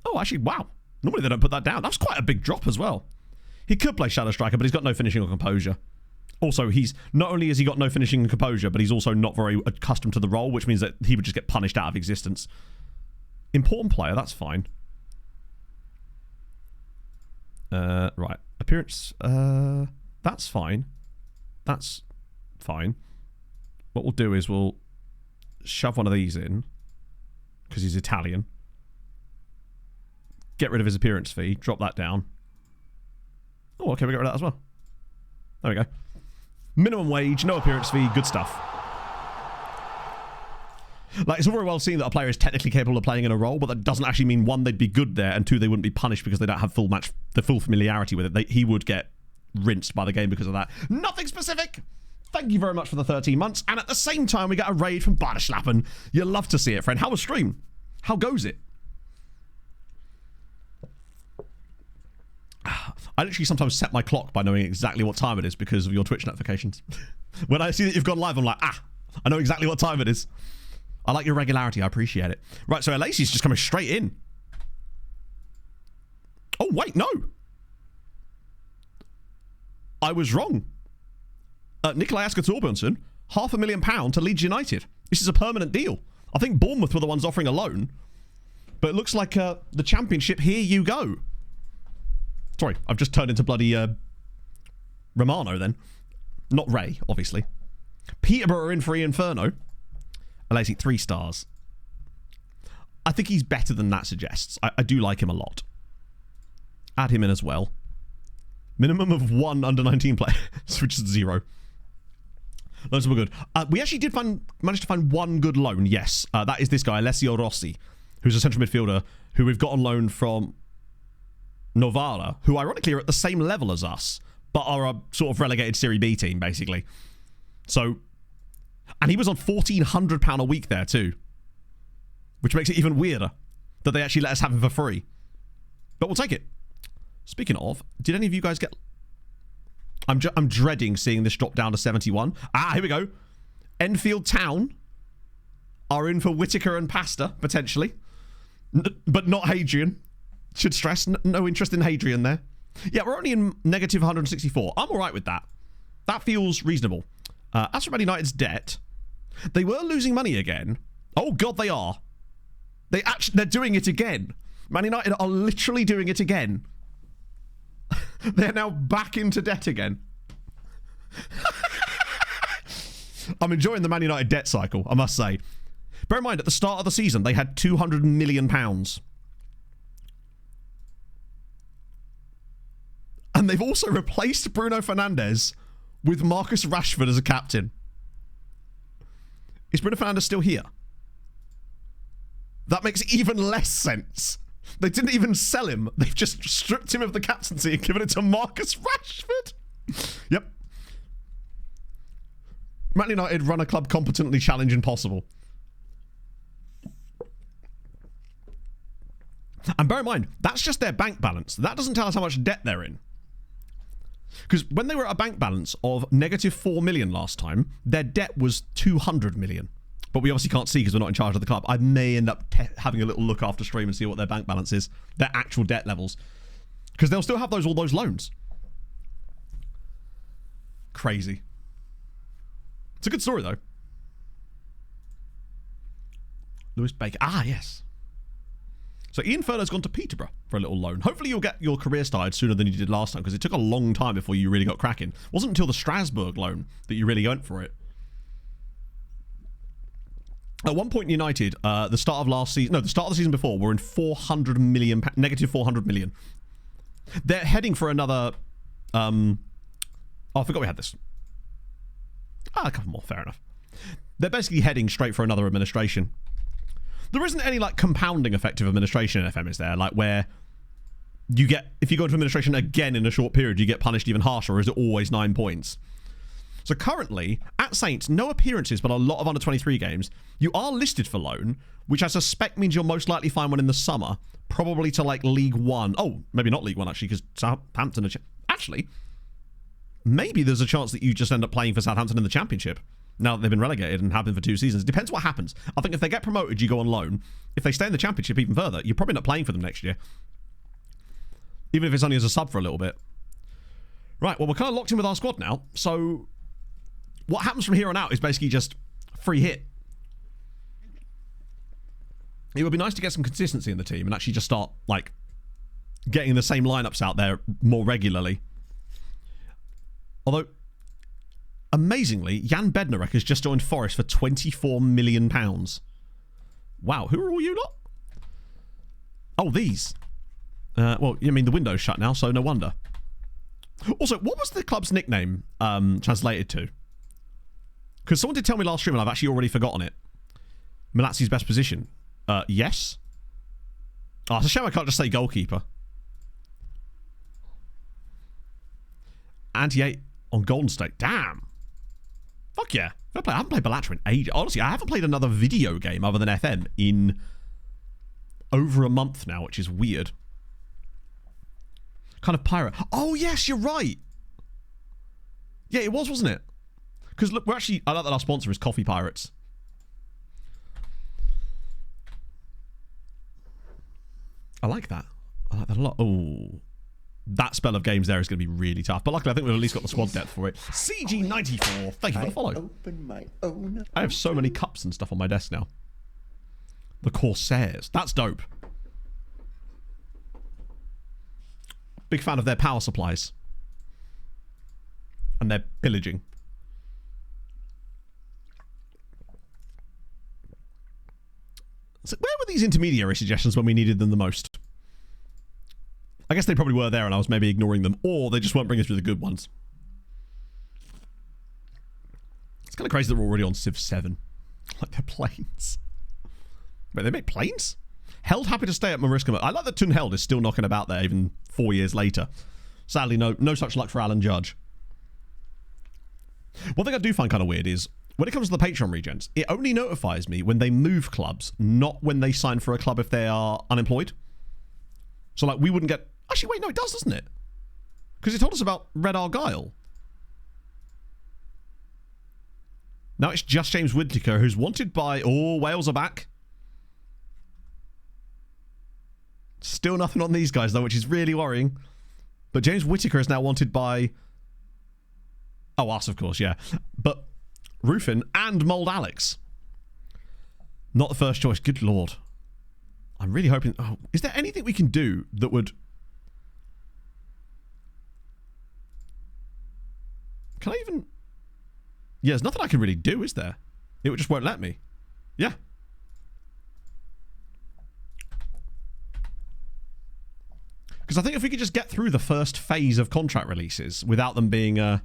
Oh, actually, wow. Normally they don't put that down. That's quite a big drop as well. He could play Shadow Striker, but he's got no finishing or composure. Also, he's not only has he got no finishing and composure, but he's also not very accustomed to the role, which means that he would just get punished out of existence. Important player, that's fine. Right. Appearance, that's fine. That's fine. What we'll do is we'll shove one of these in, because he's Italian. Get rid of his appearance fee, drop that down. Oh, okay, we got rid of that as well. There we go. Minimum wage, no appearance fee, good stuff. Like, it's all very well seen that a player is technically capable of playing in a role, but that doesn't actually mean, one, they'd be good there, and two, they wouldn't be punished because they don't have the full familiarity with it. He would get rinsed by the game because of that. Nothing specific! Thank you very much for the 13 months, and at the same time, we get a raid from Barderslappen. You'll love to see it, friend. How was stream? How goes it? I literally sometimes set my clock by knowing exactly what time it is because of your Twitch notifications. When I see that you've gone live, I'm like, I know exactly what time it is. I like your regularity. I appreciate it. Right, so Alesi's just coming straight in. Oh, wait, no. I was wrong. Nikolai Asker-Thorbjørnsen, £500,000 to Leeds United. This is a permanent deal. I think Bournemouth were the ones offering a loan. But it looks like the Championship, here you go. Sorry, I've just turned into bloody Romano then. Not Ray, obviously. Peterborough are in for Inferno. Alesi, 3 stars. I think he's better than that suggests. I do like him a lot. Add him in as well. Minimum of 1 under-19 player, which is 0. Those were good. We actually did manage to find one good loan, yes. That is this guy, Alessio Rossi, who's a central midfielder who we've got on loan from Novara, who ironically are at the same level as us, but are a sort of relegated Serie B team, basically. So, and he was on £1,400 a week there too, which makes it even weirder that they actually let us have him for free. But we'll take it. Speaking of, did any of you guys get... I'm dreading seeing this drop down to 71. Here we go. Enfield Town are in for Whittaker and Pasta, potentially. But not Hadrian. Should stress, no interest in Hadrian there. Yeah, we're only in negative 164. I'm all right with that. That feels reasonable. As for Man United's debt, they were losing money again. Oh, God, they are. They're doing it again. Man United are literally doing it again. They're now back into debt again. I'm enjoying the Man United debt cycle, I must say. Bear in mind, at the start of the season, they had £200 million. And they've also replaced Bruno Fernandes with Marcus Rashford as a captain. Is Bruno Fernandes still here? That makes even less sense. They didn't even sell him. They've just stripped him of the captaincy and given it to Marcus Rashford. Yep. Man United run a club competently, challenge impossible. And bear in mind, that's just their bank balance. That doesn't tell us how much debt they're in. Because when they were at a bank balance of negative 4 million last time, their debt was 200 million. But we obviously can't see because we're not in charge of the club. I may end up having a little look after stream and see what their bank balance is, their actual debt levels. Because they'll still have all those loans. Crazy. It's a good story, though. Lewis Baker. Ah, yes. So Ian Furler's gone to Peterborough for a little loan. Hopefully you'll get your career started sooner than you did last time, because it took a long time before you really got cracking. It wasn't until the Strasbourg loan that you really went for it. At one point, United, the start of last season, no, the start of the season before, were in 400 million, negative 400 million. They're heading for another. Oh, I forgot we had this. A couple more, fair enough. They're basically heading straight for another administration. There isn't any like compounding effect of administration in FM, is there? Like where you get, if you go into administration again in a short period, you get punished even harsher, or is it always 9 points? So currently, at Saints, no appearances, but a lot of under-23 games. You are listed for loan, which I suspect means you'll most likely find one in the summer, probably to like League One. Oh, maybe not League One, actually, because Southampton are... Actually, maybe there's a chance that you just end up playing for Southampton in the Championship, now that they've been relegated and have been for 2 seasons. It depends what happens. I think if they get promoted, you go on loan. If they stay in the Championship even further, you're probably not playing for them next year. Even if it's only as a sub for a little bit. Right, well, we're kind of locked in with our squad now, so... what happens from here on out is basically just free hit. It would be nice to get some consistency in the team and actually just start, like, getting the same lineups out there more regularly. Although, amazingly, Jan Bednarek has just joined Forest for £24 million. Wow, who are all you lot? Oh, these. Well, I mean, the window's shut now, so no wonder. Also, what was the club's nickname translated to? Because someone did tell me last stream and I've actually already forgotten it. Malatsi's best position. Yes. Oh, it's a shame I can't just say goalkeeper. Anti-8 on Golden State. Damn. Fuck yeah. I haven't played Bellatra in ages. Honestly, I haven't played another video game other than FM in over a month now, which is weird. Kind of pirate. Oh, yes, you're right. Yeah, it was, wasn't it? Because look, we're actually... I like that our sponsor is Coffee Pirates. I like that. I like that a lot. Oh, that spell of games there is going to be really tough. But luckily, I think we've at least got the squad depth for it. CG94, thank you for the follow. Open my own. I have so many cups and stuff on my desk now. The Corsairs. That's dope. Big fan of their power supplies. And their pillaging. So where were these intermediary suggestions when we needed them the most? I guess they probably were there and I was maybe ignoring them, or they just weren't bringing through the good ones. It's kind of crazy that we're already on Civ 7. Like they're planes. Wait, they make planes? Held happy to stay at Mariska. I like that Tun Held is still knocking about there even 4 years later. Sadly, no such luck for Alan Judge. One thing I do find kind of weird is when it comes to the Patreon regens, it only notifies me when they move clubs, not when they sign for a club if they are unemployed. So, like, we wouldn't get... Actually, wait, no, it does, doesn't it? Because it told us about Red Argyle. Now it's just James Whittaker, who's wanted by... Oh, Wales are back. Still nothing on these guys, though, which is really worrying. But James Whittaker is now wanted by... Oh, us, of course, yeah. But Rufin and Mold Alex. Not the first choice. Good lord. I'm really hoping... Oh, is there anything we can do that would... Can I even... Yeah, there's nothing I can really do, is there? It just won't let me. Yeah. Because I think if we could just get through the first phase of contract releases without them being,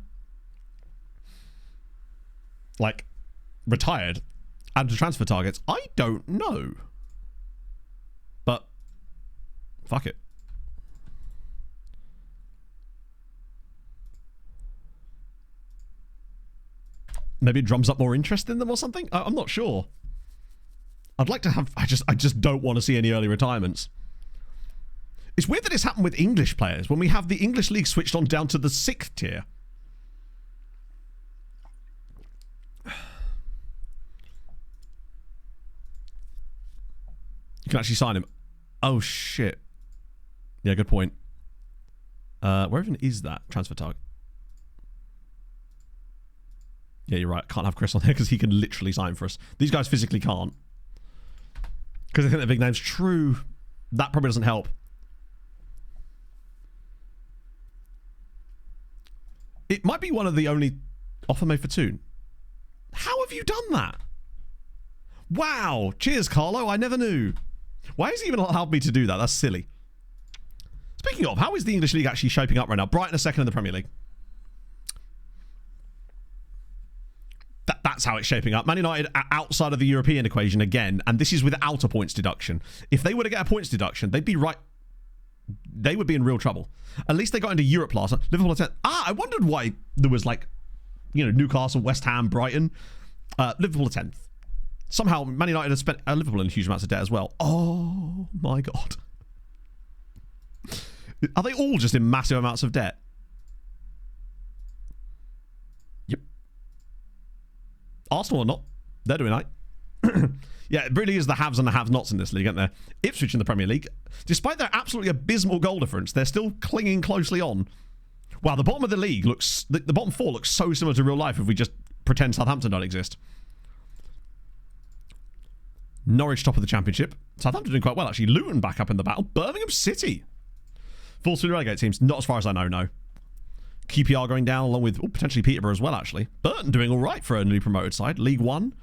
like, retired and to transfer targets, I don't know. But, fuck it. Maybe it drums up more interest in them or something? I'm not sure. I'd like to have... I just don't want to see any early retirements. It's weird that it's happened with English players when we have the English league switched on down to the 6th tier. You can actually sign him. Oh, shit. Yeah, good point. Where even is that transfer target? Yeah, you're right. Can't have Chris on there because he can literally sign for us. These guys physically can't. Because they think they're big names. True. That probably doesn't help. It might be one of the only offer made for Toon. How have you done that? Wow. Cheers, Carlo. I never knew. Why has he even allowed me to do that? That's silly. Speaking of, how is the English League actually shaping up right now? Brighton are second in the Premier League. That's how it's shaping up. Man United are outside of the European equation again, and this is without a points deduction. If they were to get a points deduction, they'd be right. They would be in real trouble. At least they got into Europe last. Liverpool are 10th. I wondered why there was, like, you know, Newcastle, West Ham, Brighton. Liverpool are 10th. Somehow, Man United have spent Liverpool in huge amounts of debt as well. Oh, my God. Are they all just in massive amounts of debt? Yep. Arsenal are not. They're doing right. Yeah, it really is the haves and the have-nots in this league, aren't there? Ipswich in the Premier League, despite their absolutely abysmal goal difference, they're still clinging closely on. Wow, the bottom of the league looks... The bottom four looks so similar to real life if we just pretend Southampton don't exist. Norwich top of the Championship. Southampton doing quite well, actually. Luton back up in the battle. Birmingham City. Full to relegate teams. Not as far as I know, no. QPR going down along with potentially Peterborough as well, actually. Burton doing all right for a newly promoted side. League One.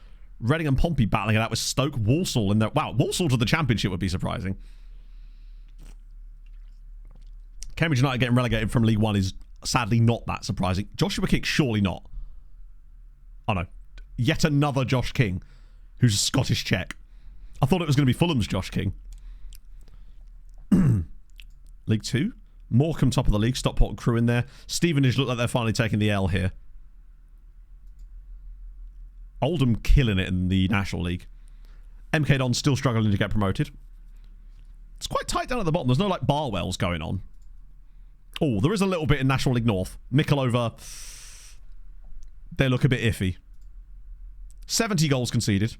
Reading and Pompey battling it out with Stoke. Walsall in there. Wow, Walsall to the Championship would be surprising. Cambridge United getting relegated from League One is sadly not that surprising. Joshua King, surely not. Oh no. Yet another Josh King, who's a Scottish Czech. I thought it was going to be Fulham's Josh King. League 2. Morecambe top of the league. Stockport and Crew in there. Stevenage look like they're finally taking the L here. Oldham killing it in the National League. MK Don still struggling to get promoted. It's quite tight down at the bottom. There's no, like, Barwells going on. Oh, there is a little bit in National League North. Mickleover. They look a bit iffy. 70 goals conceded.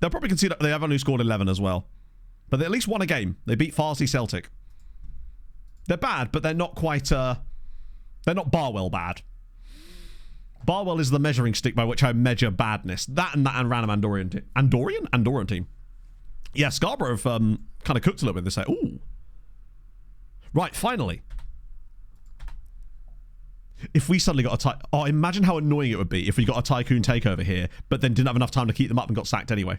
They'll probably concede... They have only scored 11 as well. But they at least won a game. They beat Farsley Celtic. They're bad, but they're not quite... they're not Barwell bad. Barwell is the measuring stick by which I measure badness. That and random Andorian team. Andorian team. Yeah, Scarborough have kind of cooked a little bit. They say, ooh. Right, finally. If we suddenly got a... Oh, imagine how annoying it would be if we got a Tycoon takeover here, but then didn't have enough time to keep them up and got sacked anyway.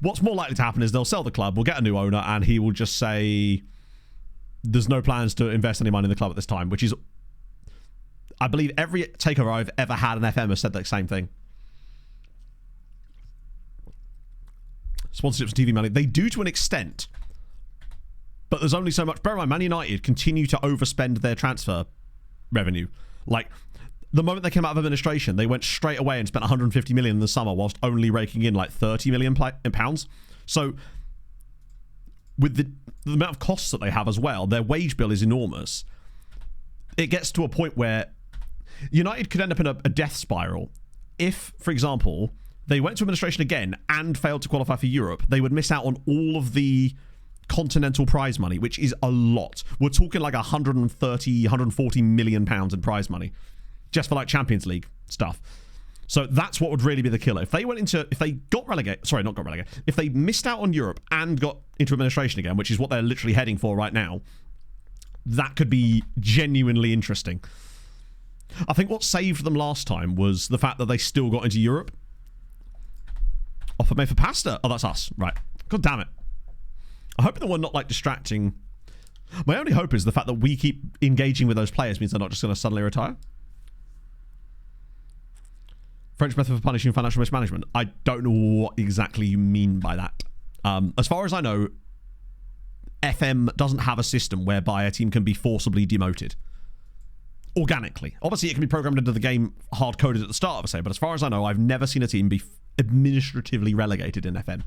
What's more likely to happen is they'll sell the club, we'll get a new owner, and he will just say... There's no plans to invest any money in the club at this time, which is... I believe every takeover I've ever had in FM has said the same thing. Sponsorships and TV money. They do to an extent. But there's only so much. Bear in mind, Man United continue to overspend their transfer revenue. Like, the moment they came out of administration, they went straight away and spent 150 million in the summer whilst only raking in like 30 million pounds. So, with the amount of costs that they have as well, their wage bill is enormous. It gets to a point where United could end up in a death spiral. If, for example, they went to administration again and failed to qualify for Europe, they would miss out on all of the continental prize money, which is a lot. We're talking like 130, 140 million pounds in prize money just for like Champions League stuff. So that's what would really be the killer. If they got relegated, sorry, not got relegated, if they missed out on Europe and got into administration again, which is what they're literally heading for right now, that could be genuinely interesting. I think what saved them last time was the fact that they still got into Europe. Offer made for pasta. Oh, that's us. Right. God damn it. I hope that we're not like distracting. My only hope is the fact that we keep engaging with those players means they're not just going to suddenly retire. French method for punishing financial mismanagement. I don't know what exactly you mean by that. As far as I know, FM doesn't have a system whereby a team can be forcibly demoted. Organically. Obviously, it can be programmed into the game hard-coded at the start of a say, but as far as I know, I've never seen a team be administratively relegated in FM.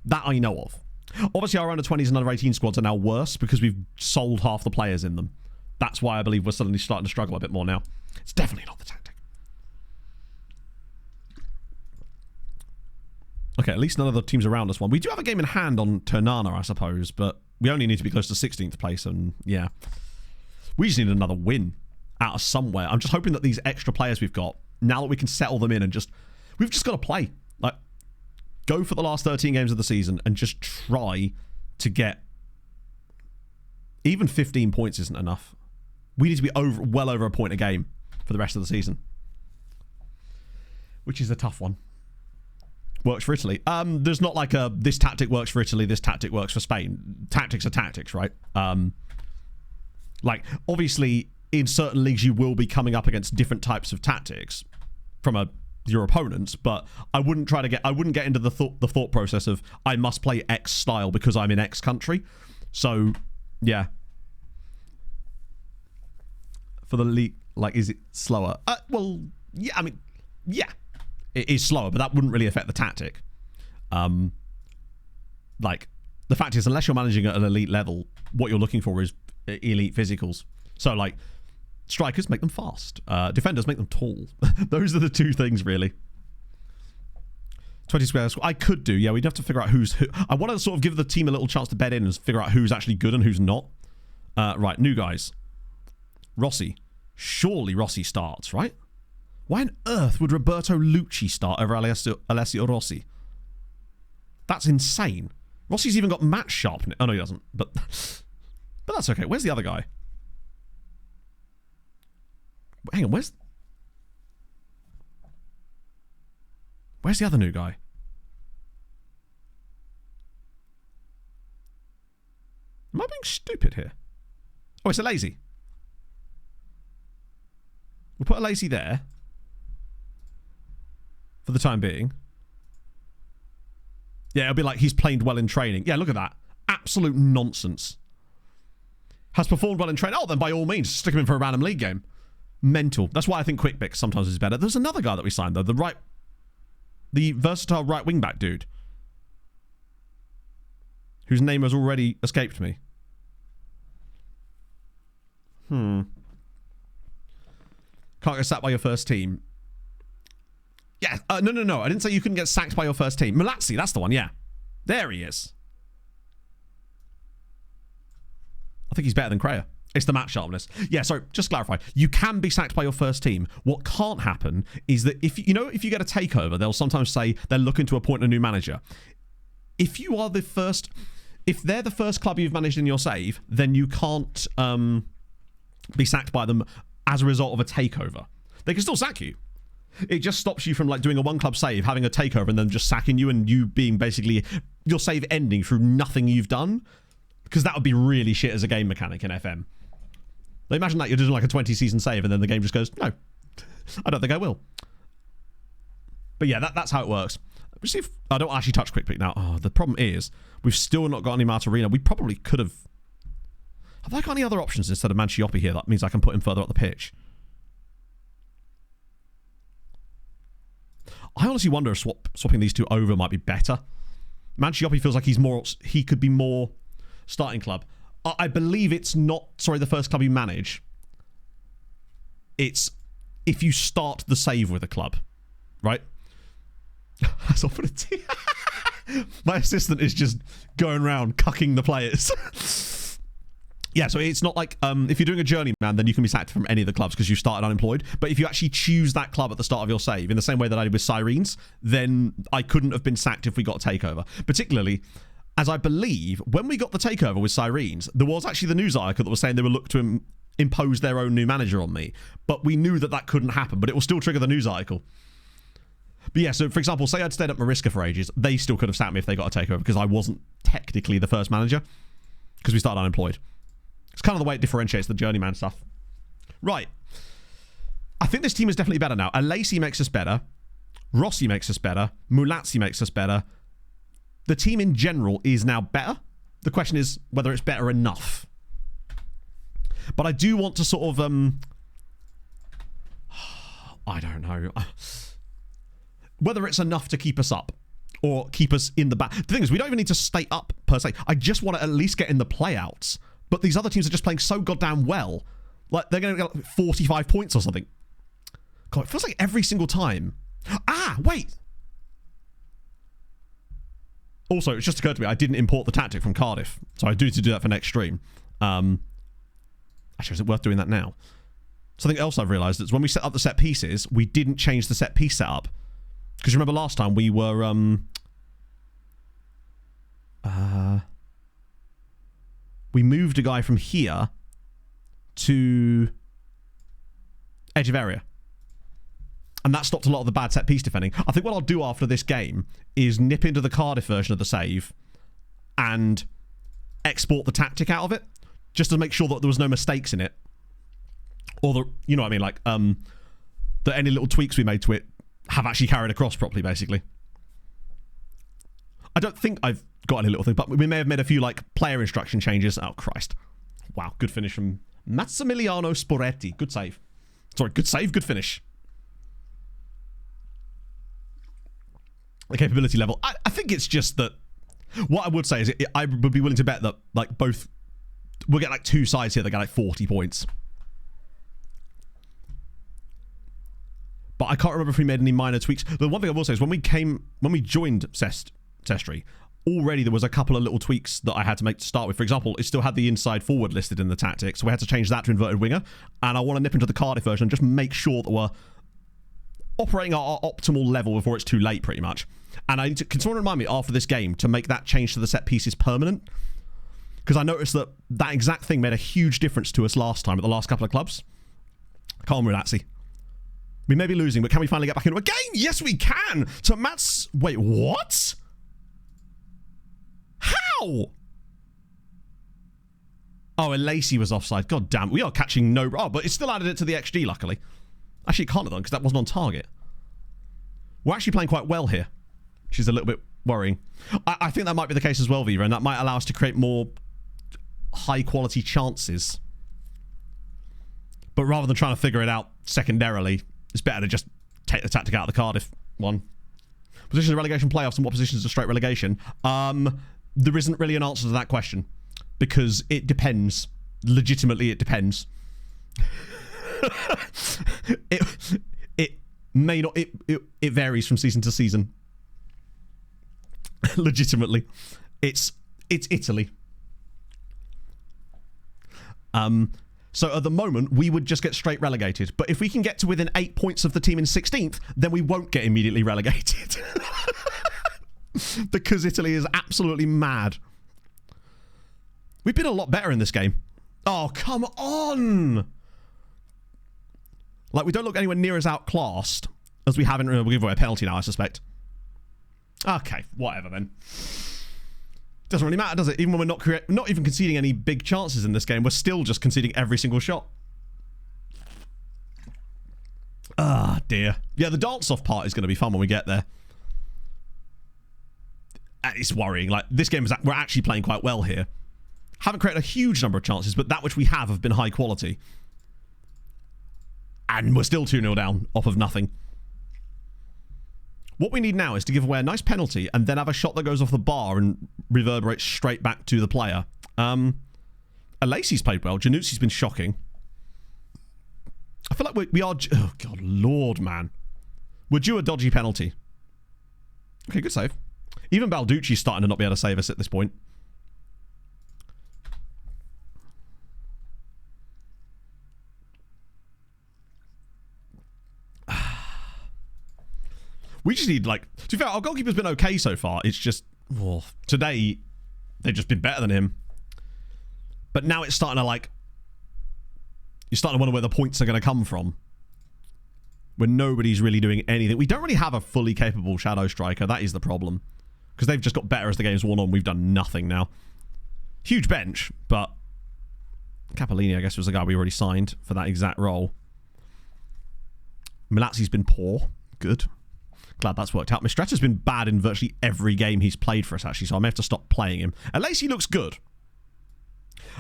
That I know of. Obviously, our under-20s and under-18 squads are now worse because we've sold half the players in them. That's why I believe we're suddenly starting to struggle a bit more now. It's definitely not the tactic. Okay, at least none of the teams around us won. We do have a game in hand on Ternana, I suppose, but we only need to be close to 16th place, and yeah. We just need another win out of somewhere. I'm just hoping that these extra players we've got, now that we can settle them in and we've just got to play. Like, go for the last 13 games of the season and just try to get... Even 15 points isn't enough. We need to be well over a point a game for the rest of the season. Which is a tough one. Works for Italy. There's not like this tactic works for Italy, this tactic works for Spain. Tactics are tactics, right? Like, obviously, in certain leagues, you will be coming up against different types of tactics from your opponents, but I wouldn't get into the thought process of I must play X style because I'm in X country. So, yeah. For the league, like, is it slower? Well, yeah, I mean, yeah. It is slower, but that wouldn't really affect the tactic. Like, the fact is, unless you're managing at an elite level, what you're looking for is elite physicals. So, like, strikers, make them fast. Defenders, make them tall. Those are the two things, really. 20 squares. I could do, yeah, we'd have to figure out who's who. I want to sort of give the team a little chance to bed in and figure out who's actually good and who's not. Right, new guys. Rossi. Surely Rossi starts, right? Why on earth would Roberto Lucci start over Alessio Rossi? That's insane. Rossi's even got match sharpness. Oh, no, he doesn't. But that's okay. Where's the other guy? Hang on, where's the other new guy? Am I being stupid here? Oh, it's a lazy. We'll put a lazy there. For the time being. Yeah, it'll be like he's played well in training. Yeah, look at that. Absolute nonsense. Has performed well in training. Oh, then by all means, stick him in for a random league game. Mental. That's why I think Quick Pick sometimes is better. There's another guy that we signed, though. The versatile right wing-back dude. Whose name has already escaped me. Can't get sacked by your first team. Yeah, no. I didn't say you couldn't get sacked by your first team. Malazzi, that's the one, yeah. There he is. I think he's better than Kreia. It's the match sharpness. Yeah, sorry, just clarify. You can be sacked by your first team. What can't happen is that if you get a takeover, they'll sometimes say they're looking to appoint a new manager. If they're the first club you've managed in your save, then you can't be sacked by them as a result of a takeover. They can still sack you. It just stops you from like doing a one club save, having a takeover, and then just sacking you and you being basically your save ending through nothing you've done. Because that would be really shit as a game mechanic in FM. Like, imagine that you're doing like a 20 season save and then the game just goes, no, I don't think I will. But yeah, that's how it works. See if I don't actually touch Quick Pick now. Oh, the problem is we've still not got any Martarina. We probably could have. Have I got any other options instead of Mancioppi here? That means I can put him further up the pitch. I honestly wonder if swapping these two over might be better. Mancioppi feels like he could be more starting club. I believe it's not, the first club you manage. It's if you start the save with a club, right? That's often a team. My assistant is just going around cucking the players. Yeah, so it's not like if you're doing a journeyman, then you can be sacked from any of the clubs because you started unemployed. But if you actually choose that club at the start of your save, in the same way that I did with Sirens, then I couldn't have been sacked if we got a takeover. Particularly, as I believe, when we got the takeover with Sirens, there was actually the news article that was saying they would look to impose their own new manager on me. But we knew that couldn't happen, but it will still trigger the news article. But yeah, so for example, say I'd stayed at Mariska for ages, they still could have sacked me if they got a takeover because I wasn't technically the first manager because we started unemployed. It's kind of the way it differentiates the journeyman stuff. Right. I think this team is definitely better now. Alacy makes us better. Rossi makes us better. Mulazzi makes us better. The team in general is now better. The question is whether it's better enough. But I do want to sort of... I don't know. Whether it's enough to keep us up or keep us in the back. The thing is, we don't even need to stay up per se. I just want to at least get in the playouts. But these other teams are just playing so goddamn well. Like, they're going to get like 45 points or something. God, it feels like every single time. Ah, wait. Also, it's just occurred to me, I didn't import the tactic from Cardiff. So I do need to do that for next stream. Actually, is it worth doing that now? Something else I've realised is when we set up the set pieces, we didn't change the set piece setup. Because you remember last time we were... we moved a guy from here to edge of area. And that stopped a lot of the bad set piece defending. I think what I'll do after this game is nip into the Cardiff version of the save and export the tactic out of it, just to make sure that there was no mistakes in it. Or, the, you know what I mean, like, that any little tweaks we made to it have actually carried across properly, basically. I don't think I've got any little thing, but we may have made a few, like, player instruction changes. Oh, Christ. Wow, good finish from Massimiliano Sporetti. Good save. Sorry, good save, good finish. The capability level. I think it's just that... What I would say is I would be willing to bet that, like, both... We'll get, like, two sides here that get, like, 40 points. But I can't remember if we made any minor tweaks. The one thing I will say is when we joined Sestri, already there was a couple of little tweaks that I had to make to start with. For example, it still had the inside forward listed in the tactics, so we had to change that to inverted winger. And I want to nip into the Cardiff version and just make sure that we're operating at our optimal level before it's too late, pretty much. And I need to, can someone remind me after this game to make that change to the set pieces permanent? Because I noticed that exact thing made a huge difference to us last time at the last couple of clubs. Calm, Mulazzi. We may be losing, but can we finally get back into a game? Yes, we can! So Matt's... Wait, what? How? Oh, and Lacey was offside. God damn, we are catching no... Oh, but it still added it to the XG, luckily. Actually, it can't have done, because that wasn't on target. We're actually playing quite well here, which is a little bit worrying. I think that might be the case as well, Viva, and that might allow us to create more high-quality chances. But rather than trying to figure it out secondarily, it's better to just take the tactic out of the Cardiff one. Positions of relegation playoffs and what positions are straight relegation? There isn't really an answer to that question. Because it depends. Legitimately, it depends. it may not... It varies from season to season. Legitimately. It's Italy. So at the moment, we would just get straight relegated. But if we can get to within 8 points of the team in 16th, then we won't get immediately relegated. Because Italy is absolutely mad. We've been a lot better in this game. Oh, come on! Like, we don't look anywhere near as outclassed as we have in... We'll give away a penalty now, I suspect. Okay, whatever then. Doesn't really matter, does it? Even when we're not even conceding any big chances in this game, we're still just conceding every single shot. Ah, dear. Yeah, the dance-off part is going to be fun when we get there. It's worrying. Like, this game is... We're actually playing quite well here. Haven't created a huge number of chances, but that which we have been high quality. And we're still 2-0 down off of nothing. What we need now is to give away a nice penalty and then have a shot that goes off the bar and reverberates straight back to the player. Alacy's played well. Januzzi's been shocking. I feel like we are... Oh, God, Lord, man. We're due a dodgy penalty. Okay, good save. Even Balducci's starting to not be able to save us at this point. We just need, like... To be fair, our goalkeeper's been okay so far. It's just... Oh, today, they've just been better than him. But now it's starting to, like... You're starting to wonder where the points are going to come from. When nobody's really doing anything. We don't really have a fully capable shadow striker. That is the problem. Because they've just got better as the game's worn on. We've done nothing now. Huge bench, but... Capellini, I guess, was the guy we already signed for that exact role. Milazzi's been poor. Good. Glad that's worked out. Mistretta's been bad in virtually every game he's played for us, actually, so I may have to stop playing him. At least he looks good.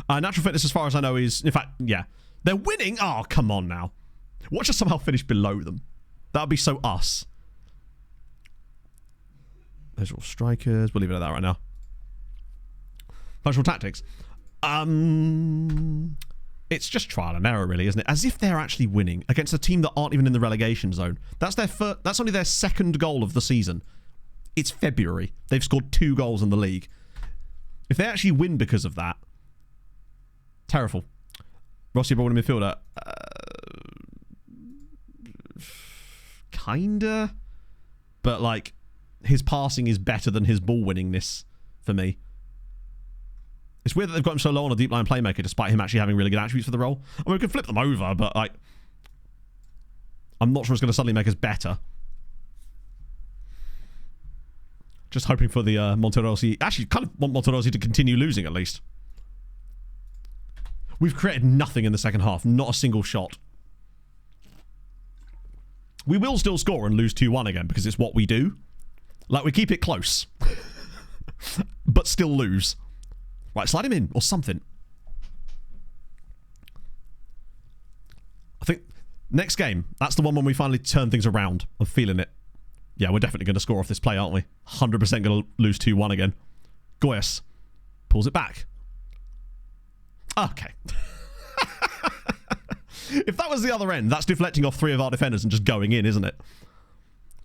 Natural fitness, as far as I know, is... In fact, yeah. They're winning? Oh, come on now. Watch us somehow finish below them. That would be so us. There's all strikers. We'll leave it at that right now. Functional tactics. It's just trial and error, really, isn't it? As if they're actually winning against a team that aren't even in the relegation zone. That's their first, that's only their second goal of the season. It's February. They've scored 2 goals in the league. If they actually win because of that, terrible. Rossi brought in midfielder. Kinda. But, like, his passing is better than his ball winningness for me. It's weird that they've got him so low on a deep line playmaker despite him actually having really good attributes for the role. I mean, we can flip them over, but, like, I'm not sure it's going to suddenly make us better. Just hoping for the Monterossi. Actually, kind of want Monterossi to continue losing at least. We've created nothing in the second half. Not a single shot. We will still score and lose 2-1 again because it's what we do. Like, we keep it close. But still lose. Right, slide him in or something. I think next game, that's the one when we finally turn things around. I'm feeling it. Yeah, we're definitely going to score off this play, aren't we? 100% going to lose 2-1 again. Goyas pulls it back. Okay. If that was the other end, that's deflecting off 3 of our defenders and just going in, isn't it?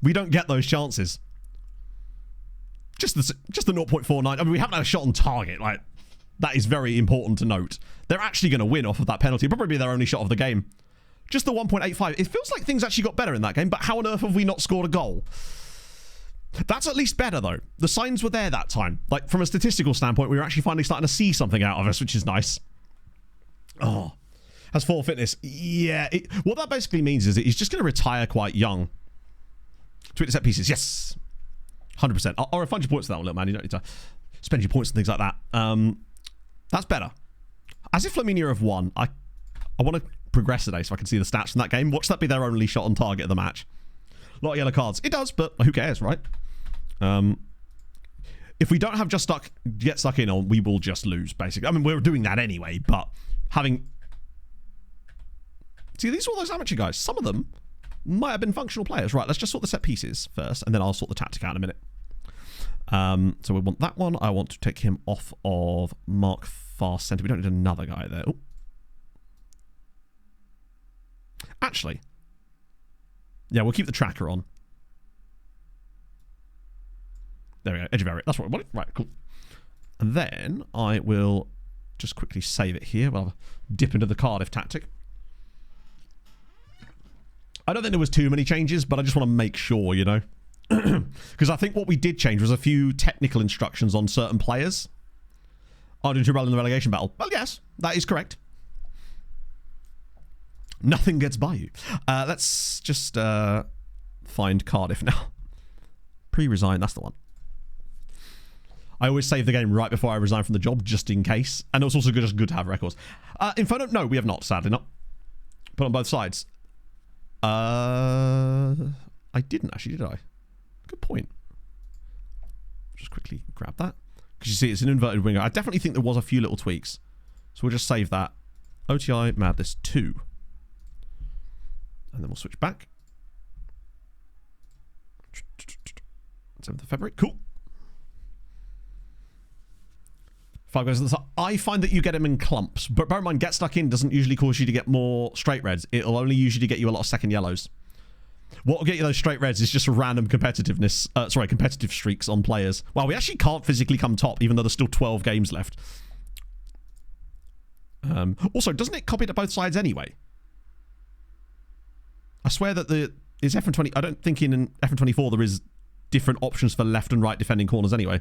We don't get those chances. Just the 0.49. I mean, we haven't had a shot on target. Like, that is very important to note. They're actually going to win off of that penalty. Probably be their only shot of the game. Just the 1.85. It feels like things actually got better in that game, but how on earth have we not scored a goal? That's at least better, though. The signs were there that time. Like, from a statistical standpoint, we were actually finally starting to see something out of us, which is nice. Oh. Has 4 fitness. Yeah. What that basically means is that he's just going to retire quite young. Tweet the set pieces. Yes. 100%. I'll refund your points for that one, little man. You don't need to spend your points and things like that. That's better. As if Flaminia have won, I want to progress today so I can see the stats from that game. Watch that be their only shot on target of the match. A lot of yellow cards. It does, but who cares, right? If we don't have get stuck in on, we will just lose, basically. I mean, we're doing that anyway, but having... See, these are all those amateur guys. Some of them might have been functional players. Right, let's just sort the set pieces first, and then I'll sort the tactic out in a minute. So we want that one. I want to take him off of Mark Far Centre. We don't need another guy there. Ooh. Actually, yeah, we'll keep the tracker on. There we go. Edge of area. That's what we wanted. Right, cool. And then I will just quickly save it here. We'll have a dip into the Cardiff tactic. I don't think there was too many changes, but I just want to make sure, you know. Because I think what we did change was a few technical instructions on certain players. Did you run in the relegation battle? Well, yes, that is correct. Nothing gets by you. Let's just find Cardiff now. Pre-resign, that's the one. I always save the game right before I resign from the job, just in case. And it's also just good to have records. Inferno, no, we have not, sadly not. Put on both sides. I didn't actually, did I? Good point. Just quickly grab that. Because you see, it's an inverted winger. I definitely think there was a few little tweaks. So we'll just save that. OTI, Madness 2. And then we'll switch back. 7th of February. Cool. 5 goes to the side. I find that you get them in clumps. But bear in mind, get stuck in doesn't usually cause you to get more straight reds. It'll only usually get you a lot of second yellows. What will get you those straight reds is just a random competitiveness, competitive streaks on players. Well, we actually can't physically come top, even though there's still 12 games left. Also, doesn't it copy to both sides anyway? I swear that it's FN20. I don't think in FN24 there is different options for left and right defending corners anyway.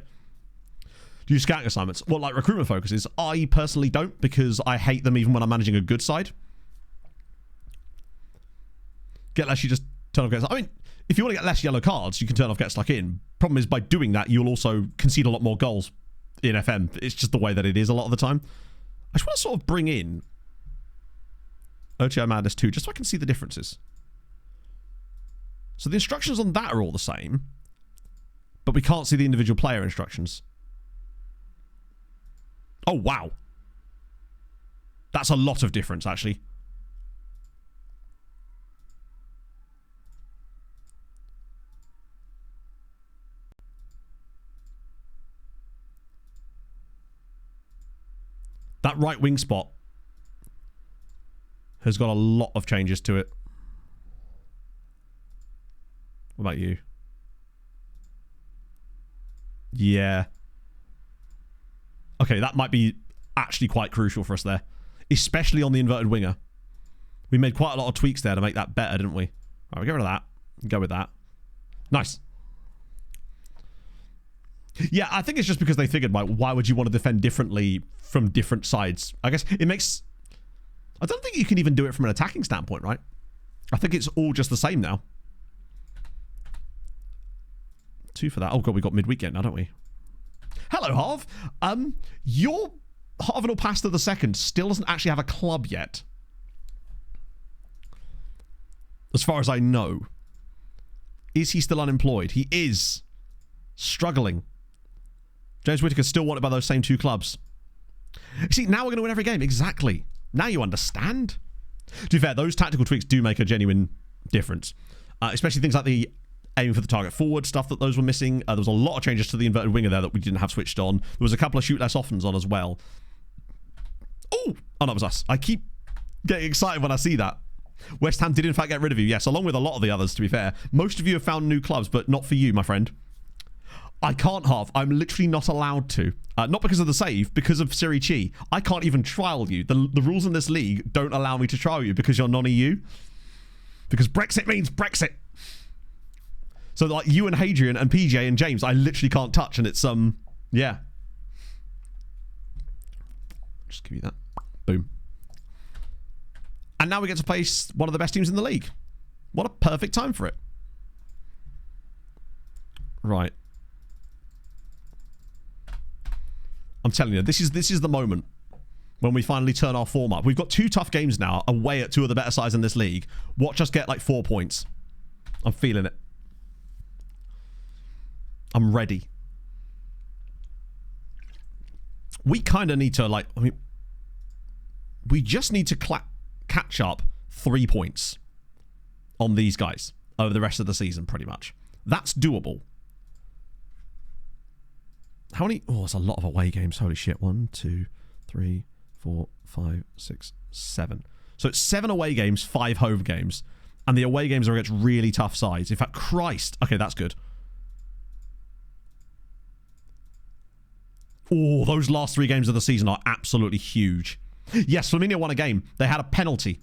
Do you scouting assignments? Well, like recruitment focuses, I personally don't, because I hate them even when I'm managing a good side. Get less, you just turn off, get stuck. I mean, if you want to get less yellow cards, you can turn off, get stuck in. Problem is, by doing that, you'll also concede a lot more goals in FM. It's just the way that it is a lot of the time. I just want to sort of bring in OTI Madness 2, just so I can see the differences. So the instructions on that are all the same, but we can't see the individual player instructions. Oh, wow. That's a lot of difference, actually. That right wing spot has got a lot of changes to it. What about you? Yeah. Okay, that might be actually quite crucial for us there. Especially on the inverted winger. We made quite a lot of tweaks there to make that better, didn't we? Right, we get rid of that. Go with that. Nice. Yeah, I think it's just because they figured, like, why would you want to defend differently from different sides? I guess it makes... I don't think you can even do it from an attacking standpoint, right? I think it's all just the same now. 2 for that. Oh, God, we got midweek yet now, don't we? Hello, Harv. Your Harvinal Pastor the Second still doesn't actually have a club yet. As far as I know. Is he still unemployed? He is. Struggling. James Whittaker's still wanted by those same 2 clubs. See, now we're going to win every game. Exactly. Now you understand. To be fair, those tactical tweaks do make a genuine difference. Especially things like the aiming for the target forward stuff, that those were missing. There was a lot of changes to the inverted winger there that we didn't have switched on. There was a couple of shoot less offens on as well. Oh, that was us. I keep getting excited when I see that. West Ham did in fact get rid of you. Yes, along with a lot of the others, to be fair. Most of you have found new clubs, but not for you, my friend. I can't half. I'm literally not allowed to. Not because of the save, because of Syc. I can't even trial you. The rules in this league don't allow me to trial you because you're non-EU. Because Brexit means Brexit. So like you and Hadrian and PJ and James, I literally can't touch, and it's yeah. Just give you that. Boom. And now we get to face one of the best teams in the league. What a perfect time for it. Right. I'm telling you, this is the moment when we finally turn our form up. We've got 2 tough games now away at 2 of the better sides in this league. Watch us get like 4 points. I'm feeling it. I'm ready. We kind of need to, like, I mean, we just need to catch up 3 points on these guys over the rest of the season, pretty much. That's doable. How many? Oh, it's a lot of away games. Holy shit. 1, 2, 3, 4, 5, 6, 7. So it's 7 away games, 5 home games. And the away games are against really tough sides. In fact, Christ. Okay, that's good. Oh, those last 3 games of the season are absolutely huge. Yes, Flaminia won a game. They had a penalty.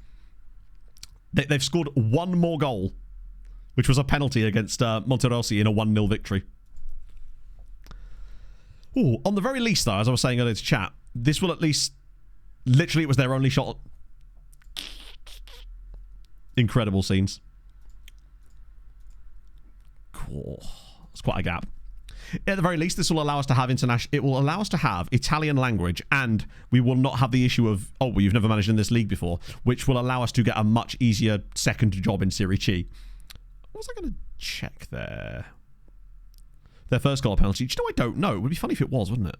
They've scored 1 more goal, which was a penalty against Monterossi in a 1-0 victory. Ooh, on the very least, though, as I was saying earlier to chat, this will at least... Literally, it was their only shot. Incredible scenes. Cool. It's quite a gap. At the very least, this will allow us to have It will allow us to have Italian language, and we will not have the issue of, oh, well, you've never managed in this league before, which will allow us to get a much easier second job in Serie C. What was I going to check there? Their first goal penalty. Do you know, I don't know. It would be funny if it was, wouldn't it?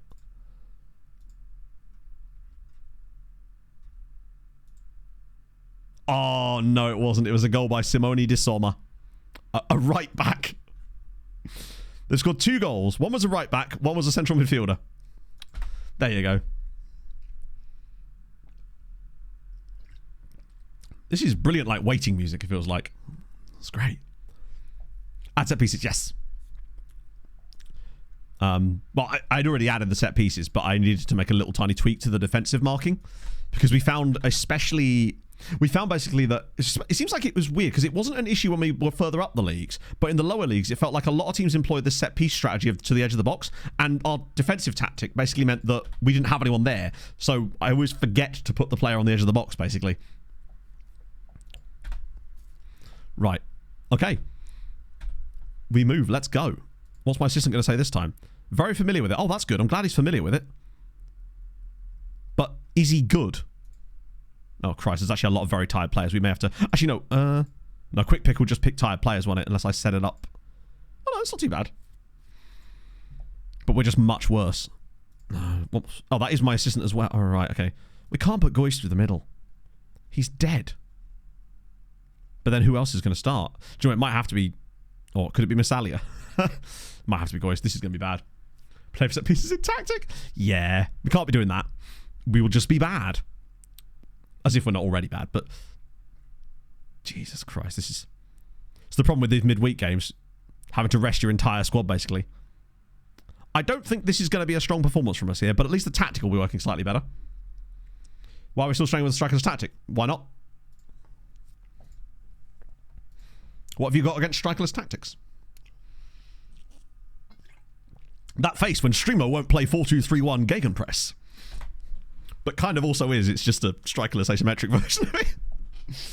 Oh, no, it wasn't. It was a goal by Simone Di Somma. A right back. They've scored 2 goals. One was a right back. One was a central midfielder. There you go. This is brilliant, like, waiting music, it feels like. It's great. Add set pieces, yes. Well, I'd already added the set pieces, but I needed to make a little tiny tweak to the defensive marking because we found basically that it seems like it was weird because it wasn't an issue when we were further up the leagues, but in the lower leagues, it felt like a lot of teams employed this set piece strategy to the edge of the box, and our defensive tactic basically meant that we didn't have anyone there. So I always forget to put the player on the edge of the box, basically. Right. Okay. We move. Let's go. What's my assistant going to say this time? Very familiar with it. Oh, that's good. I'm glad he's familiar with it. But is he good? Oh, Christ. There's actually a lot of very tired players. We may have to... Actually, no. No, Quick Pick will just pick tired players, won't it? Unless I set it up. Oh, no, it's not too bad. But we're just much worse. Oh, that is my assistant as well. All right, okay. We can't put Goyce through the middle. He's dead. But then who else is going to start? Do you know, it might have to be... Or could it be Massalia? Might have to be Goyce. This is going to be bad. Play for set pieces in tactic? Yeah. We can't be doing that. We will just be bad. As if we're not already bad, but... Jesus Christ, this is... It's the problem with these midweek games. Having to rest your entire squad, basically. I don't think this is going to be a strong performance from us here, but at least the tactical will be working slightly better. Why are we still struggling with the striker's tactic? Why not? What have you got against strikerless tactics? That face when Streamer won't play 4-2-3-1 Gegenpress. But kind of also is. It's just a strikerless asymmetric version of it.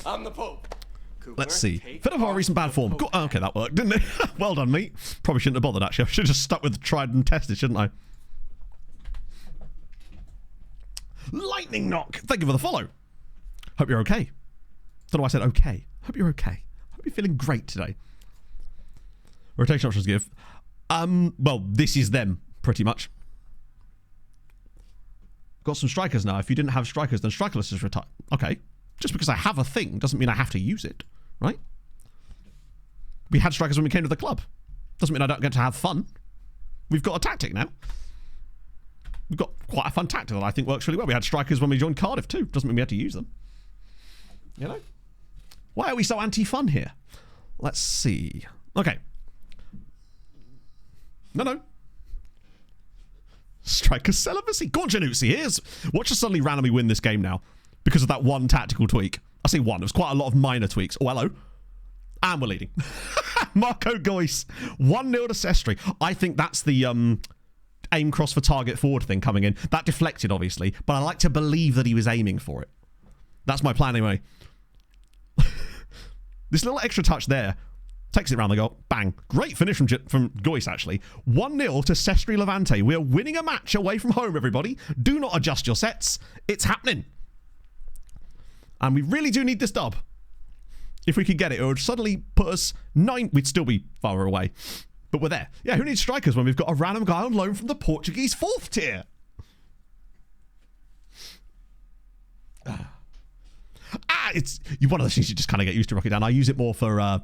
I'm the Pope. Cooper, Let's see. Fit of our recent bad form. Oh, okay, that worked, didn't it? Well done, mate. Probably shouldn't have bothered, actually. I should have just stuck with the tried and tested, shouldn't I? Lightning Knock. Thank you for the follow. Hope you're okay. Don't know why I said okay. Hope you're okay. Hope you're feeling great today. Rotation options give. Well, this is them, pretty much. Got some strikers now. If you didn't have strikers, then strikerless is retired. Okay. Just because I have a thing doesn't mean I have to use it, right? We had strikers when we came to the club. Doesn't mean I don't get to have fun. We've got a tactic now. We've got quite a fun tactic that I think works really well. We had strikers when we joined Cardiff too. Doesn't mean we had to use them. You know? Why are we so anti-fun here? Let's see. Okay. No. Striker celibacy. Go on, Januzzi. Watch us suddenly randomly win this game now because of that one tactical tweak. I say one. It was quite a lot of minor tweaks. Oh, hello. And we're leading. Marco Goyce. 1-0 to Sestri. I think that's the aim cross for target forward thing coming in. That deflected, obviously, but I like to believe that he was aiming for it. That's my plan anyway. This little extra touch there takes it round the goal. Bang. Great finish from Goyce, actually. 1-0 to Sestri Levante. We're winning a match away from home, everybody. Do not adjust your sets. It's happening. And we really do need this dub. If we could get it, it would suddenly put us 9... We'd still be far away. But we're there. Yeah, who needs strikers when we've got a random guy on loan from the Portuguese 4th tier? It's one of those things you just kind of get used to, Rocky Dan. I use it more for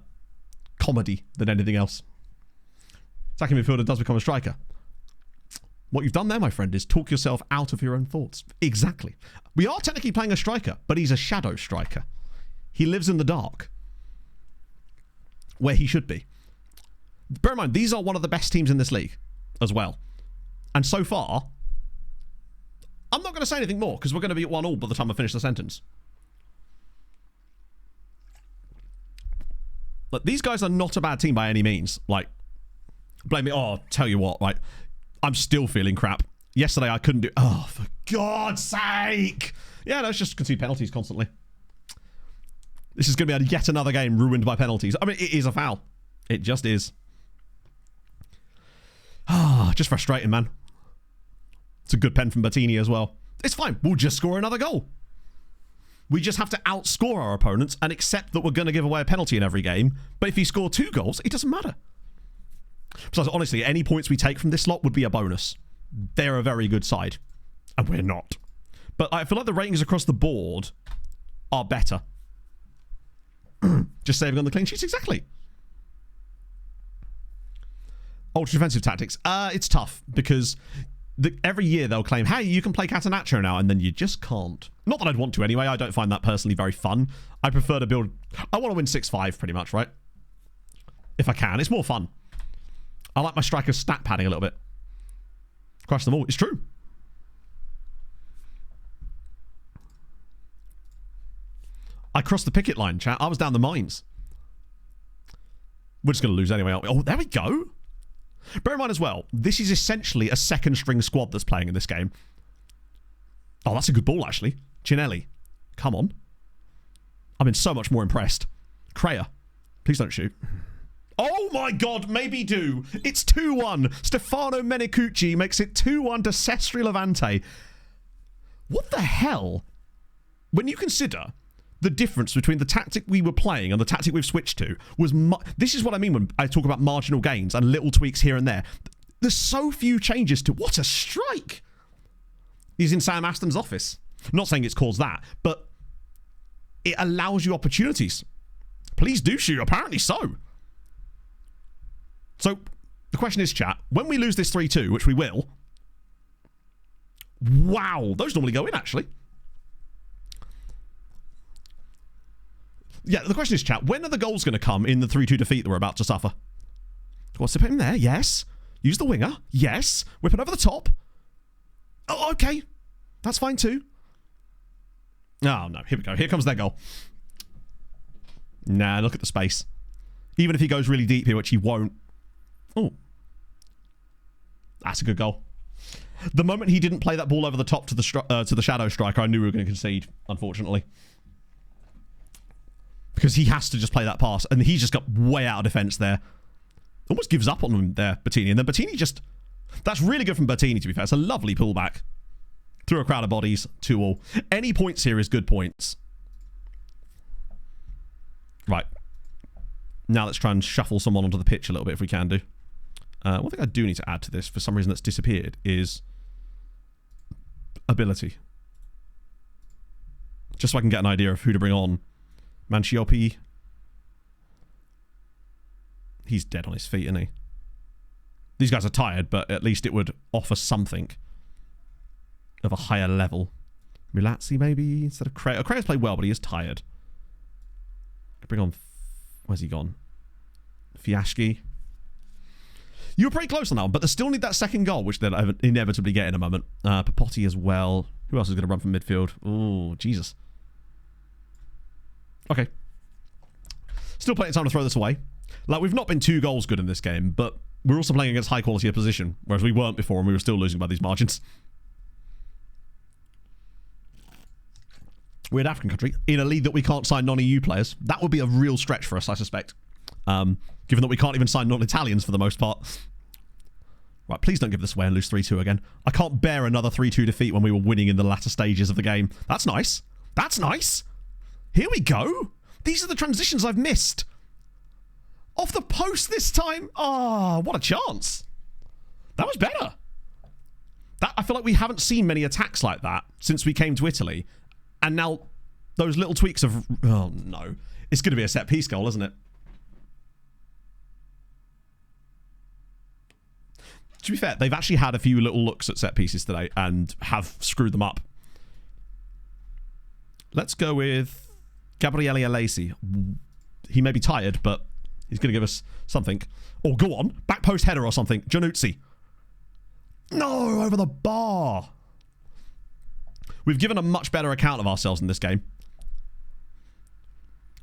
comedy than anything else. Attacking midfielder does become a striker. What you've done there, my friend, is talk yourself out of your own thoughts. Exactly. We are technically playing a striker, but he's a shadow striker. He lives in the dark. Where he should be. Bear in mind, these are one of the best teams in this league as well. And so far, I'm not going to say anything more because we're going to be at 1-1 by the time I finish the sentence. But these guys are not a bad team by any means. Like, blame me. Oh, tell you what, like, I'm still feeling crap. Yesterday I couldn't do... Oh, for God's sake! Yeah, no, it's just concede penalties constantly. This is going to be yet another game ruined by penalties. I mean, it is a foul. It just is. Ah, just frustrating, man. It's a good pen from Bettini as well. It's fine. We'll just score another goal. We just have to outscore our opponents and accept that we're going to give away a penalty in every game. But if you score 2 goals, it doesn't matter. Besides, honestly, any points we take from this lot would be a bonus. They're a very good side. And we're not. But I feel like the ratings across the board are better. Just saving on the clean sheets, exactly. Ultra defensive tactics. It's tough because every year they'll claim, hey, you can play Catenaccio now, and then you just can't. Not that I'd want to anyway. I don't find that personally very fun. I prefer to build... I want to win 6-5 pretty much, right? if I can. It's more fun. I like my strikers stat padding a little bit. Crush them all. It's true. I crossed the picket line, chat. I was down the mines. We're just going to lose anyway, aren't we? Oh, there we go. Bear in mind as well, this is essentially a second string squad that's playing in this game. Oh, that's a good ball, actually. Chinelli. Come on. I'm so much more impressed. Kreia. Please don't shoot. Oh my god, maybe do. It's 2-1. Stefano Menicucci makes it 2-1 to Sestri Levante. What the hell? When you consider the difference between the tactic we were playing and the tactic we've switched to was... This is what I mean when I talk about marginal gains and little tweaks here and there. There's so few changes to... What a strike! He's in Sam Aston's office. Not saying it's caused that, but it allows you opportunities. Please do shoot. Apparently so. So, the question is, chat, when we lose this 3-2, which we will... Wow, those normally go in, actually. Yeah, the question is, chat, when are the goals going to come in the 3-2 defeat that we're about to suffer? What's it in there? Yes. Use the winger. Yes. Whip it over the top. Oh, okay. That's fine too. Oh, no. Here we go. Here comes their goal. Nah, look at the space. Even if he goes really deep here, which he won't. Oh. That's a good goal. The moment he didn't play that ball over the top to the shadow striker, I knew we were going to concede, unfortunately. Because he has to just play that pass, and he's just got way out of defence there. Almost gives up on him there, Bertini. And then Bertini just... That's really good from Bertini, to be fair. It's a lovely pullback. Through a crowd of bodies, 2-2. Any points here is good points. Right. Now let's try and shuffle someone onto the pitch a little bit if we can do. One thing I do need to add to this, for some reason that's disappeared, is ability. Just so I can get an idea of who to bring on. Manciopi. He's dead on his feet, isn't he? These guys are tired, but at least it would offer something of a higher level. Milazzi, maybe, instead of Kreia. Kreia's played well, but he is tired. Could bring on... Where's he gone? Fiashki. You were pretty close on that one, but they still need that second goal, which they'll inevitably get in a moment. Papotti as well. Who else is going to run from midfield? Oh, Jesus. Okay. Still plenty of time to throw this away. Like, we've not been 2 goals good in this game, but we're also playing against high quality opposition, whereas we weren't before and we were still losing by these margins. We're an African country in a league that we can't sign non-EU players. That would be a real stretch for us, I suspect. Given that we can't even sign non-Italians for the most part. Right, please don't give this away and lose 3-2 again. I can't bear another 3-2 defeat when we were winning in the latter stages of the game. That's nice. That's nice. Here we go. These are the transitions I've missed. Off the post this time. Ah, oh, what a chance. That was better. I feel like we haven't seen many attacks like that since we came to Italy. And now those little tweaks of... Oh, no. It's going to be a set-piece goal, isn't it? To be fair, they've actually had a few little looks at set-pieces today and have screwed them up. Let's go with Gabriele Alesi. He may be tired, but he's going to give us something. Oh, go on. Back post header or something. Januzzi. No, over the bar. We've given a much better account of ourselves in this game.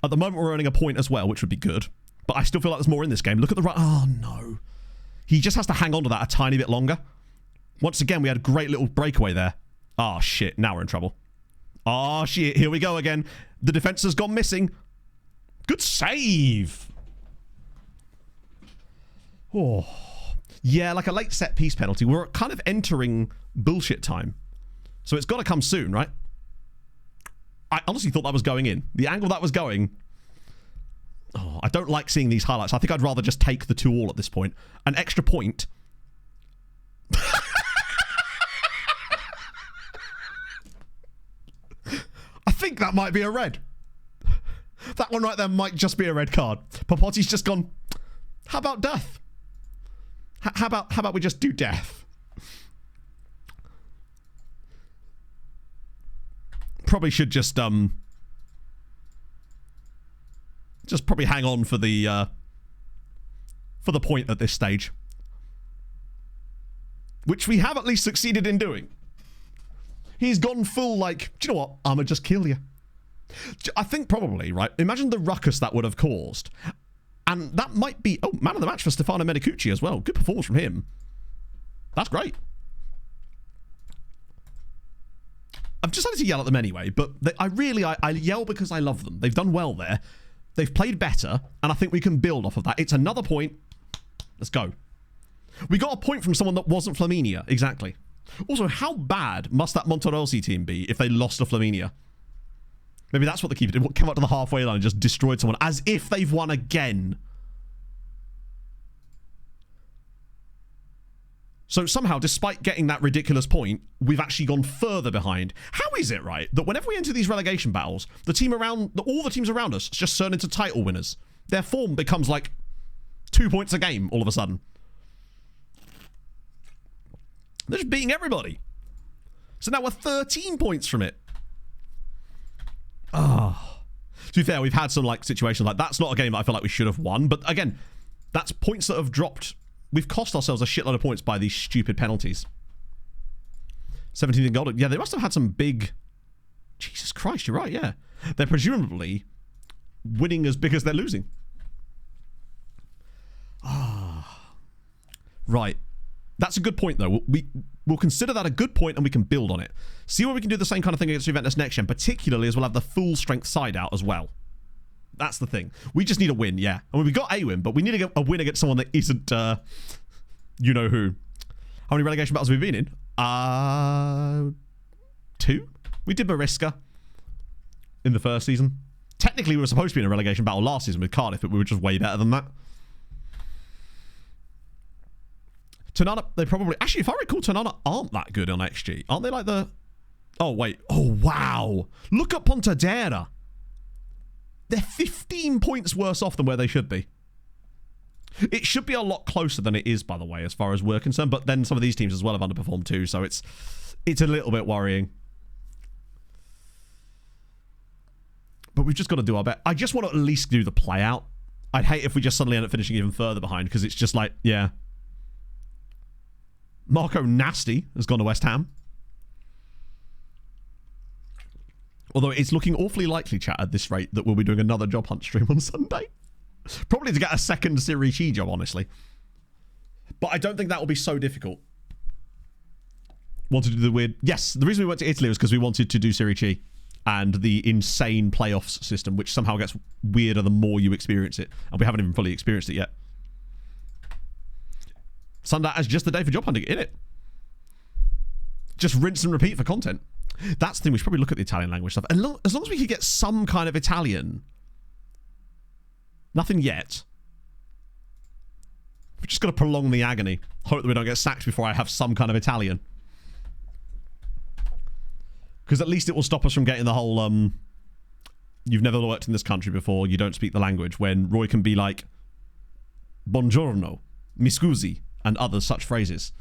At the moment, we're earning a point as well, which would be good. But I still feel like there's more in this game. Look at the right... Oh, no. He just has to hang on to that a tiny bit longer. Once again, we had a great little breakaway there. Oh, shit. Now we're in trouble. Oh, shit. Here we go again. The defense has gone missing. Good save. Oh. Yeah, like a late set-piece penalty. We're kind of entering bullshit time. So it's got to come soon, right? I honestly thought that was going in. The angle that was going... Oh, I don't like seeing these highlights. I think I'd rather just take the 2-2 at this point. An extra point. I think that might be a red. That one right there might just be a red card. Papotti's just gone, how about death? How about we just do death? Probably should just probably hang on for the for the point at this stage. Which we have at least succeeded in doing. He's gone full like, do you know what? I'ma just kill you. I think probably, right? Imagine the ruckus that would have caused. And that might be... Oh, man of the match for Stefano Medicucci as well. Good performance from him. That's great. I've decided to yell at them anyway, but I yell because I love them. They've done well there. They've played better, and I think we can build off of that. It's another point. Let's go. We got a point from someone that wasn't Flaminia. Exactly. Also, how bad must that Monterossi team be if they lost to Flaminia? Maybe that's what the keeper did. Came up to the halfway line and just destroyed someone as if they've won again. So somehow, despite getting that ridiculous point, we've actually gone further behind. How is it, right, that whenever we enter these relegation battles, all the teams around us just turn into title winners? Their form becomes like 2 points a game all of a sudden. They're just beating everybody. So now we're 13 points from it. To be fair, we've had some like situations like that's not a game that I feel like we should have won. But again, that's points that have dropped. We've cost ourselves a shitload of points by these stupid penalties. 17th in goal. Yeah, they must have had some big... Jesus Christ, you're right, yeah. They're presumably winning as big as they're losing. Right. That's a good point, though. We'll consider that a good point and we can build on it. See where we can do the same kind of thing against Juventus next gen, particularly as we'll have the full strength side out as well. That's the thing. We just need a win, yeah. I mean, we got a win, but we need to get a win against someone that isn't, you know who. How many relegation battles have we been in? 2? We did Mariska in the first season. Technically, we were supposed to be in a relegation battle last season with Cardiff, but we were just way better than that. Tonana, they probably... Actually, if I recall, Tonana aren't that good on XG. Aren't they like the... Oh, wait. Oh, wow. Look at Pontedera. They're 15 points worse off than where they should be. It should be a lot closer than it is, by the way, as far as we're concerned. But then some of these teams as well have underperformed too, so it's a little bit worrying. But we've just got to do our best. I just want to at least do the play out. I'd hate if we just suddenly end up finishing even further behind, because it's just like, yeah. Marco Nasty has gone to West Ham. Although it's looking awfully likely, chat, at this rate, that we'll be doing another job hunt stream on Sunday. Probably to get a second Serie C job, honestly. But I don't think that will be so difficult. Wanted to do the weird... Yes, the reason we went to Italy was because we wanted to do Serie C and the insane playoffs system, which somehow gets weirder the more you experience it. And we haven't even fully experienced it yet. Sunday is just the day for job hunting, innit? Just rinse and repeat for content. That's the thing. We should probably look at the Italian language stuff. As long as we could get some kind of Italian. Nothing yet. We're just got to prolong the agony. Hope that we don't get sacked before I have some kind of Italian. Because at least it will stop us from getting the whole, you've never worked in this country before, you don't speak the language, when Roy can be like, buongiorno, mi scusi, and other such phrases.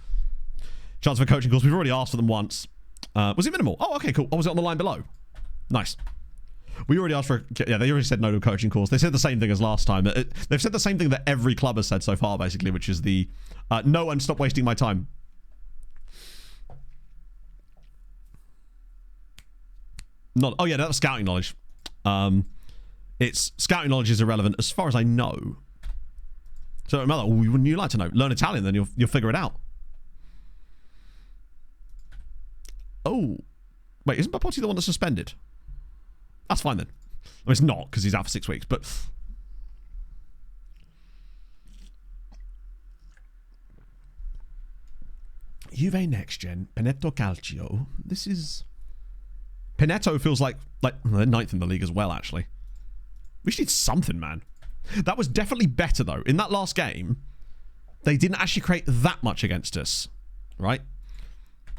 Chance for coaching calls. We've already asked for them once. Was it minimal? Oh, okay, cool. Oh, was it on the line below? Nice. We already asked for... Yeah, they already said no to coaching calls. They said the same thing as last time. They've said the same thing that every club has said so far, basically, which is the no and stop wasting my time. Not... Oh, yeah, that was scouting knowledge. It's... Scouting knowledge is irrelevant as far as I know. So, another... Wouldn't you like to know? Learn Italian, then you'll figure it out. Oh. Wait, isn't Bapotti the one that's suspended? That's fine then. I mean, it's not, because he's out for 6 weeks, but... Juve Next Gen, Panetto Calcio. This is... Panetto feels like they're 9th in the league as well, actually. We just need something, man. That was definitely better, though. In that last game, they didn't actually create that much against us, right?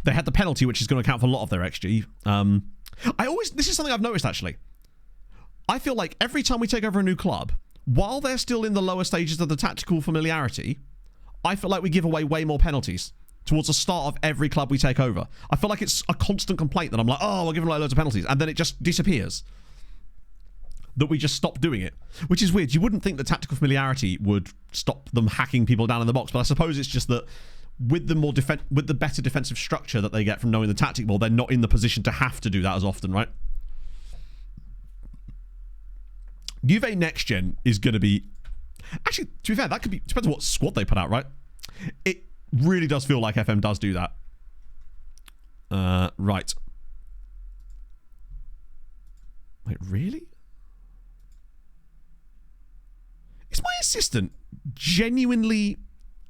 They had the penalty, which is going to account for a lot of their XG. This is something I've noticed, actually. I feel like every time we take over a new club, while they're still in the lower stages of the tactical familiarity, I feel like we give away way more penalties towards the start of every club we take over. I feel like it's a constant complaint that I'm like, oh, we're giving away loads of penalties, and then it just disappears. that we just stop doing it, which is weird. You wouldn't think that tactical familiarity would stop them hacking people down in the box, but I suppose it's just that with the with the better defensive structure that they get from knowing the tactic more, they're not in the position to have to do that as often, right? Juve Next Gen is going to be... Actually, to be fair, that could be... Depends on what squad they put out, right? It really does feel like FM does do that. Right. Wait, really? Is my assistant genuinely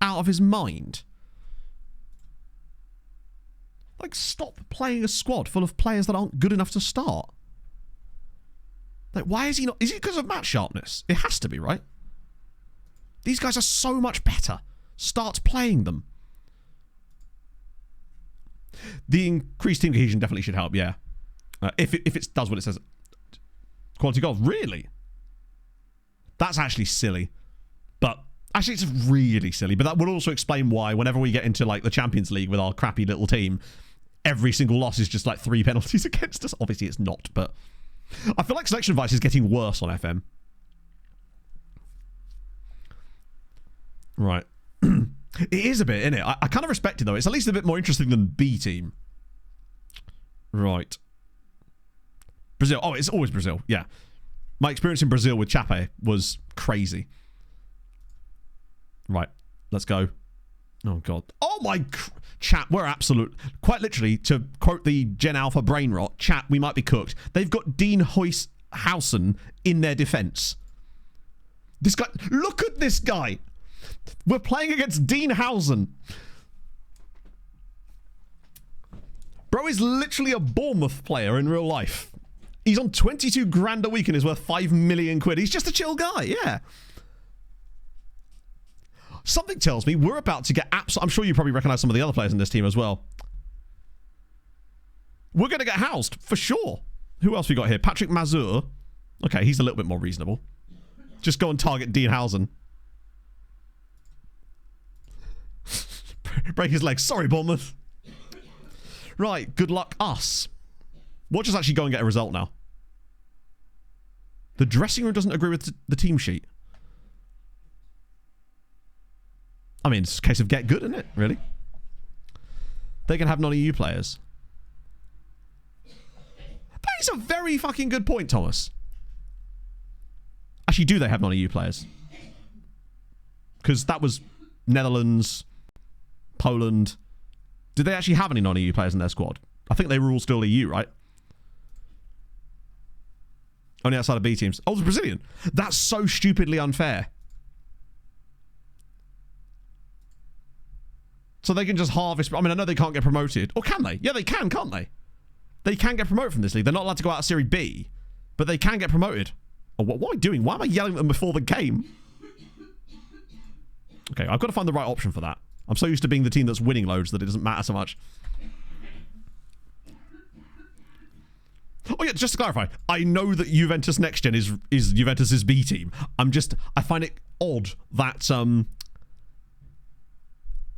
out of his mind? Like, stop playing a squad full of players that aren't good enough to start. Like, why is he not... Is it because of match sharpness? It has to be, right? These guys are so much better. Start playing them. The increased team cohesion definitely should help, yeah. If it does what it says. Quality goals, really? That's actually silly. But actually, it's really silly. But that would also explain why whenever we get into like the Champions League with our crappy little team, every single loss is just like 3 penalties against us. Obviously, it's not, but I feel like selection advice is getting worse on FM. Right. It is a bit, isn't it? I kind of respect it, though. It's at least a bit more interesting than B team. Right. Brazil. Oh, it's always Brazil. Yeah. My experience in Brazil with Chape was crazy. Right. Let's go. Oh, God. Oh, my... Chat, we're absolute... Quite literally, to quote the Gen Alpha brain rot, chat, we might be cooked. They've got Dean Hausen in their defense. This guy... Look at this guy! We're playing against Dean Hausen. Bro is literally a Bournemouth player in real life. He's on 22 grand a week and is worth 5 million quid. He's just a chill guy, yeah. Something tells me we're about to get I'm sure you probably recognise some of the other players in this team as well. We're going to get housed, for sure. Who else we got here? Patrick Mazur. Okay, he's a little bit more reasonable. Just go and target Dean Hausen. Break his legs. Sorry, Bournemouth. Right, good luck us. We'll just actually go and get a result now. The dressing room doesn't agree with the team sheet. I mean, it's a case of get good, isn't it? Really? They can have non-EU players. That is a very fucking good point, Thomas. Actually, do they have non-EU players? Because that was Netherlands, Poland. Did they actually have any non-EU players in their squad? I think they were all still EU, right? Only outside of B teams. Oh, it was Brazilian. That's so stupidly unfair. So they can just harvest... I mean, I know they can't get promoted. Or can they? Yeah, they can, can't they? They can get promoted from this league. They're not allowed to go out of Serie B. But they can get promoted. Oh, what am I doing? Why am I yelling at them before the game? Okay, I've got to find the right option for that. I'm so used to being the team that's winning loads that it doesn't matter so much. Oh yeah, just to clarify, I know that Juventus Next Gen is Juventus's B team. I find it odd that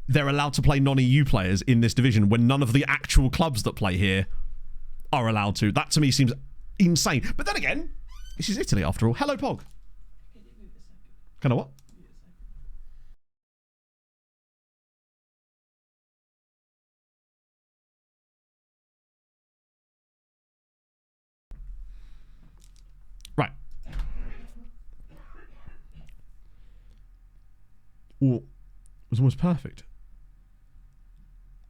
they're allowed to play non-EU players in this division when none of the actual clubs that play here are allowed to. That to me seems insane. But then again, this is Italy after all. Hello, Pog. Kind of what? Right. Ooh, it was almost perfect.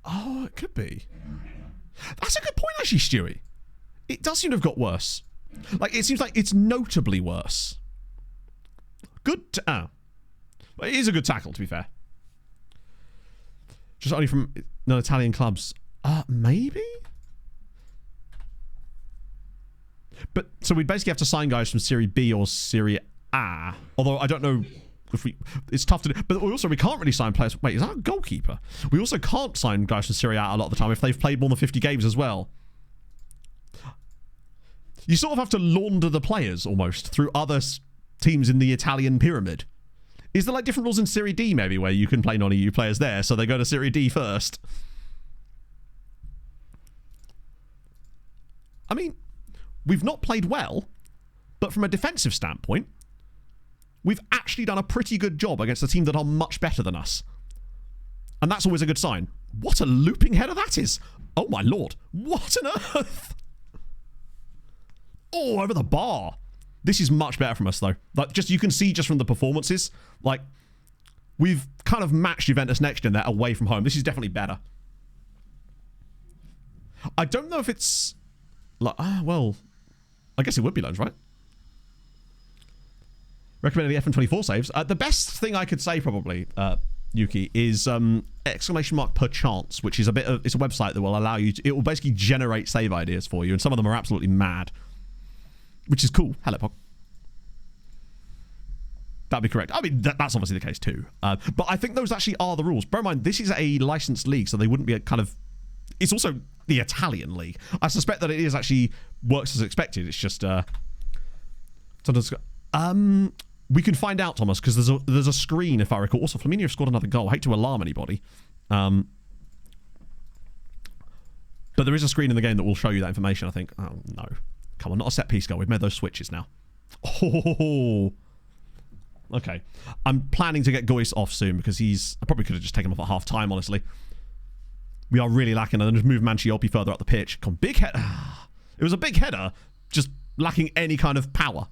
Oh, it could be. That's a good point, actually, Stewie. It does seem to have got worse. Like, it seems like it's notably worse. Good. It is a good tackle, to be fair. Just only from non-Italian clubs. Maybe? But, so we'd basically have to sign guys from Serie B or Serie A. Although, I don't know if it's tough to do. But also, we can't really sign players. Wait, is that a goalkeeper? We also can't sign guys from Serie A a lot of the time if they've played more than 50 games as well. You sort of have to launder the players, almost, through other teams in the Italian pyramid. Is there, like, different rules in Serie D, maybe, where you can play non-EU players there, so they go to Serie D first? I mean, we've not played well, But from a defensive standpoint, we've actually done a pretty good job against a team that are much better than us. And that's always a good sign. What a looping header that is. Oh my lord. What on earth? Oh, over the bar. This is much better from us though. Like, just you can see just from the performances, like, we've kind of matched Juventus Next Gen there away from home. This is definitely better. I don't know if it's like, well, I guess it would be loans, right? Recommending the FM24 saves. The best thing I could say probably, Yuki, is exclamation mark perchance, which is it's a website that will allow you to, it will basically generate save ideas for you, and some of them are absolutely mad, which is cool. Hello, Pog. That'd be correct. I mean, that's obviously the case too. But I think those actually are the rules. Bear in mind, this is a licensed league, so they wouldn't be a kind of... It's also the Italian league. I suspect that it is actually works as expected. It's just... we can find out, Thomas, because there's a screen, if I recall. Also, Flaminio have scored another goal. I hate to alarm anybody. But there is a screen in the game that will show you that information, I think. Oh, no. Come on, not a set piece goal. We've made those switches now. Oh... Okay. I'm planning to get Goyce off soon because I probably could have just taken him off at half time, honestly. We are really lacking, and then just move Manciopi further up the pitch. Come on, big header. It was a big header, just lacking any kind of power.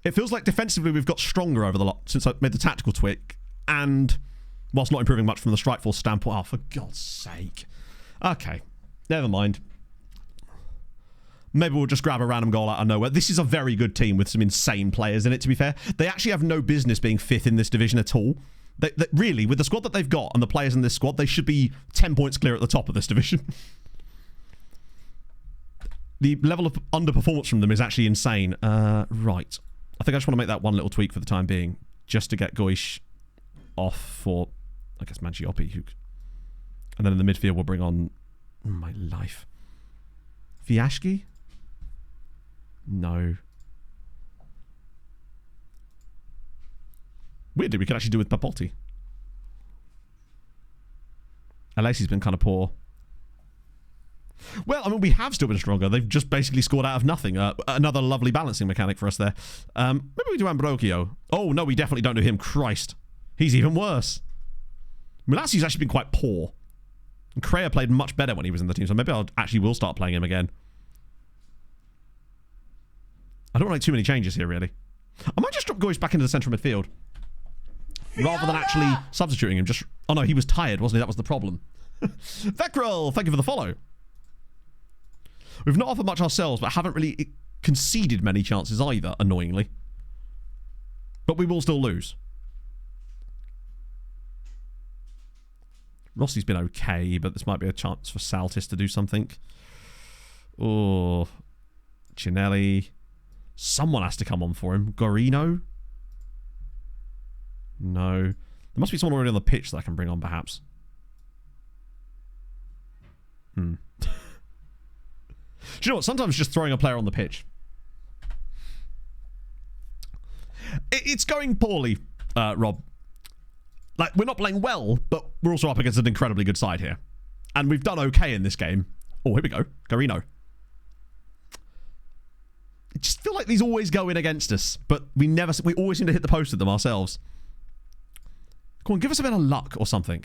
It feels like defensively we've got stronger over the lot since I made the tactical tweak, and whilst not improving much from the strike force standpoint. Oh, for God's sake. Okay. Never mind. Maybe we'll just grab a random goal out of nowhere. This is a very good team with some insane players in it, to be fair. They actually have no business being fifth in this division at all. They really, with the squad that they've got and the players in this squad, they should be 10 points clear at the top of this division. The level of underperformance from them is actually insane. Right. I think I just want to make that one little tweak for the time being, just to get Goish off for, I guess, Manciopi. And then in the midfield, we'll bring on... Oh, my life. Fiashki? No. Weirdly, we could actually do with Papotti. Alessi's been kind of poor. Well, I mean, we have still been stronger. They've just basically scored out of nothing. Another lovely balancing mechanic for us there. Maybe we do Ambrogio. Oh, no, we definitely don't do him. Christ. He's even worse. Mulassi's actually been quite poor. And Correa played much better when he was in the team, so maybe I actually will start playing him again. I don't want too many changes here, really. I might just drop Goyce back into the central midfield. Rather than actually substituting him. Just... Oh, no, he was tired, wasn't he? That was the problem. Veckrel, thank you for the follow. We've not offered much ourselves, but haven't really conceded many chances either, annoyingly. But we will still lose. Rossi's been okay, but this might be a chance for Saltis to do something. Oh, Cinelli. Someone has to come on for him. Gorino? No. There must be someone already on the pitch that I can bring on, perhaps. Do you know what? Sometimes just throwing a player on the pitch. It's going poorly, Rob. Like, we're not playing well, but we're also up against an incredibly good side here. And we've done okay in this game. Oh, here we go. Garino. I just feel like these always go in against us, but we always seem to hit the post with them ourselves. Come on, give us a bit of luck or something.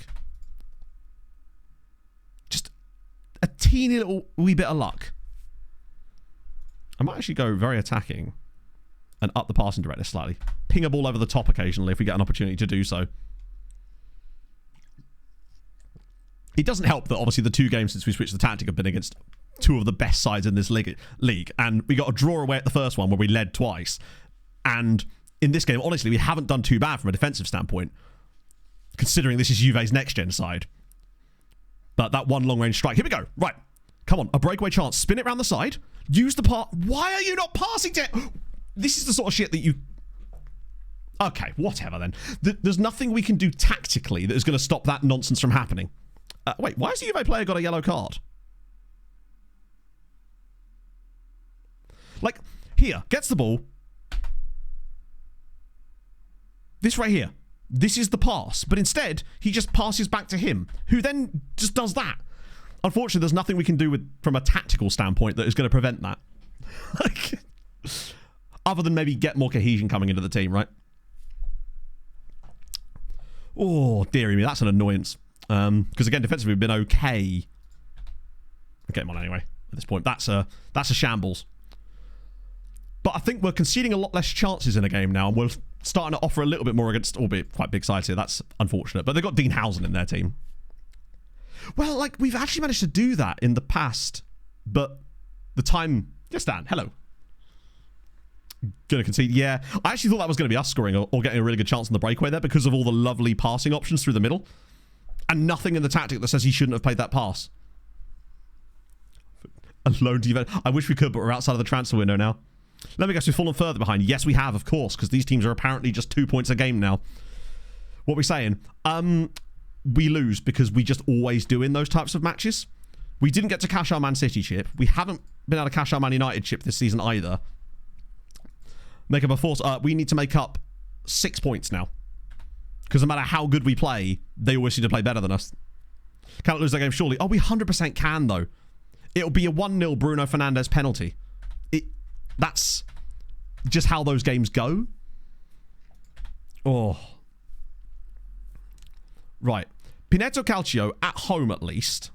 Just a teeny little wee bit of luck. I might actually go very attacking and up the passing directness slightly. Ping a ball over the top occasionally if we get an opportunity to do so. It doesn't help that obviously the 2 games since we switched the tactic have been against 2 of the best sides in this league, and we got a draw away at the first one where we led twice. And in this game, honestly, we haven't done too bad from a defensive standpoint, considering this is Juve's next gen side. But that one long range strike, here we go. Right, come on, a breakaway chance. Spin it around the side. Use the part. Why are you not passing to? This is the sort of shit that you. Okay, whatever then. There's nothing we can do tactically that is going to stop that nonsense from happening. Wait, why has the Juve player got a yellow card? Like, here, gets the ball. This right here. This is the pass. But instead, he just passes back to him, who then just does that. Unfortunately, there's nothing we can do from a tactical standpoint that is going to prevent that. Like, other than maybe get more cohesion coming into the team, right? Oh, dearie me, that's an annoyance. Because again, defensively, we've been okay. Get him on anyway at this point. That's a shambles. But I think we're conceding a lot less chances in a game now, and we're starting to offer a little bit more against, albeit quite big sides here. That's unfortunate. But they've got Dean Housen in their team. Well, like, we've actually managed to do that in the past, but the time... Yes, Dan, hello. Gonna concede. Yeah, I actually thought that was going to be us scoring or getting a really good chance on the breakaway there because of all the lovely passing options through the middle. And nothing in the tactic that says he shouldn't have played that pass. A loan to Juventus. I wish we could, but we're outside of the transfer window now. Let me guess, we've fallen further behind. Yes, we have, of course, because these teams are apparently just 2 points a game now. What are we saying? We lose because we just always do in those types of matches. We didn't get to cash our Man City chip. We haven't been able to cash our Man United chip this season either. Make up a force. We need to make up 6 points now. Because no matter how good we play, they always seem to play better than us. Can't lose that game, surely. Oh, we 100% can, though. It'll be a 1-0 Bruno Fernandes penalty. That's just how those games go. Oh. Right. Pineto Calcio, at home at least.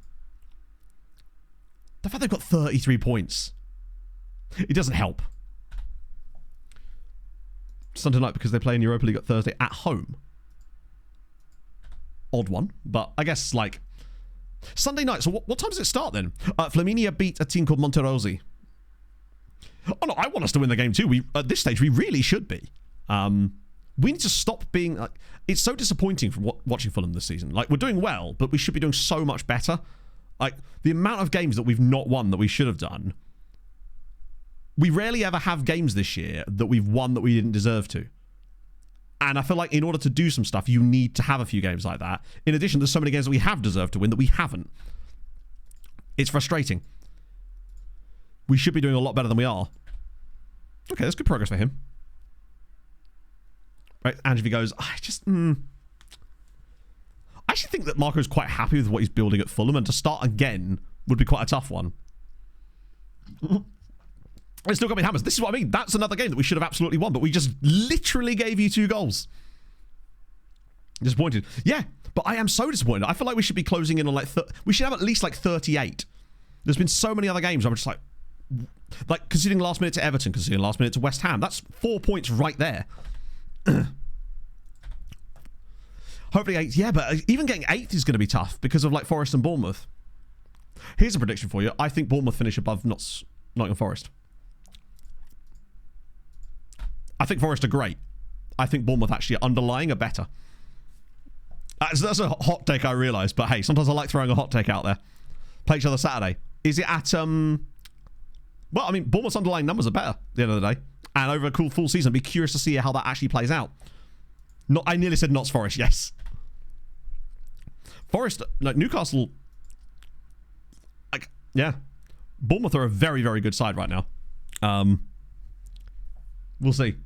The fact they've got 33 points. It doesn't help. Sunday night because they play in Europa League at Thursday at home. Odd one. But I guess, like... Sunday night. So what time does it start then? Flaminia beat a team called Monterosi. Oh no, I want us to win the game too. At this stage, we really should be. We need to stop being... it's so disappointing from watching Fulham this season. Like, we're doing well, but we should be doing so much better. Like, the amount of games that we've not won that we should have done. We rarely ever have games this year that we've won that we didn't deserve to. And I feel like in order to do some stuff, you need to have a few games like that. In addition, there's so many games that we have deserved to win that we haven't. It's frustrating. We should be doing a lot better than we are. Okay, that's good progress for him. Right, Angie goes, I actually think that Marco's quite happy with what he's building at Fulham, and to start again would be quite a tough one. It's still got me hammers. This is what I mean. That's another game that we should have absolutely won, but we just literally gave you 2 goals. Disappointed. Yeah, but I am so disappointed. I feel like we should be closing in on like... we should have at least like 38. There's been so many other games where I'm just like conceding last minute to Everton, conceding last minute to West Ham. That's 4 points right there. Hopefully 8th. Yeah, but even getting 8th is going to be tough because of like Forest and Bournemouth. Here's a prediction for you. I think Bournemouth finish above Nottingham Forest. I think Forest are great. I think Bournemouth actually underlying are better. That's a hot take, I realise, but hey, sometimes I like throwing a hot take out there. Play each other Saturday. Is it at well, I mean, Bournemouth's underlying numbers are better at the end of the day. And over a cool full season, I'd be curious to see how that actually plays out. I nearly said Notts Forest, yes. Forest, like Newcastle, like, yeah. Bournemouth are a very, very good side right now. We'll see.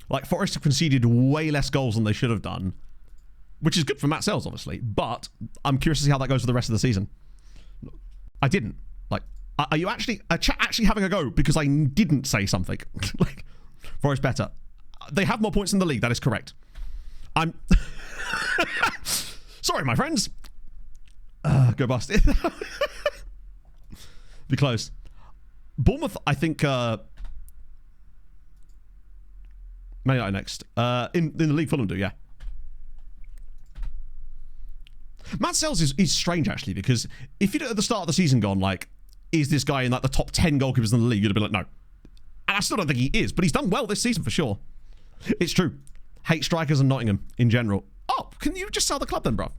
Like, Forest have conceded way less goals than they should have done, which is good for Matt Sells, obviously, but I'm curious to see how that goes for the rest of the season. I didn't. Like, are you actually having a go because I didn't say something? Like, Forest better. They have more points in the league, that is correct. I'm... Sorry, my friends. Go bust. Be close. Bournemouth, I think... Man United next. In the league, Fulham do, yeah. Matt Sells is strange, actually, because if you'd at the start of the season gone, like, is this guy in like the top 10 goalkeepers in the league, you'd have been like, no. And I still don't think he is, but he's done well this season for sure. It's true. Hate strikers and Nottingham in general. Oh, can you just sell the club then, bro?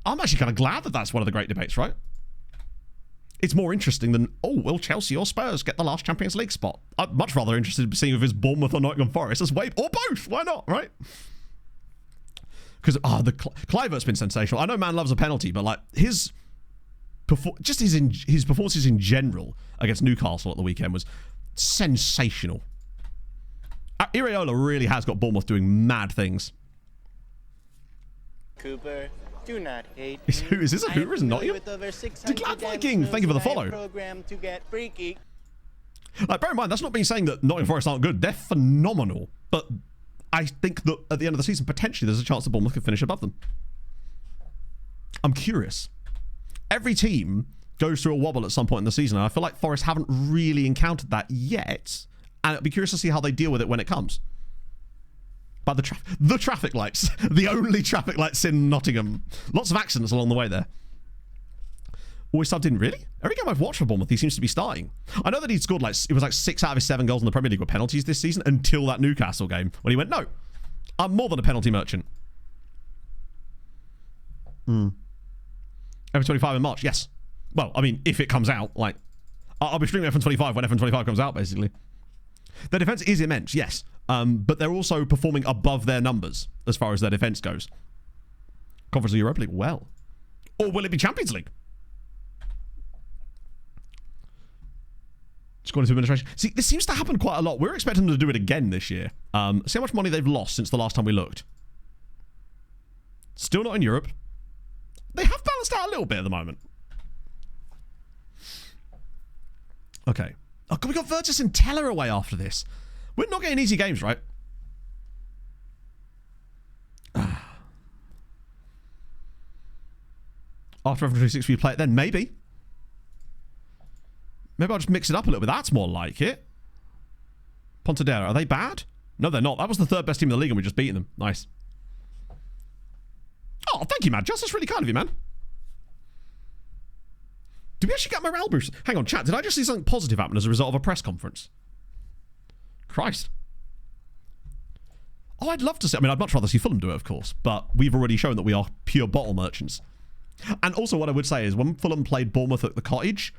I'm actually kind of glad that that's one of the great debates, right? It's more interesting than, oh, will Chelsea or Spurs get the last Champions League spot? I'm much rather interested in seeing if it's Bournemouth or Nottingham Forest. Or both. Why not, right? Because, Kluivert's been sensational. I know man loves a penalty, but like his performances in general against Newcastle at the weekend was sensational. Iraola really has got Bournemouth doing mad things. Cooper. Do not hate Who is this? A Hoover? Is it Nottingham? The Glad Viking, thank you for the follow. Program to get freaky. Like, bear in mind, that's not me saying that Nottingham Forest aren't good. They're phenomenal. But I think that at the end of the season, potentially there's a chance that Bournemouth could finish above them. I'm curious. Every team goes through a wobble at some point in the season, and I feel like Forest haven't really encountered that yet. And I'd be curious to see how they deal with it when it comes. But the traffic lights. The only traffic lights in Nottingham. Lots of accidents along the way there. Always subbed in, really? Every game I've watched for Bournemouth, he seems to be starting. I know that he'd scored it was like 6 out of his 7 goals in the Premier League were penalties this season until that Newcastle game when he went, no, I'm more than a penalty merchant. F25 in March, yes. Well, I mean, if it comes out, like, I'll be streaming F25 when F25 comes out, basically. Their defense is immense, yes. But they're also performing above their numbers as far as their defense goes. Conference of Europa League, well. Or will it be Champions League? Scoring to administration. See, this seems to happen quite a lot. We're expecting them to do it again this year. See how much money they've lost since the last time we looked. Still not in Europe. They have balanced out a little bit at the moment. Okay. Oh, God, we got Virtus and Teller away after this. We're not getting easy games, right? After F26 we play it then? Maybe. Maybe I'll just mix it up a little bit. That's more like it. Pontedera, are they bad? No, they're not. That was the 3rd best team in the league and we just beaten them. Nice. Oh, thank you, man. Just that's really kind of you, man. Did we actually get morale boost? Hang on, chat. Did I just see something positive happen as a result of a press conference? Christ. Oh, I'd love to see. I mean, I'd much rather see Fulham do it, of course. But we've already shown that we are pure bottle merchants. And also what I would say is when Fulham played Bournemouth at the Cottage,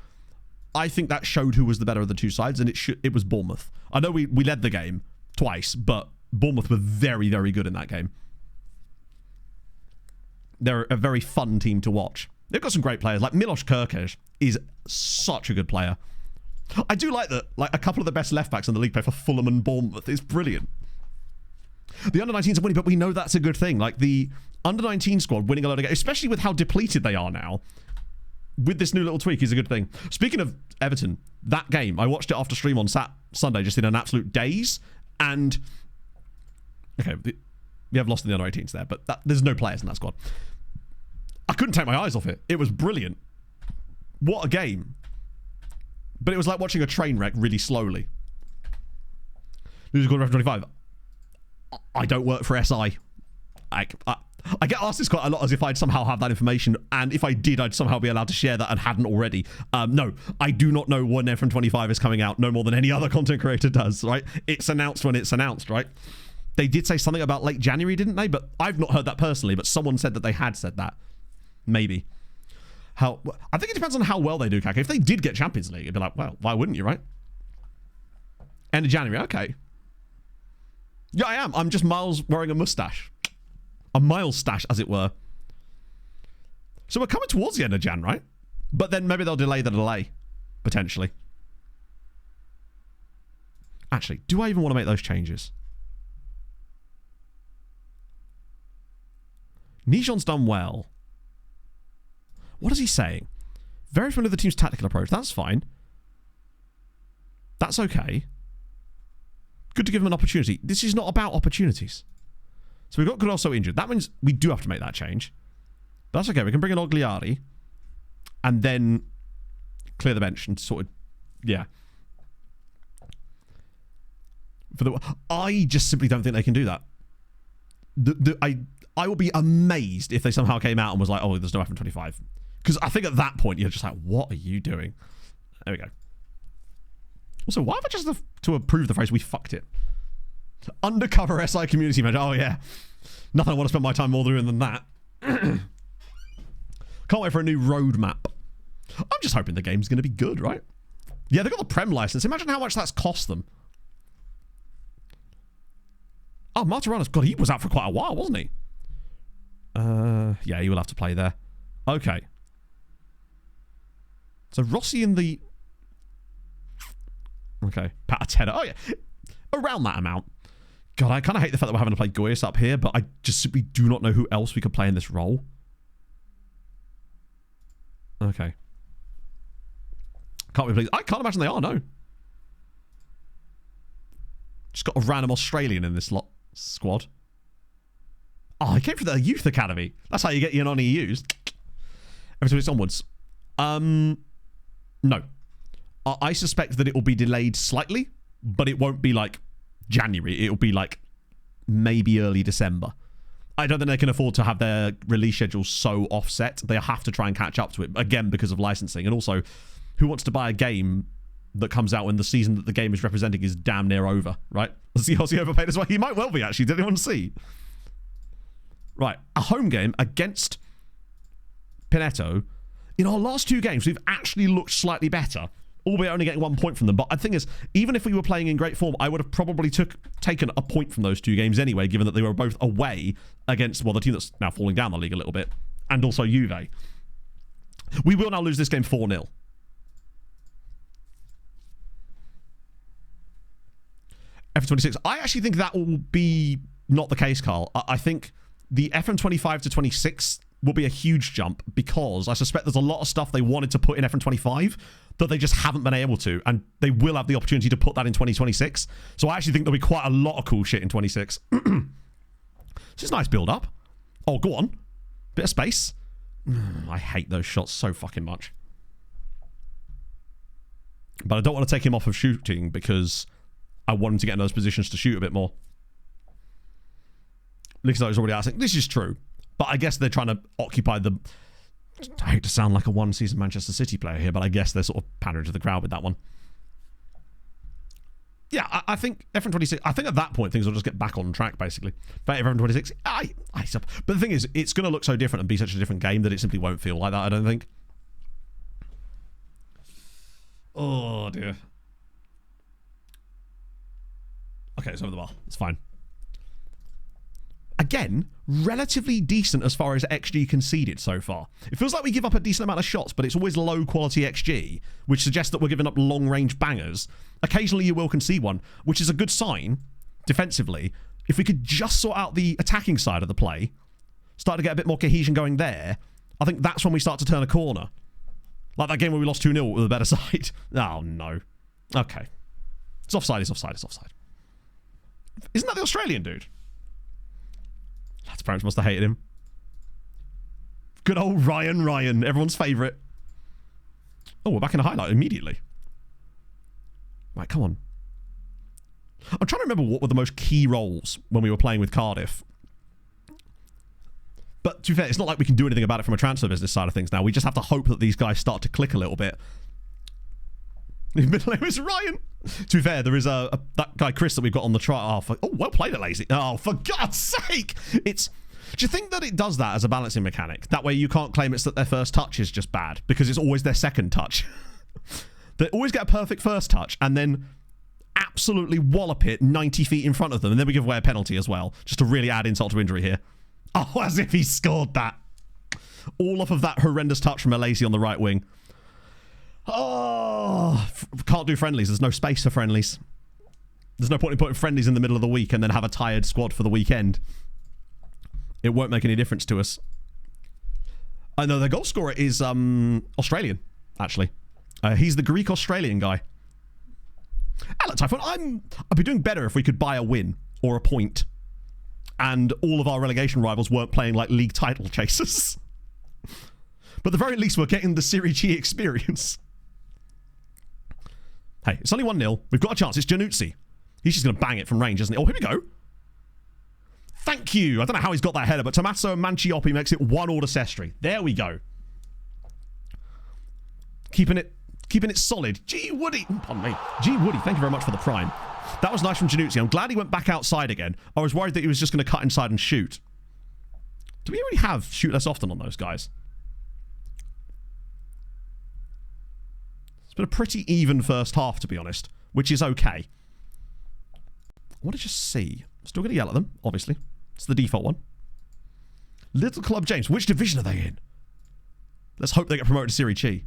I think that showed who was the better of the two sides, and it was Bournemouth. I know we led the game twice, but Bournemouth were very, very good in that game. They're a very fun team to watch. They've got some great players. Like Milos Kerkez is such a good player. I do like that. Like a couple of the best left backs in the league play for Fulham and Bournemouth. It's brilliant. The under-19s are winning, but we know that's a good thing. Like the under-19 squad winning a lot of games, especially with how depleted they are now. With this new little tweak is a good thing. Speaking of Everton, that game, I watched it after stream on Sunday, just in an absolute daze. And, okay, we have lost in the under-18s there, but there's no players in that squad. I couldn't take my eyes off it. It was brilliant. What a game. But it was like watching a train wreck really slowly. Who's called F25? I don't work for SI. I get asked this quite a lot as if I'd somehow have that information, and if I did, I'd somehow be allowed to share that and hadn't already. No, I do not know when FM25 is coming out, no more than any other content creator does, right? It's announced when it's announced, right? They did say something about late January, didn't they? But I've not heard that personally, but someone said that they had said that. Maybe. I think it depends on how well they do, Kaka. If they did get Champions League, it'd be like, well, why wouldn't you, right? End of January, okay. Yeah, I am. I'm just Miles wearing a mustache. A Miles stash, as it were. So we're coming towards the end of Jan, right? But then maybe they'll delay the delay. Potentially. Actually, do I even want to make those changes? Nijon's done well. What is he saying? Very familiar with the team's tactical approach. That's fine. That's okay. Good to give him an opportunity. This is not about opportunities. So we've got Grosso injured. That means we do have to make that change. But that's okay. We can bring in Ogliari and then clear the bench and sort of, yeah. I just simply don't think they can do that. I will be amazed if they somehow came out and was like, oh, there's no FM25. Because I think at that point, you're just like, what are you doing? There we go. Also, why have I just to approve the phrase, we fucked it? Undercover SI community manager. Oh, yeah. Nothing I want to spend my time more doing than that. Can't wait for a new roadmap. I'm just hoping the game's going to be good, right? Yeah, they've got the Prem license. Imagine how much that's cost them. Oh, Martirana's... God, he was out for quite a while, wasn't he? Yeah, he will have to play there. Okay. So Rossi in the... Okay. Patatena. Oh, yeah. Around that amount. God, I kind of hate the fact that we're having to play Goyas up here, but I just simply do not know who else we could play in this role. Okay. Can't we please? I can't imagine they are, no. Just got a random Australian in this squad. Oh, he came from the youth academy. That's how you get your non-EUs. Every time it's onwards. No. I suspect that it will be delayed slightly, but it won't be like January. It'll be like maybe early December. I don't think they can afford to have their release schedule so offset. They have to try and catch up to it, again, because of licensing. And also, who wants to buy a game that comes out when the season that the game is representing is damn near over, right? Is he overpaid as well? He might well be, actually. Did anyone see? Right, a home game against Pinetto. In our last 2 games, we've actually looked slightly better, albeit only getting 1 point from them. But the thing is, even if we were playing in great form, I would have probably taken a point from those 2 games anyway, given that they were both away against, well, the team that's now falling down the league a little bit, and also Juve. We will now lose this game 4-0. F26. I actually think that will be not the case, Carl. I think the FM25 to 26 will be a huge jump because I suspect there's a lot of stuff they wanted to put in FM25 that they just haven't been able to, and they will have the opportunity to put that in 2026. So I actually think there'll be quite a lot of cool shit in 26. This is a nice build-up. Oh, go on. Bit of space. I hate those shots so fucking much. But I don't want to take him off of shooting because I want him to get in those positions to shoot a bit more. Lickstock is already asking. This is true. But I guess they're trying to occupy the... I hate to sound like a one-season Manchester City player here, but I guess they're sort of pandering to the crowd with that one. Yeah, I think FM26... I think at that point, things will just get back on track, basically. But FM26... But the thing is, it's going to look so different and be such a different game that it simply won't feel like that, I don't think. Oh, dear. Okay, it's over the bar. It's fine. Again, relatively decent as far as XG conceded so far. It feels like we give up a decent amount of shots, but it's always low quality XG, which suggests that we're giving up long range bangers. Occasionally you will concede one, which is a good sign defensively. If we could just sort out the attacking side of the play, start to get a bit more cohesion going there, I think that's when we start to turn a corner. Like that game where we lost 2-0 with a better side. Oh, no. Okay. It's offside, it's offside, it's offside. Isn't that the Australian dude? Lads' parents must have hated him. Good old Ryan, everyone's favourite. Oh, we're back in a highlight immediately. Right, come on. I'm trying to remember what were the most key roles when we were playing with Cardiff. But to be fair, it's not like we can do anything about it from a transfer business side of things now. We just have to hope that these guys start to click a little bit. Middle name is Ryan. To be fair, there is that guy Chris that we've got on the trial. Oh, well played, Lazy. Oh, for God's sake! Do you think that it does that as a balancing mechanic? That way you can't claim it's that their first touch is just bad because it's always their second touch. They always get a perfect first touch and then absolutely wallop it 90 feet in front of them, and then we give away a penalty as well, just to really add insult to injury here. Oh, as if he scored that. All off of that horrendous touch from Lazy on the right wing. Oh, can't do friendlies. There's no space for friendlies. There's no point in putting friendlies in the middle of the week and then have a tired squad for the weekend. It won't make any difference to us. I know the goal scorer is Australian, actually. He's the Greek-Australian guy. Look, Typhoon, I'd be doing better if we could buy a win or a point and all of our relegation rivals weren't playing like league title chasers. But at the very least, we're getting the Serie G experience. Hey, it's only 1-0. We've got a chance. It's Januzzi. He's just going to bang it from range, isn't he? Oh, here we go. Thank you. I don't know how he's got that header, but Tommaso and Mancioppi makes it 1-1 to Sestri. There we go. Keeping it solid. G Woody. Pardon me. G Woody, thank you very much for the prime. That was nice from Januzzi. I'm glad he went back outside again. I was worried that he was just going to cut inside and shoot. Do we already have shoot less often on those guys? It's been a pretty even first half, to be honest, which is okay. I want to just see. I'm still going to yell at them, obviously. It's the default one. Little Club James. Which division are they in? Let's hope they get promoted to Serie G.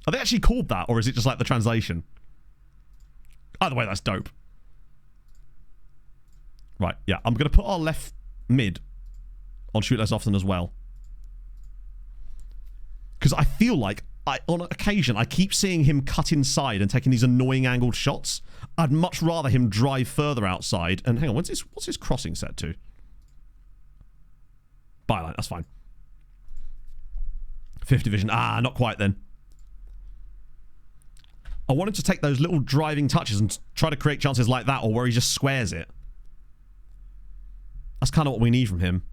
Are they actually called that, or is it just like the translation? Either way, that's dope. Right, yeah. I'm going to put our left mid on shoot less often as well. Because I feel like, on occasion, I keep seeing him cut inside and taking these annoying angled shots. I'd much rather him drive further outside. And hang on, what's his crossing set to? Byline, that's fine. 5th division. Not quite then. I wanted to take those little driving touches and try to create chances like that, or where he just squares it. That's kind of what we need from him.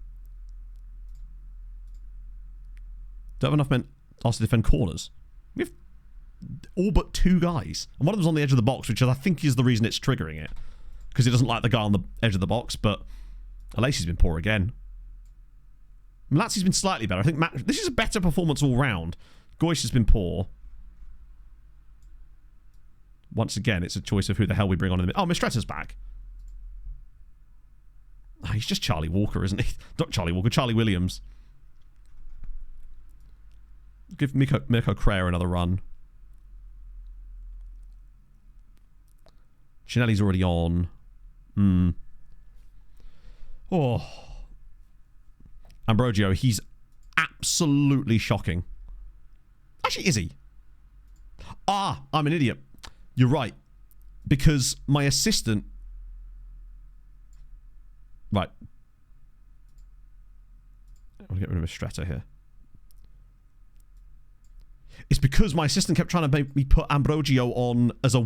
Don't have enough men asked to defend corners. We have all but 2 guys. And one of them's on the edge of the box, which I think is the reason it's triggering it. Because it doesn't like the guy on the edge of the box, but Alacy's been poor again. Malatsi's been slightly better. I think this is a better performance all round. Goish has been poor. Once again, it's a choice of who the hell we bring on in the middle. Oh, Mistretta's back. Oh, he's just Charlie Walker, isn't he? Not Charlie Walker, Charlie Williams. Give Mirko Crayer another run. Chinelli's already on. Oh. Ambrogio, he's absolutely shocking. Actually, is he? I'm an idiot. You're right. Because my assistant... Right. I want to get rid of Mistretta here. It's because my assistant kept trying to make me put Ambrogio on as a...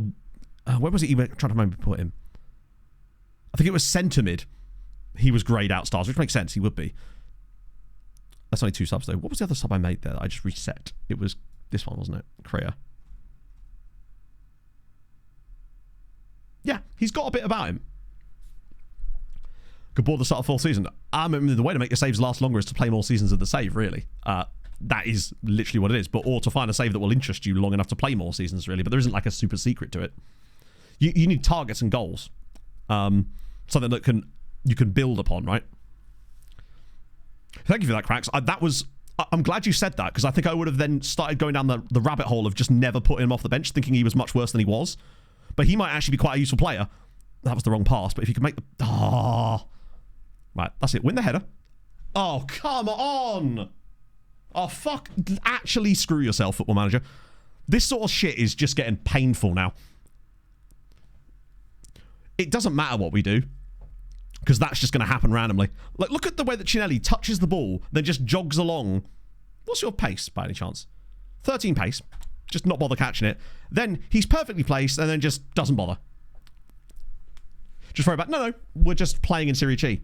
where was it he went trying to make me put him? I think it was centre mid. He was greyed out stars, which makes sense. He would be. That's only 2 subs, though. What was the other sub I made there that I just reset? It was this one, wasn't it? Crea. Yeah, he's got a bit about him. Could board the start of 4th season. I mean, the way to make your saves last longer is to play more seasons of the save, really. That is literally what it is. Or to find a save that will interest you long enough to play more seasons, really. But there isn't like a super secret to it. You need targets and goals. Something that you can build upon, right? Thank you for that, Cracks. I'm glad you said that, because I think I would have then started going down the rabbit hole of just never putting him off the bench, thinking he was much worse than he was. But he might actually be quite a useful player. That was the wrong pass, but if you can make the... Right, that's it. Win the header. Oh, come on! Oh, fuck. Actually screw yourself, Football Manager. This sort of shit is just getting painful now. It doesn't matter what we do, because that's just going to happen randomly. Like, look at the way that Chinelli touches the ball, then just jogs along. What's your pace, by any chance? 13 pace. Just not bother catching it. Then he's perfectly placed, and then just doesn't bother. Just worry about, no, we're just playing in Serie C,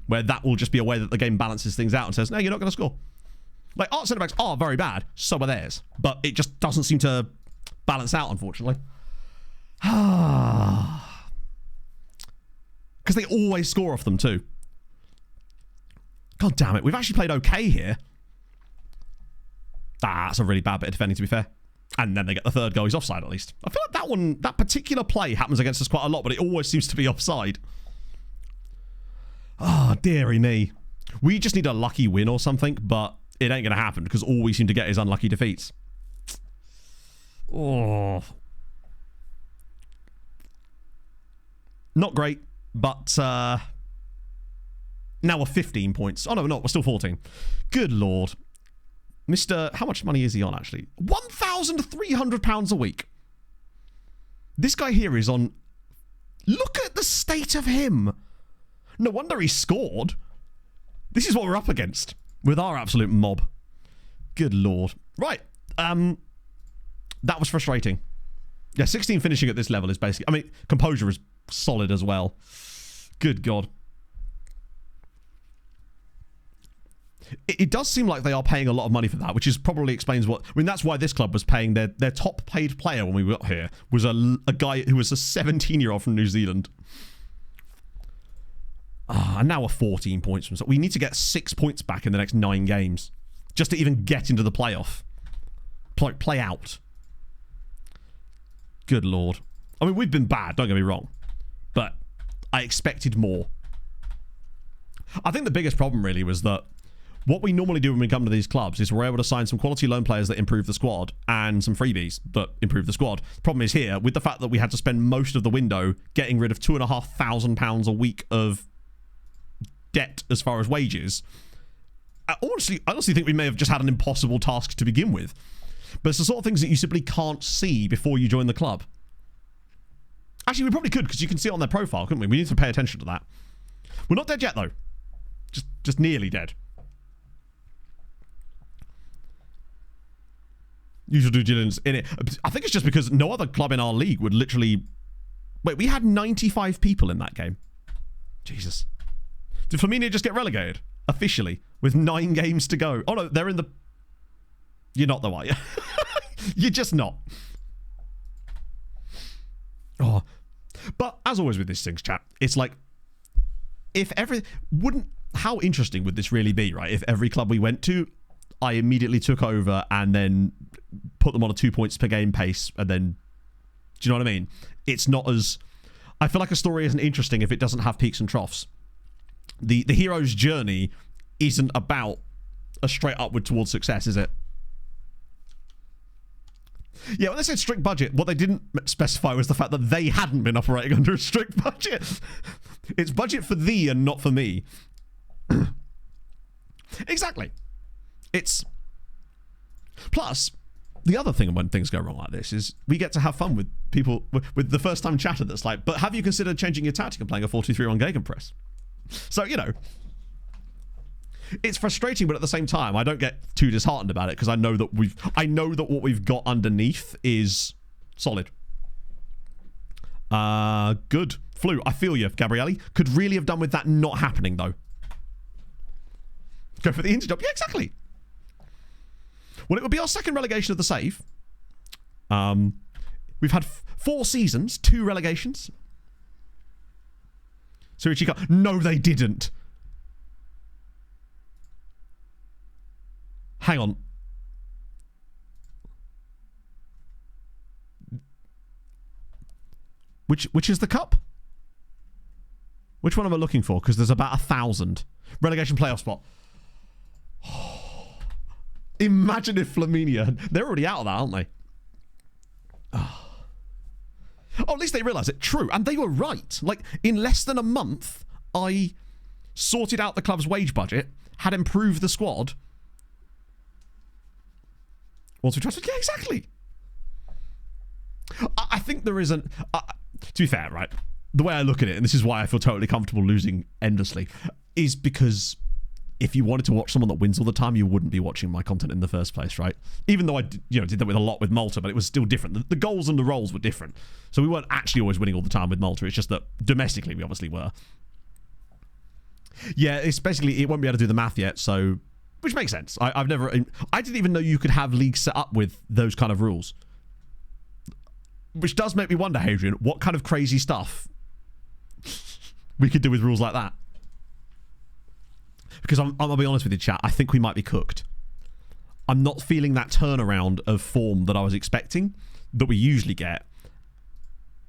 where that will just be a way that the game balances things out and says, no, you're not going to score. Like, our centre-backs are very bad, so are theirs. But it just doesn't seem to balance out, unfortunately. Because they always score off them, too. God damn it. We've actually played okay here. That's a really bad bit of defending, to be fair. And then they get the 3rd goal. He's offside, at least. I feel like that particular play happens against us quite a lot, but it always seems to be offside. Oh, dearie me. We just need a lucky win or something, but it ain't going to happen, because all we seem to get is unlucky defeats. Oh. Not great, but now we're 15 points. Oh, no, we're not. We're still 14. Good Lord. Mr. How much money is he on, actually? £1,300 a week. This guy here is on... Look at the state of him. No wonder he scored. This is what we're up against with our absolute mob. Good Lord. Right. That was frustrating. Yeah, 16 finishing at this level is basically... I mean, composure is solid as well. Good God. It does seem like they are paying a lot of money for that, which is probably explains what... I mean, that's why this club was paying their top paid player when we got here, was a guy who was a 17-year-old from New Zealand. And now we're 14 points from... So we need to get 6 points back in the next 9 games, just to even get into the playoff. Play out. Good Lord. I mean, we've been bad, don't get me wrong, but I expected more. I think the biggest problem really was that What we normally do when we come to these clubs is we're able to sign some quality loan players that improve the squad and some freebies that improve the squad. Problem is here, with the fact that we had to spend most of the window getting rid of £2,500 a week of debt as far as wages, I honestly think we may have just had an impossible task to begin with. But it's the sort of things that you simply can't see before you join the club. Actually, we probably could, because you can see it on their profile, couldn't we? We need to pay attention to that. We're not dead yet, though. Just nearly dead. Usual due diligence in it. I think it's just because no other club in our league would literally... Wait, we had 95 people in that game. Jesus. Did Flaminia just get relegated? Officially. With 9 games to go. Oh, no, they're in the... You're not, though, are you? You're just not. Oh. But, as always with these things, chat, it's like... How interesting would this really be, right? If every club we went to, I immediately took over and then put them on a 2 points per game pace, and then... Do you know what I mean? It's not as... I feel like a story isn't interesting if it doesn't have peaks and troughs. The hero's journey isn't about a straight upward towards success, is it? Yeah, when they said strict budget, what they didn't specify was the fact that they hadn't been operating under a strict budget. It's budget for thee and not for me. Exactly. It's... Plus, the other thing when things go wrong like this is we get to have fun with people, with the first time chatter that's like, but have you considered changing your tactic and playing a 4-2-3-1 Gegenpress? So, you know, it's frustrating, but at the same time, I don't get too disheartened about it because I know that what we've got underneath is solid. Good. Flu, I feel you, Gabrielli. Could really have done with that not happening, though. Go for the interjob. Yeah, exactly. Well, it would be our second relegation of the save. We've had 4 seasons, 2 relegations. Surichika. No, they didn't. Hang on. Which is the cup? Which one am I looking for? Because there's about 1,000. Relegation playoff spot. Imagine if Flaminia... They're already out of that, aren't they? Oh, at least they realise it. True. And they were right. Like, in less than a month, I sorted out the club's wage budget, had improved the squad. Once we trusted... Yeah, exactly. I think there isn't... to be fair, right, the way I look at it, and this is why I feel totally comfortable losing endlessly, is because if you wanted to watch someone that wins all the time, you wouldn't be watching my content in the first place, right? Even though I did that with a lot with Malta, but it was still different. The goals and the roles were different. So we weren't actually always winning all the time with Malta. It's just that domestically we obviously were. Yeah, it's basically, it won't be able to do the math yet, so... Which makes sense. I didn't even know you could have leagues set up with those kind of rules. Which does make me wonder, Hadrian, what kind of crazy stuff we could do with rules like that. Because I'm going to be honest with you, chat, I think we might be cooked. I'm not feeling that turnaround of form that I was expecting, that we usually get.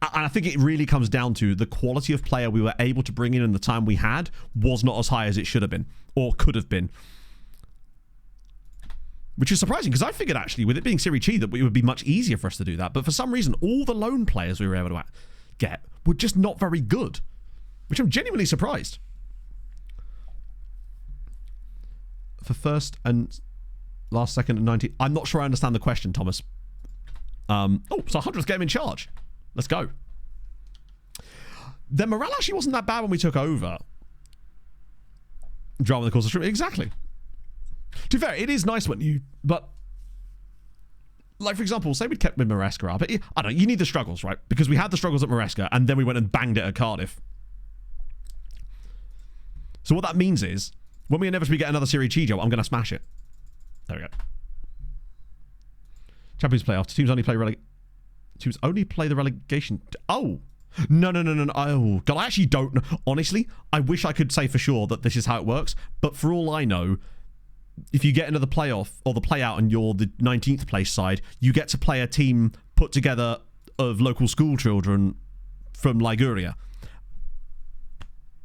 And I think it really comes down to the quality of player we were able to bring in and the time we had was not as high as it should have been, or could have been. Which is surprising, because I figured, actually, with it being Serie C, that it would be much easier for us to do that. But for some reason, all the loan players we were able to get were just not very good. Which I'm genuinely surprised. For first and last, second, and 90... I'm not sure I understand the question, Thomas. Oh, it's our 100th game in charge. Let's go. The morale actually wasn't that bad when we took over. Drama in the course of stream. Exactly. To be fair, it is nice when you... But... Like, for example, say we'd kept with Maresca up. I don't know, you need the struggles, right? Because we had the struggles at Maresca, and then we went and banged it at Cardiff. So what that means is, when we inevitably get another Serie C job, I'm going to smash it. There we go. Champions playoff. Teams only play the relegation. Oh! No. Oh, God, I actually don't know. Honestly, I wish I could say for sure that this is how it works. But for all I know... If you get into the playoff or the playout and you're the 19th place side, you get to play a team put together of local school children from Liguria.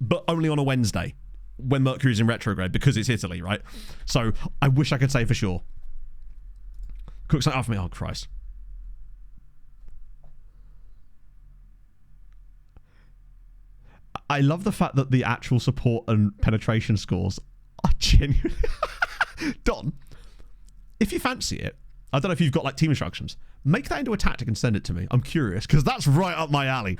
But only on a Wednesday. when Mercury's in retrograde because it's Italy, right? So I wish I could say for sure. Cook something up for me. Oh, Christ. I love the fact that the actual support and penetration scores are genuine. Don, if you fancy it, I don't know if you've got like team instructions, make that into a tactic and send it to me. I'm curious, because that's right up my alley.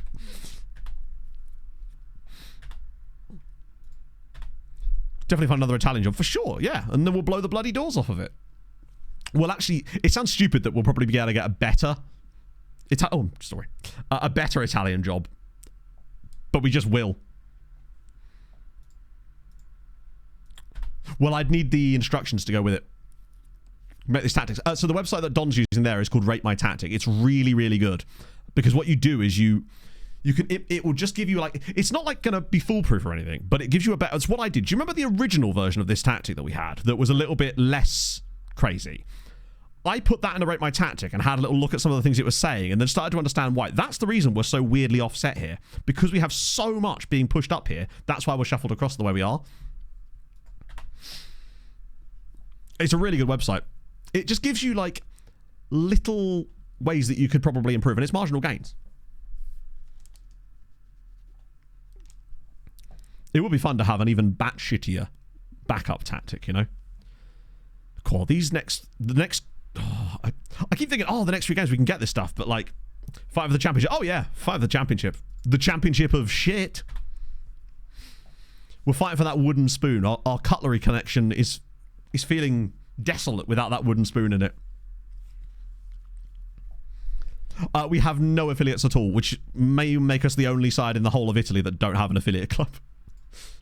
Definitely find another Italian job, for sure, yeah. And then we'll blow the bloody doors off of it. Well, actually, it sounds stupid that we'll probably be able to get a better... a better Italian job. But we just will. Well, I'd need the instructions to go with it. Make these tactics. So the website that Don's using there is called Rate My Tactic. It's really, really good. Because what you do is you can... It will just give you like... It's not like going to be foolproof or anything, but it gives you a better... It's what I did. Do you remember the original version of this tactic that we had that was a little bit less crazy? I put that in a Rate My Tactic and had a little look at some of the things it was saying and then started to understand why. That's the reason we're so weirdly offset here. Because we have so much being pushed up here, that's why we're shuffled across the way we are. It's a really good website. It just gives you, like, little ways that you could probably improve, and it's marginal gains. It would be fun to have an even batshittier backup tactic, you know? Cool. The next... Oh, I keep thinking, the next 3 games we can get this stuff, but like, fight for the championship. Oh yeah, fight for the championship. The championship of shit. We're fighting for that wooden spoon. Our cutlery connection is feeling desolate without that wooden spoon in it. We have no affiliates at all, which may make us the only side in the whole of Italy that don't have an affiliate club.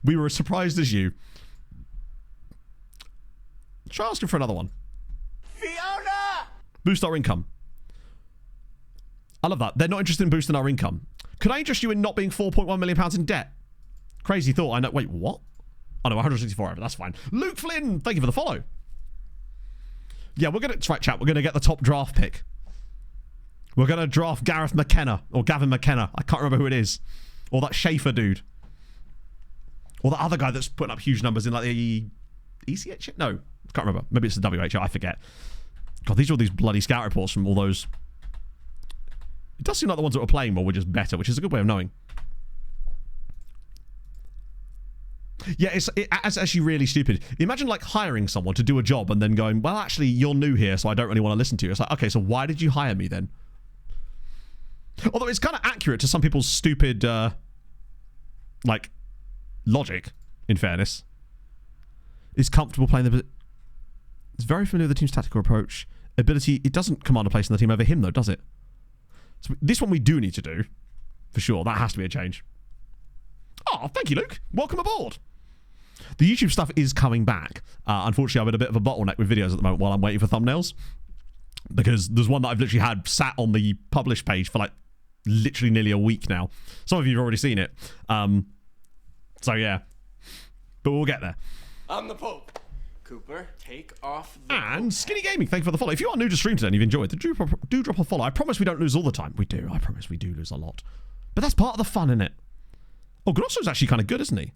We were as surprised as you. Try asking for another one. Fiona! Boost our income. I love that. They're not interested in boosting our income. Could I interest you in not being £4.1 million in debt? Crazy thought. I know. Wait, what? Oh no, 164 over. That's fine. Luke Flynn, thank you for the follow. Yeah, we're going to... Right, chat. We're going to get the top draft pick. We're going to draft Gareth McKenna. Or Gavin McKenna. I can't remember who it is. Or that Schaefer dude. Or the other guy that's putting up huge numbers in like the... ECH? No. Can't remember. Maybe it's the WHO. I forget. God, these are all these bloody scout reports from all those. It does seem like the ones that were playing more were just better, which is a good way of knowing. Yeah, it's actually really stupid. Imagine like hiring someone to do a job and then going, well, actually, you're new here, so I don't really want to listen to you. It's like, okay, so why did you hire me then? Although it's kind of accurate to some people's stupid, like, logic, in fairness. Is comfortable playing the... It's very familiar with the team's tactical approach. Ability, it doesn't command a place in the team over him, though, does it? So this one we do need to do. For sure. That has to be a change. Oh, thank you, Luke. Welcome aboard. The YouTube stuff is coming back. Unfortunately, I'm in a bit of a bottleneck with videos at the moment while I'm waiting for thumbnails. Because there's one that I've literally had sat on the publish page for, like, literally nearly a week now. Some of you have already seen it. So, yeah. But we'll get there. I'm the Pope. Cooper, take off the... And Skinny Gaming, thank you for the follow. If you are new to stream today and you've enjoyed it, do drop a follow. I promise we don't lose all the time. We do. I promise we do lose a lot. But that's part of the fun, isn't it? Oh, Grosso's actually kind of good, isn't he?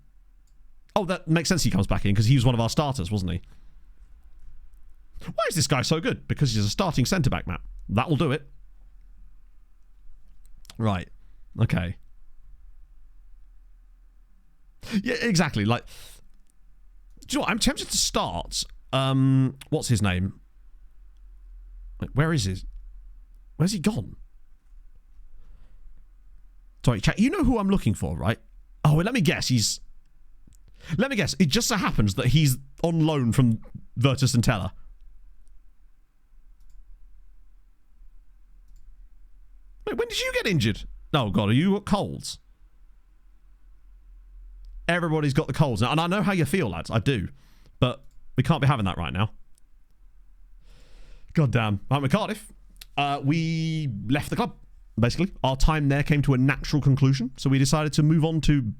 Oh, that makes sense he comes back in because he was one of our starters, wasn't he? Why is this guy so good? Because he's a starting centre-back, Matt. That will do it. Right. Okay. Yeah, exactly. Like... Do you know what? I'm tempted to start. What's his name? Where is his? Where's he gone? Sorry, chat. You know who I'm looking for, right? Oh, well, let me guess. Let me guess. It just so happens that he's on loan from Virtus and Teller. Wait, when did you get injured? Oh God, are you got colds? Everybody's got the colds now, and I know how you feel, lads. I do, but we can't be having that right now. God damn. I'm with Cardiff. We left the club, basically. Our time there came to a natural conclusion, so we decided to move on to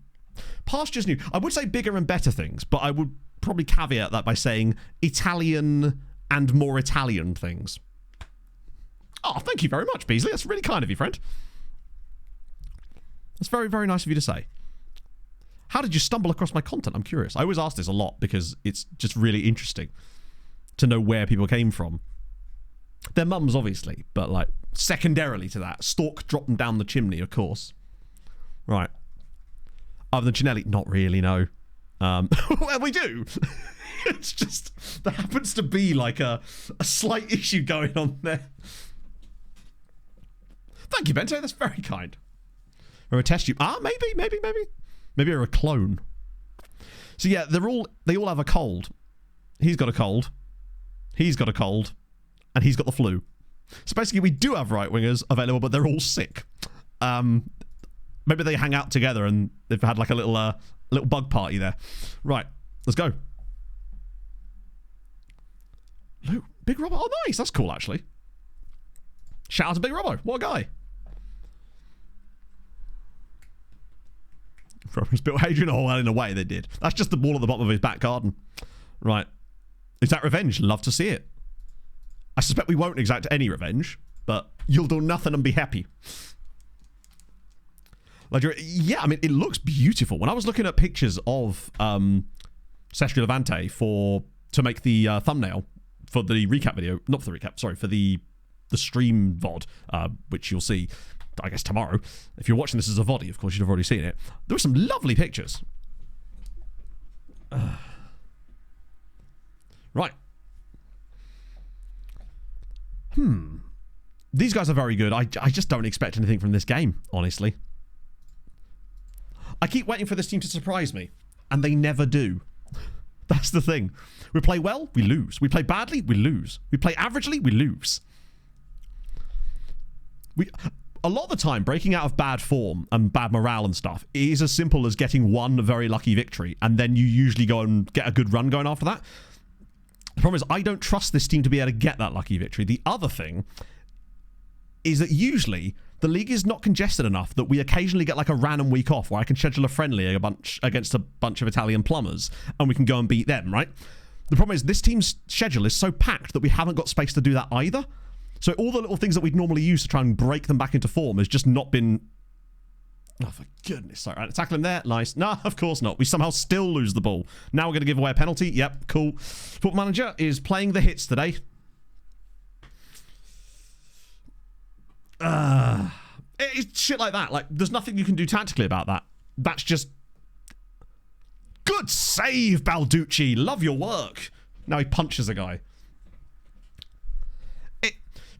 pastures new. I would say bigger and better things, but I would probably caveat that by saying Italian and more Italian things. Oh, thank you very much, Beasley. That's really kind of you, friend. That's very, very nice of you to say. How did you stumble across my content? I'm curious. I always ask this a lot because it's just really interesting to know where people came from. Their mums, obviously, but like secondarily to that, Stork dropped them down the chimney, of course. Right. Other than Chinelli, not really, no. Well, we do. It's just, there happens to be like a slight issue going on there. Thank you, Bento. That's very kind. Or a test tube. Maybe. Maybe you're a clone. So yeah, they all have a cold. He's got a cold. He's got a cold. And he's got the flu. So basically, we do have right-wingers available, but they're all sick. Maybe they hang out together and they've had like a little bug party there. Right, let's go. Luke, Big Robbo. Oh, nice. That's cool, actually. Shout out to Big Robbo. What a guy. Robbo's built Hadrian Hall. Well, in a way, they did. That's just the wall at the bottom of his back garden. Right. Is that revenge? Love to see it. I suspect we won't exact any revenge, but you'll do nothing and be happy. Like, yeah, I mean, it looks beautiful. When I was looking at pictures of Sestri Levante to make the thumbnail for the recap video, not for the recap, sorry, for the stream VOD, which you'll see, I guess, tomorrow. If you're watching this as a VOD, of course, you'd have already seen it. There were some lovely pictures. Right. These guys are very good. I just don't expect anything from this game, honestly. I keep waiting for this team to surprise me, and they never do. That's the thing. We play well, we lose. We play badly, we lose. We play averagely, we lose. A lot of the time, breaking out of bad form and bad morale and stuff is as simple as getting one very lucky victory, and then you usually go and get a good run going after that. The problem is I don't trust this team to be able to get that lucky victory. The other thing is that usually the league is not congested enough that we occasionally get like a random week off where I can schedule a friendly against a bunch of Italian plumbers and we can go and beat them, right? The problem is this team's schedule is so packed that we haven't got space to do that either. So all the little things that we'd normally use to try and break them back into form has just not been... Oh, for goodness sake. Right, tackle him there. Nice. No, of course not. We somehow still lose the ball. Now we're going to give away a penalty. Yep, cool. Football Manager is playing the hits today. It's shit like that. Like, there's nothing you can do tactically about that. That's just... Good save, Balducci. Love your work. Now he punches a guy. Do you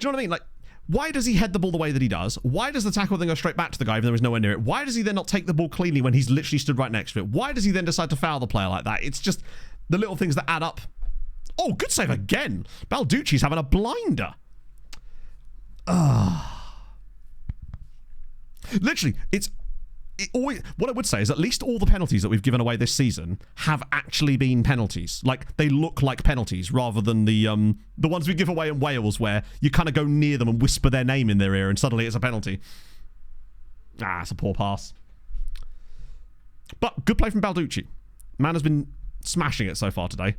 know what I mean? Like, why does he head the ball the way that he does? Why does the tackle then go straight back to the guy if there was nowhere near it? Why does he then not take the ball cleanly when he's literally stood right next to it? Why does he then decide to foul the player like that? It's just the little things that add up. Oh, good save again. Balducci's having a blinder. Literally, what I would say is at least all the penalties that we've given away this season have actually been penalties. Like, they look like penalties rather than the ones we give away in Wales where you kind of go near them and whisper their name in their ear and suddenly it's a penalty. It's a poor pass. But good play from Balducci. Man has been smashing it so far today.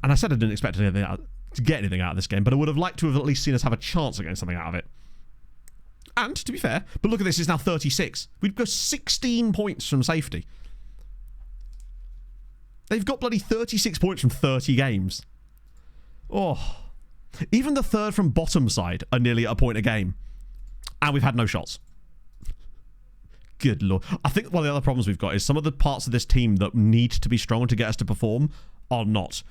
And I said I didn't expect to get anything out of this game, but I would have liked to have at least seen us have a chance of getting something out of it. And, to be fair, but look at this, it's now 36. We've got 16 points from safety. They've got bloody 36 points from 30 games. Oh. Even the third from bottom side are nearly at a point a game. And we've had no shots. Good lord. I think one of the other problems we've got is some of the parts of this team that need to be strong to get us to perform are not.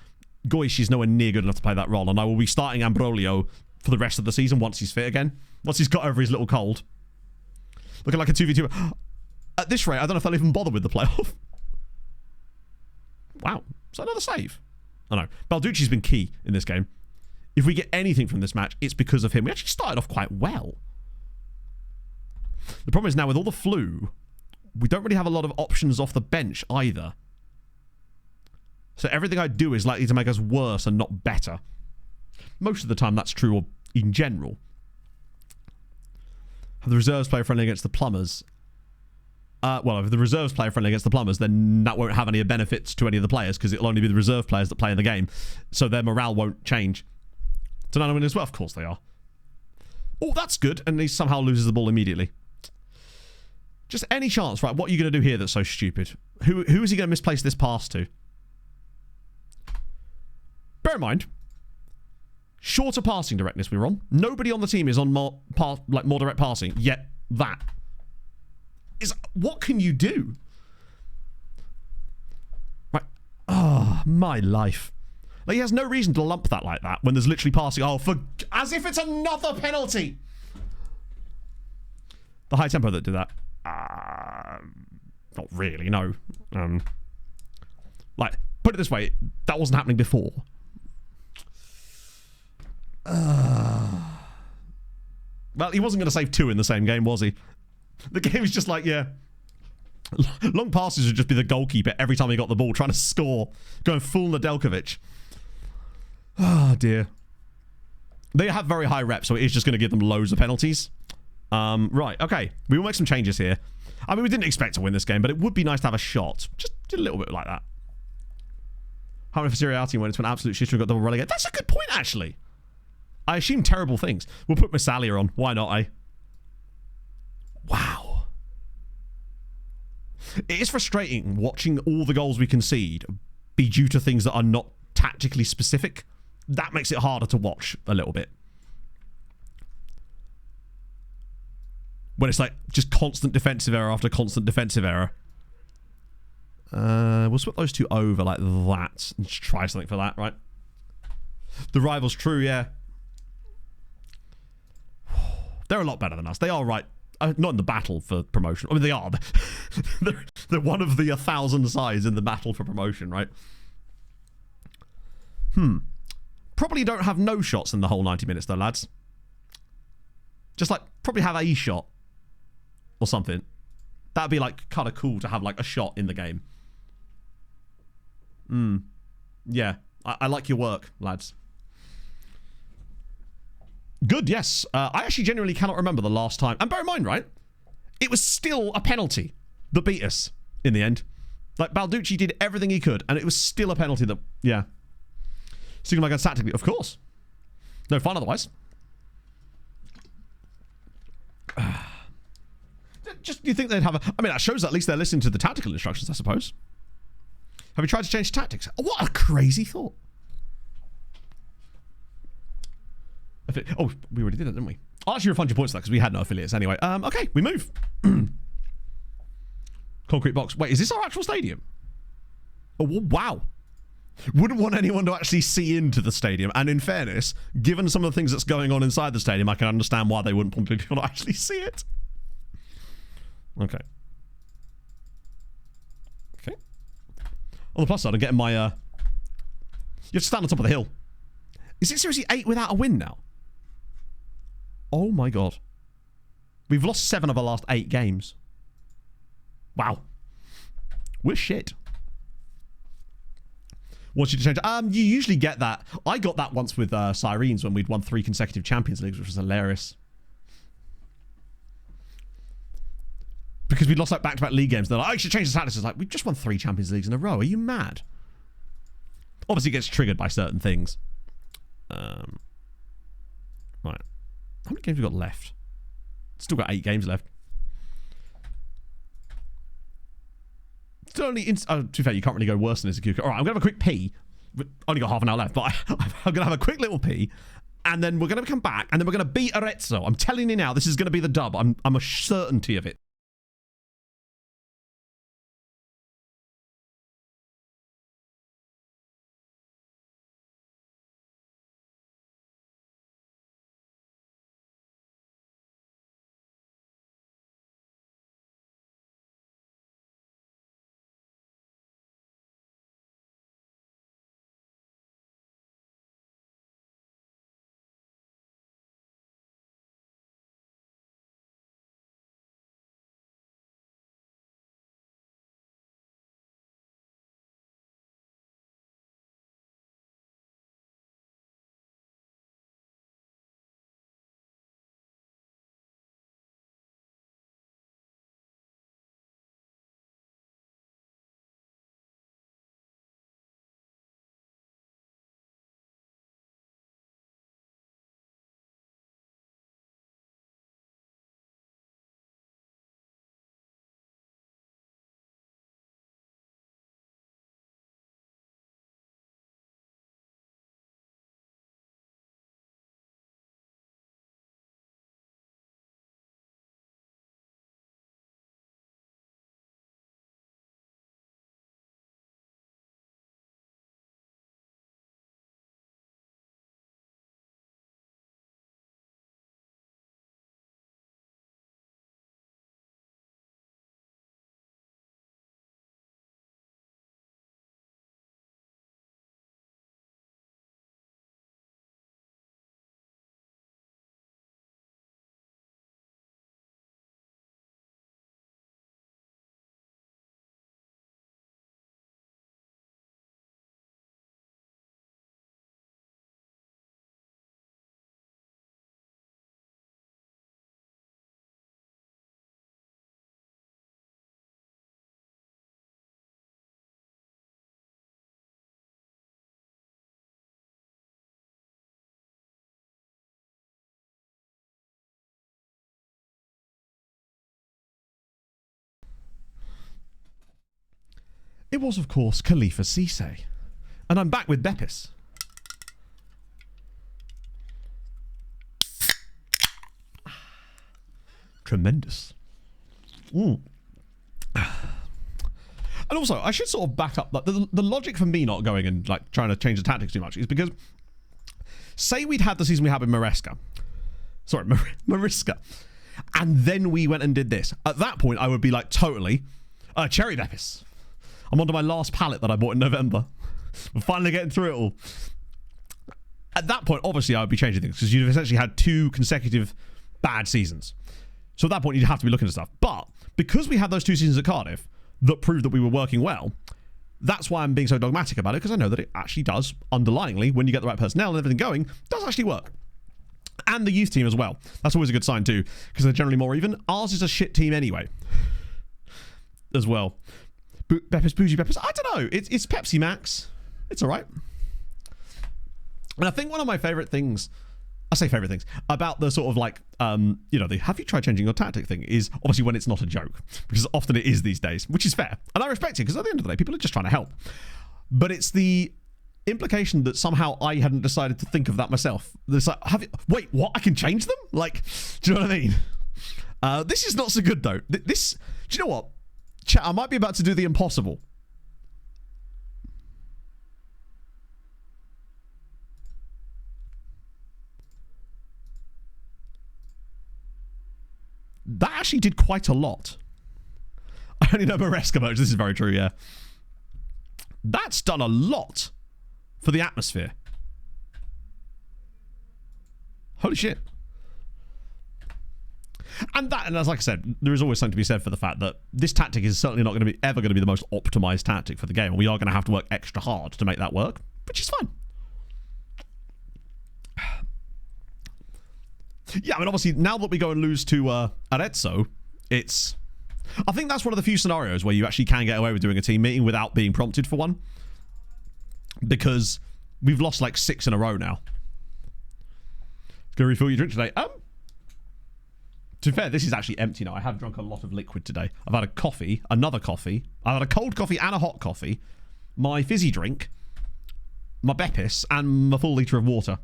Goish is nowhere near good enough to play that role, and I will be starting Ambrolio for the rest of the season once he's fit again. Once he's got over his little cold. Looking like a 2v2. At this rate, I don't know if they'll even bother with the playoff. Wow. Is that another save? I know. Balducci's been key in this game. If we get anything from this match, it's because of him. We actually started off quite well. The problem is now with all the flu, we don't really have a lot of options off the bench either. So everything I do is likely to make us worse and not better. Most of the time that's true in general. Have the reserves play friendly against the plumbers? Well, if the reserves play friendly against the plumbers, then that won't have any benefits to any of the players because it'll only be the reserve players that play in the game. So their morale won't change. Tonano win as well? Of course they are. Oh, that's good. And he somehow loses the ball immediately. Just any chance, right? What are you going to do here that's so stupid? Who is he going to misplace this pass to? Bear in mind, shorter passing directness we were on. Nobody on the team is on more direct passing, yet that is... What can you do? Right. Oh, my life. Like, he has no reason to lump that like that when there's literally passing. Oh, as if it's another penalty. The high tempo that did that. Not really, no. Like, put it this way, that wasn't happening before. Well, he wasn't going to save 2 in the same game, was he? The game is just like, yeah. Long passes would just be the goalkeeper every time he got the ball, trying to score. Going full Nedeljkovic. Oh, dear. They have very high reps, so it is just going to give them loads of penalties. Right, okay. We will make some changes here. I mean, we didn't expect to win this game, but it would be nice to have a shot. Just a little bit like that. How many for Serie A team when it's an absolute shit and got double relegate? That's a good point, actually. I assume terrible things. We'll put Massalia on. Why not, eh? Wow. It is frustrating watching all the goals we concede be due to things that are not tactically specific. That makes it harder to watch a little bit. When it's like just constant defensive error after constant defensive error. We'll swap those two over like that and just try something for that, right? The rival's true, yeah. They're a lot better than us. They are right. Not in the battle for promotion. I mean, they are. They're one of the 1,000 sides in the battle for promotion, right? Probably don't have no shots in the whole 90 minutes, though, lads. Just, like, probably have a shot. Or something. That'd be, like, kind of cool to have, like, a shot in the game. Yeah. I like your work, lads. Good, yes. I actually genuinely cannot remember the last time. And bear in mind, right? It was still a penalty that beat us in the end. Like, Balducci did everything he could, and it was still a penalty that... Yeah. Seemed like tactically... Of course. No fun otherwise. Just, do you think they'd have a... I mean, that shows at least they're listening to the tactical instructions, I suppose. Have you tried to change tactics? Oh, what a crazy thought. Oh, we already did that, didn't we? I'll actually refund your points for that because we had no affiliates anyway. Okay, we move. Concrete box. Wait, is this our actual stadium? Oh, wow. Wouldn't want anyone to actually see into the stadium. And in fairness, given some of the things that's going on inside the stadium, I can understand why they wouldn't want people to actually see it. Okay. Okay. On the plus side, I'm getting my... You have to stand on top of the hill. Is it seriously 8 without a win now? Oh my god. We've lost 7 of our last 8 games. Wow. We're shit. Want you to change? You usually get that. I got that once with Sirens when we'd won 3 consecutive Champions Leagues, which was hilarious. Because we'd lost like back-to-back league games. They're like, I should change the status. It's like, we've just won 3 Champions Leagues in a row. Are you mad? Obviously, it gets triggered by certain things. Right. How many games have we got left? Still got 8 games left. Still only... to be fair, you can't really go worse than this. All right, I'm going to have a quick pee. We've only got half an hour left, but I'm going to have a quick little pee. And then we're going to come back, and then we're going to beat Arezzo. I'm telling you now, this is going to be the dub. I'm a certainty of it. It was, of course, Khalifa Cisse. And I'm back with Beppis. Tremendous. And also, I should sort of back up. Like, the logic for me not going and like trying to change the tactics too much is because, say we'd had the season we had with Mariska. Sorry, Mariska. And then we went and did this. At that point, I would be like, totally, Cherry Beppis. I'm onto my last palette that I bought in November. We're finally getting through it all. At that point, obviously, I would be changing things because you've essentially had 2 consecutive bad seasons. So at that point, you'd have to be looking at stuff. But because we had those 2 seasons at Cardiff that proved that we were working well, that's why I'm being so dogmatic about it, because I know that it actually does, underlyingly, when you get the right personnel and everything going, does actually work. And the youth team as well. That's always a good sign too, because they're generally more even. Ours is a shit team anyway. As well. Beppis, Bougie Beppis. I don't know. It's Pepsi Max. It's all right. And I think one of my favourite things, I say favourite things, about the sort of like, the have you tried changing your tactic thing is obviously when it's not a joke. Because often it is these days, which is fair. And I respect it, because at the end of the day, people are just trying to help. But it's the implication that somehow I hadn't decided to think of that myself. It's like, wait, what? I can change them? Like, do you know what I mean? This is not so good though. Do you know what? Chat, I might be about to do the impossible. That actually did quite a lot. I only know Maresca modes. This is very true, yeah. That's done a lot for the atmosphere. Holy shit. And as like I said, there is always something to be said for the fact that this tactic is certainly not going to be ever going to be the most optimized tactic for the game, and we are going to have to work extra hard to make that work, which is fine. Yeah, I mean, obviously, now that we go and lose to Arezzo, I think that's one of the few scenarios where you actually can get away with doing a team meeting without being prompted for one. Because we've lost like 6 in a row now. Go refill your drink today. To be fair, this is actually empty now. I have drunk a lot of liquid today. I've had a coffee, another coffee. I've had a cold coffee and a hot coffee. My fizzy drink. My Beppis. And my full litre of water.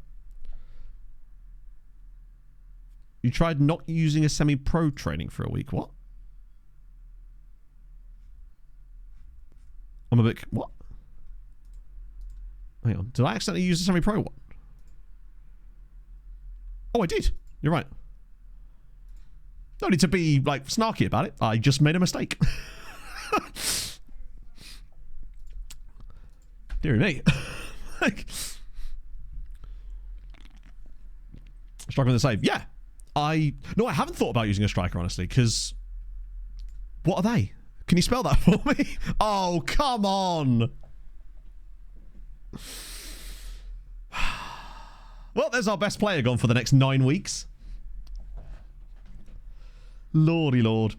You tried not using a semi-pro training for a week. What? I'm a bit... What? Hang on. Did I accidentally use a semi-pro one? Oh, I did. You're right. No need to be, like, snarky about it. I just made a mistake. Dear me. Like... Struggling to save. Yeah. No, I haven't thought about using a striker, honestly, because... What are they? Can you spell that for me? Oh, come on! Well, there's our best player gone for the next 9 weeks. Lordy lord.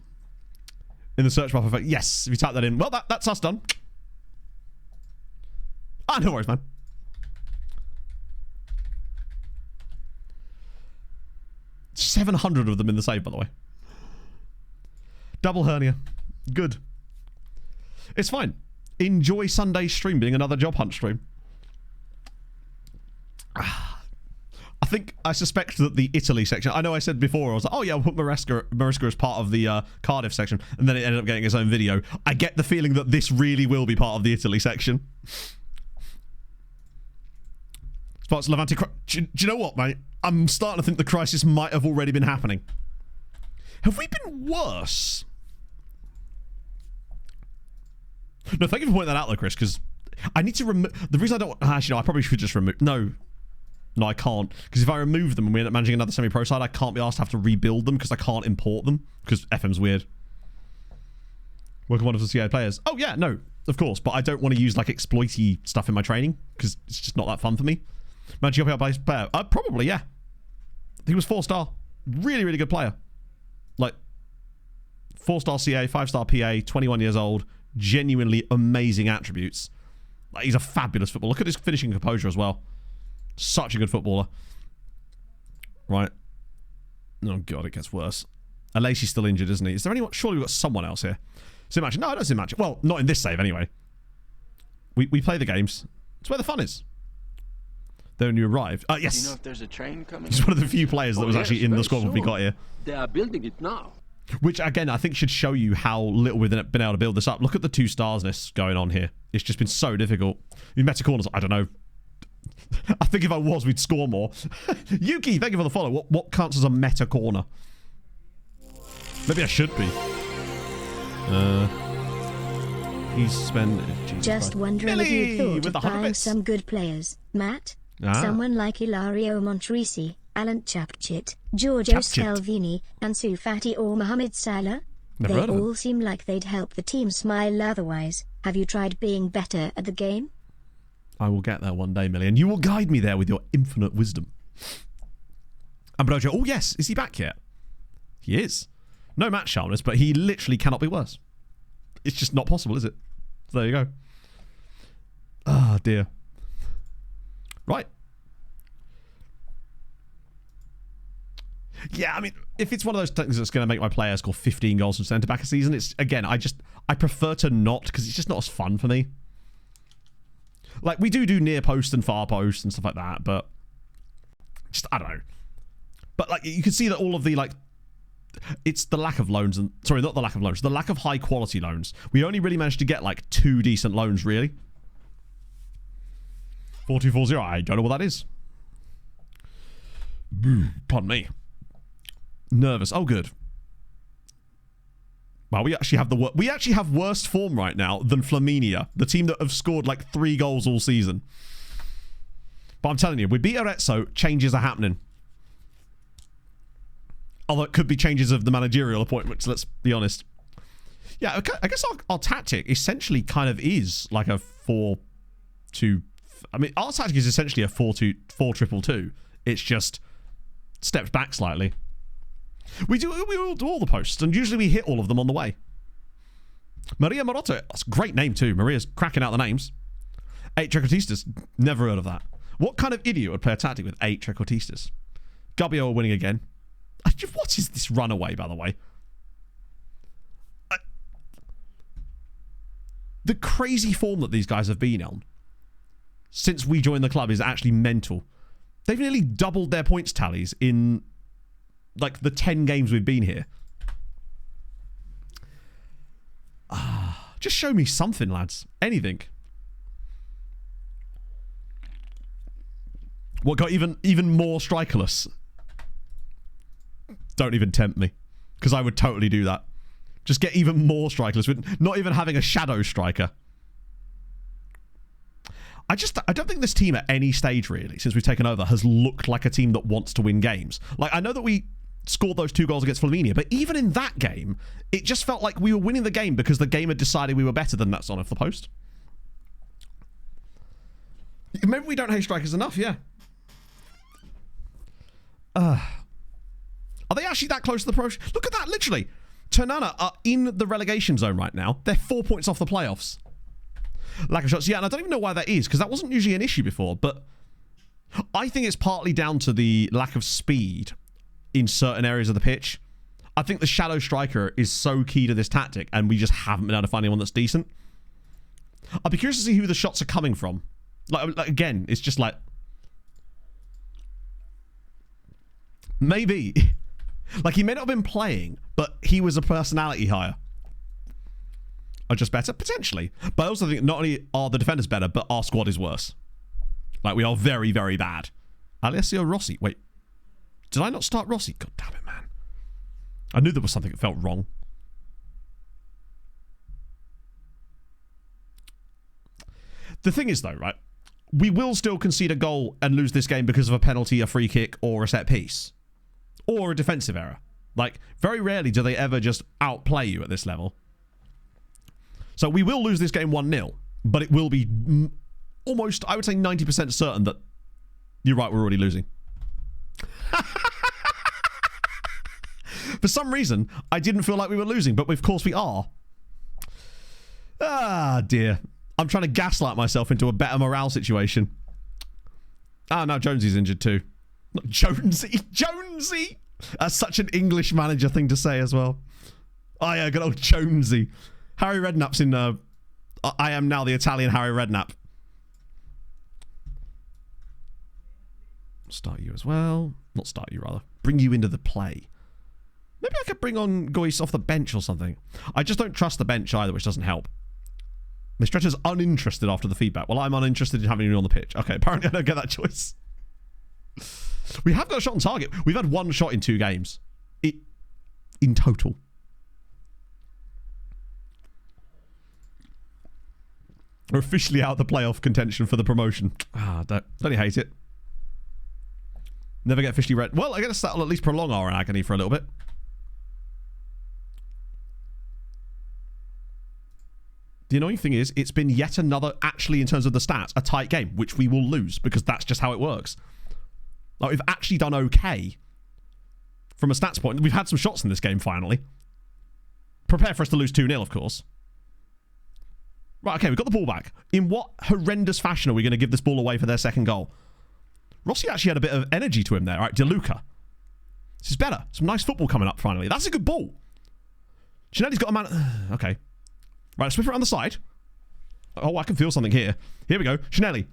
In the search bar for... Yes, if you type that in. Well, that's us done. Ah, no worries, man. $700 of them in the save, by the way. Double hernia. Good. It's fine. Enjoy Sunday's stream being another job hunt stream. I suspect that the Italy section... I know I said before, I was like, oh yeah, I'll put Mariska as part of the Cardiff section, and then it ended up getting its own video. I get the feeling that this really will be part of the Italy section. Sparks Levante... Do you know what, mate? I'm starting to think the crisis might have already been happening. Have we been worse? No, thank you for pointing that out, though, Chris, because I need to remove... The reason I don't... Actually, no, I probably should just remove... No, I can't. Because if I remove them and we end up managing another semi-pro side, I can't be asked to have to rebuild them because I can't import them because FM's weird. Welcome wonderful CA players. Oh, yeah, no, of course. But I don't want to use, like, exploity stuff in my training because it's just not that fun for me. Managing up our player? Probably, yeah. I think he was 4-star. Really, really good player. Like, 4-star CA, 5-star PA, 21 years old. Genuinely amazing attributes. Like, he's a fabulous footballer. Look at his finishing composure as well. Such a good footballer. Right. Oh, God, it gets worse. Alesi's still injured, isn't he? Is there anyone? Surely we've got someone else here. Sim match? No, I don't sim match. Well, not in this save, anyway. We play the games. It's where the fun is. Then when you arrive... yes. Do you know if there's a train coming? He's one of the few players that was actually in the squad when we got here. They are building it now. Which, again, I think should show you how little we've been able to build this up. Look at the 2 starsness going on here. It's just been so difficult. In meta corners, I don't know. I think if I was, we'd score more. Yuki, thank you for the follow. What counts as a meta corner? Maybe I should be. He's spent... Just wondering if you thought of buying some good players, Matt? Someone like Ilario Montrisi, Alan Chapchit, Giorgio Scalvini, Ansu Fati or Mohamed Salah? They all seem like they'd help the team smile otherwise. Have you tried being better at the game? I will get there one day, Millie, and you will guide me there with your infinite wisdom. Ambrosia, oh yes, is he back yet? He is. No match sharpness, but he literally cannot be worse. It's just not possible, is it? So there you go. Ah, dear. Right. Yeah, I mean, if it's one of those things that's going to make my player score 15 goals from centre back a season, it's, again, I prefer to not, because it's just not as fun for me. Like, we do near post and far post and stuff like that, but just, I don't know. But, like, you can see that all of the, like, it's the lack of loans, and sorry, not the lack of loans, the lack of high quality loans. We only really managed to get, like, 2 decent loans, really. 4240, I don't know what that is. Pardon me. Nervous. Oh, good. Well, we actually have worse form right now than Flaminia, the team that have scored like 3 goals all season. But I'm telling you, with beat Arezzo, changes are happening. Although it could be changes of the managerial appointments, let's be honest. Yeah, okay, I guess our tactic essentially kind of is like a 4-2... I mean, our tactic is essentially a 4-2-4-2-2. It's just stepped back slightly. We all do all the posts, and usually we hit all of them on the way. Maria Morotto, that's a great name too. Maria's cracking out the names. 8 Trequartistas, never heard of that. What kind of idiot would play a tactic with 8 Trequartistas? Gubbio are winning again. What is this runaway, by the way? The crazy form that these guys have been on since we joined the club is actually mental. They've nearly doubled their points tallies in like the 10 games we've been here. Just show me something, lads. Anything. What got even more strikerless? Don't even tempt me, because I would totally do that. Just get even more strikerless with not even having a shadow striker. I don't think this team at any stage really, since we've taken over, has looked like a team that wants to win games. Like, I know that we scored those 2 goals against Flaminia, but even in that game, it just felt like we were winning the game because the game had decided we were better than that son off the post. Maybe we don't hate strikers enough, yeah. Are they actually that close to the pro? Look at that, literally. Ternana are in the relegation zone right now. They're 4 points off the playoffs. Lack of shots. Yeah, and I don't even know why that is, because that wasn't usually an issue before, but I think it's partly down to the lack of speed in certain areas of the pitch. I think the shadow striker is so key to this tactic, and we just haven't been able to find anyone that's decent. I'd be curious to see who the shots are coming from. Like again, it's just like... Maybe. Like, he may not have been playing, but he was a personality hire. Are just better? Potentially. But I also think not only are the defenders better, but our squad is worse. Like, we are very, very bad. Alessio Rossi. Wait. Did I not start Rossi? God damn it, man. I knew there was something that felt wrong. The thing is, though, right? We will still concede a goal and lose this game because of a penalty, a free kick, or a set piece. Or a defensive error. Like, very rarely do they ever just outplay you at this level. So we will lose this game 1-0, but it will be almost, I would say 90% certain that you're right, we're already losing. For some reason, I didn't feel like we were losing, but of course we are. Ah, dear. I'm trying to gaslight myself into a better morale situation. Ah, now Jonesy's injured too. Not Jonesy. Jonesy! That's such an English manager thing to say as well. Oh yeah, good old Jonesy. Harry Redknapp's in I am now the Italian Harry Redknapp. Start you as well. Not start you, rather. Bring you into the play. Maybe I could bring on Goyce off the bench or something. I just don't trust the bench either, which doesn't help. Mistretta's uninterested after the feedback. Well, I'm uninterested in having you on the pitch. Okay, apparently I don't get that choice. We have got a shot on target. We've had one shot in 2 games. In total. We're officially out of the playoff contention for the promotion. Don't you hate it? Never get officially red. Well, I guess that'll at least prolong our agony for a little bit. The annoying thing is, it's been yet another, actually in terms of the stats, a tight game, which we will lose, because that's just how it works. Like, we've actually done okay from a stats point. We've had some shots in this game, finally. Prepare for us to lose 2-0, of course. Right, okay, we've got the ball back. In what horrendous fashion are we going to give this ball away for their second goal? Rossi actually had a bit of energy to him there. All right, De Luca. This is better. Some nice football coming up, finally. That's a good ball. Chinelli's got a man... Okay. Right, let's whip it around the side. Oh, I can feel something here. Here we go. Chinelli.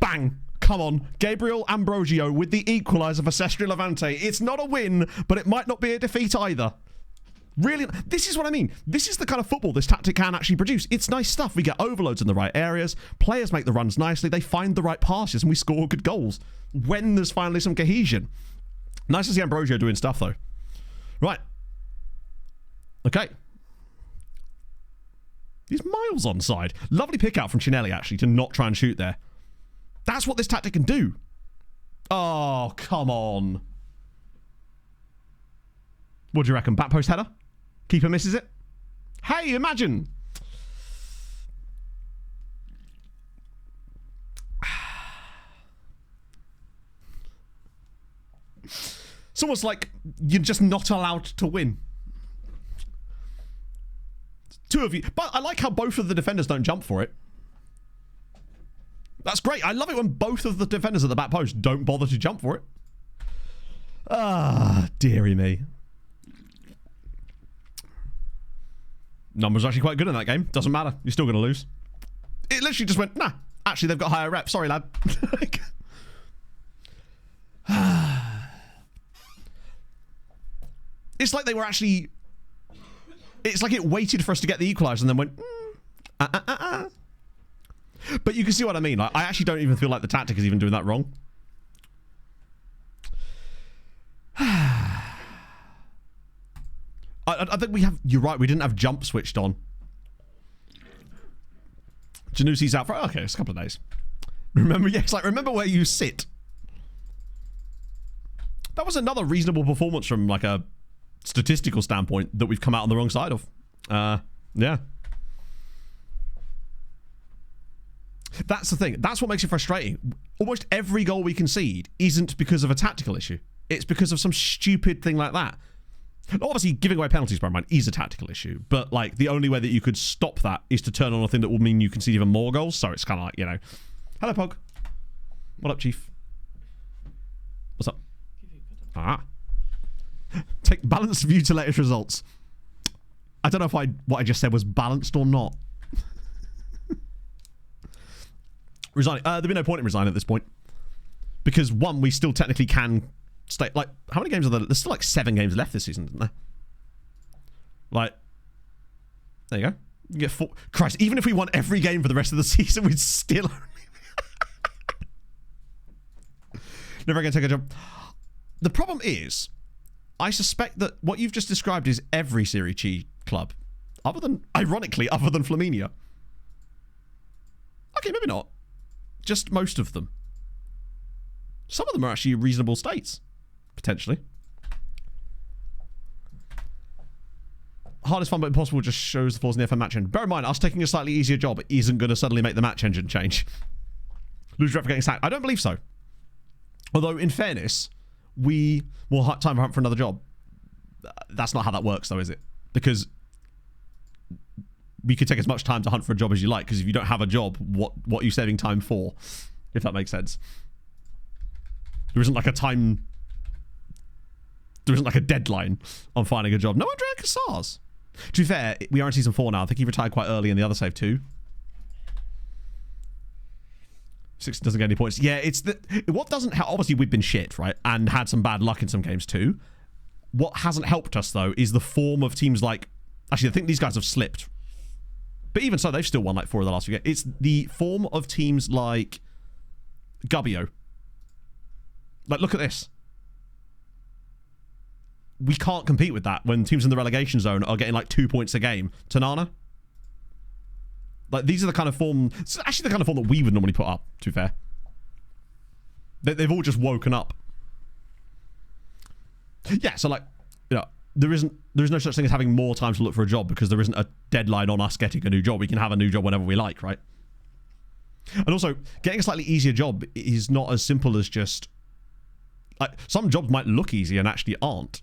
Bang. Come on. Gabriel Ambrosio with the equaliser for Sestri Levante. It's not a win, but it might not be a defeat either. Really, this is what I mean. This is the kind of football this tactic can actually produce. It's nice stuff. We get overloads in the right areas. Players make the runs nicely. They find the right passes, and we score good goals when there's finally some cohesion. Nice to see Ambrosio doing stuff, though. Right. Okay. He's miles onside. Lovely pick out from Chinelli, actually, to not try and shoot there. That's what this tactic can do. Oh, come on. What do you reckon? Back post header? Keeper misses it? Hey, imagine. It's almost like you're just not allowed to win. 2 of you. But I like how both of the defenders don't jump for it. That's great. I love it when both of the defenders at the back post don't bother to jump for it. Ah, dearie me. Numbers are actually quite good in that game. Doesn't matter. You're still going to lose. It literally just went, nah. Actually, they've got higher rep. Sorry, lad. It's like they were actually... It's like it waited for us to get the equaliser and then went... But you can see what I mean. Like, I actually don't even feel like the tactic is even doing that wrong. I think we have... You're right, we didn't have jump switched on. Janussi's out for... Okay, it's a couple of days. Remember, yes, like, remember where you sit. That was another reasonable performance from, like, a statistical standpoint that we've come out on the wrong side of. Yeah. That's the thing. That's what makes it frustrating. Almost every goal we concede isn't because of a tactical issue. It's because of some stupid thing like that. Obviously, giving away penalties, by mind, is a tactical issue. But, like, the only way that you could stop that is to turn on a thing that will mean you concede even more goals. So it's kind of like, you know... Hello, Pog. What up, Chief? What's up? Ah. Take balanced view to latest results. I don't know if what I just said was balanced or not. Resigning. There'd be no point in resigning at this point. Because, one, we still technically can... stay, like, how many games are there? There's still like 7 games left this season, isn't there? Like, there you go. You get 4. Christ, even if we won every game for the rest of the season, we'd still only... Never going to take a job. The problem is, I suspect that what you've just described is every Serie C club. Ironically, other than Flaminia. Okay, maybe not. Just most of them. Some of them are actually reasonable states. Potentially. Hardest fun but impossible just shows the flaws in the FM match engine. Bear in mind, us taking a slightly easier job isn't going to suddenly make the match engine change. Lose rep for getting sacked. I don't believe so. Although, in fairness, we will have time to hunt for another job. That's not how that works, though, is it? Because we could take as much time to hunt for a job as you like, because if you don't have a job, what are you saving time for? If that makes sense. There isn't like a time... There isn't like a deadline on finding a job. No Andrea Cassars. To be fair, we are in season 4 now. I think he retired quite early in the other save too. 6 doesn't get any points. Yeah, it's what doesn't help. Obviously, we've been shit, right, and had some bad luck in some games too. What hasn't helped us though is the form of teams like. Actually, I think these guys have slipped, but even so, they've still won like 4 of the last few games. It's the form of teams like Gubbio. Like, look at this. We can't compete with that when teams in the relegation zone are getting like 2 points a game. Tanana. Like, these are the kind of form... It's actually the kind of form that we would normally put up, to be fair. They've all just woken up. Yeah, so, like, you know, there is no such thing as having more time to look for a job because there isn't a deadline on us getting a new job. We can have a new job whenever we like, right? And also, getting a slightly easier job is not as simple as just... Like, some jobs might look easy and actually aren't.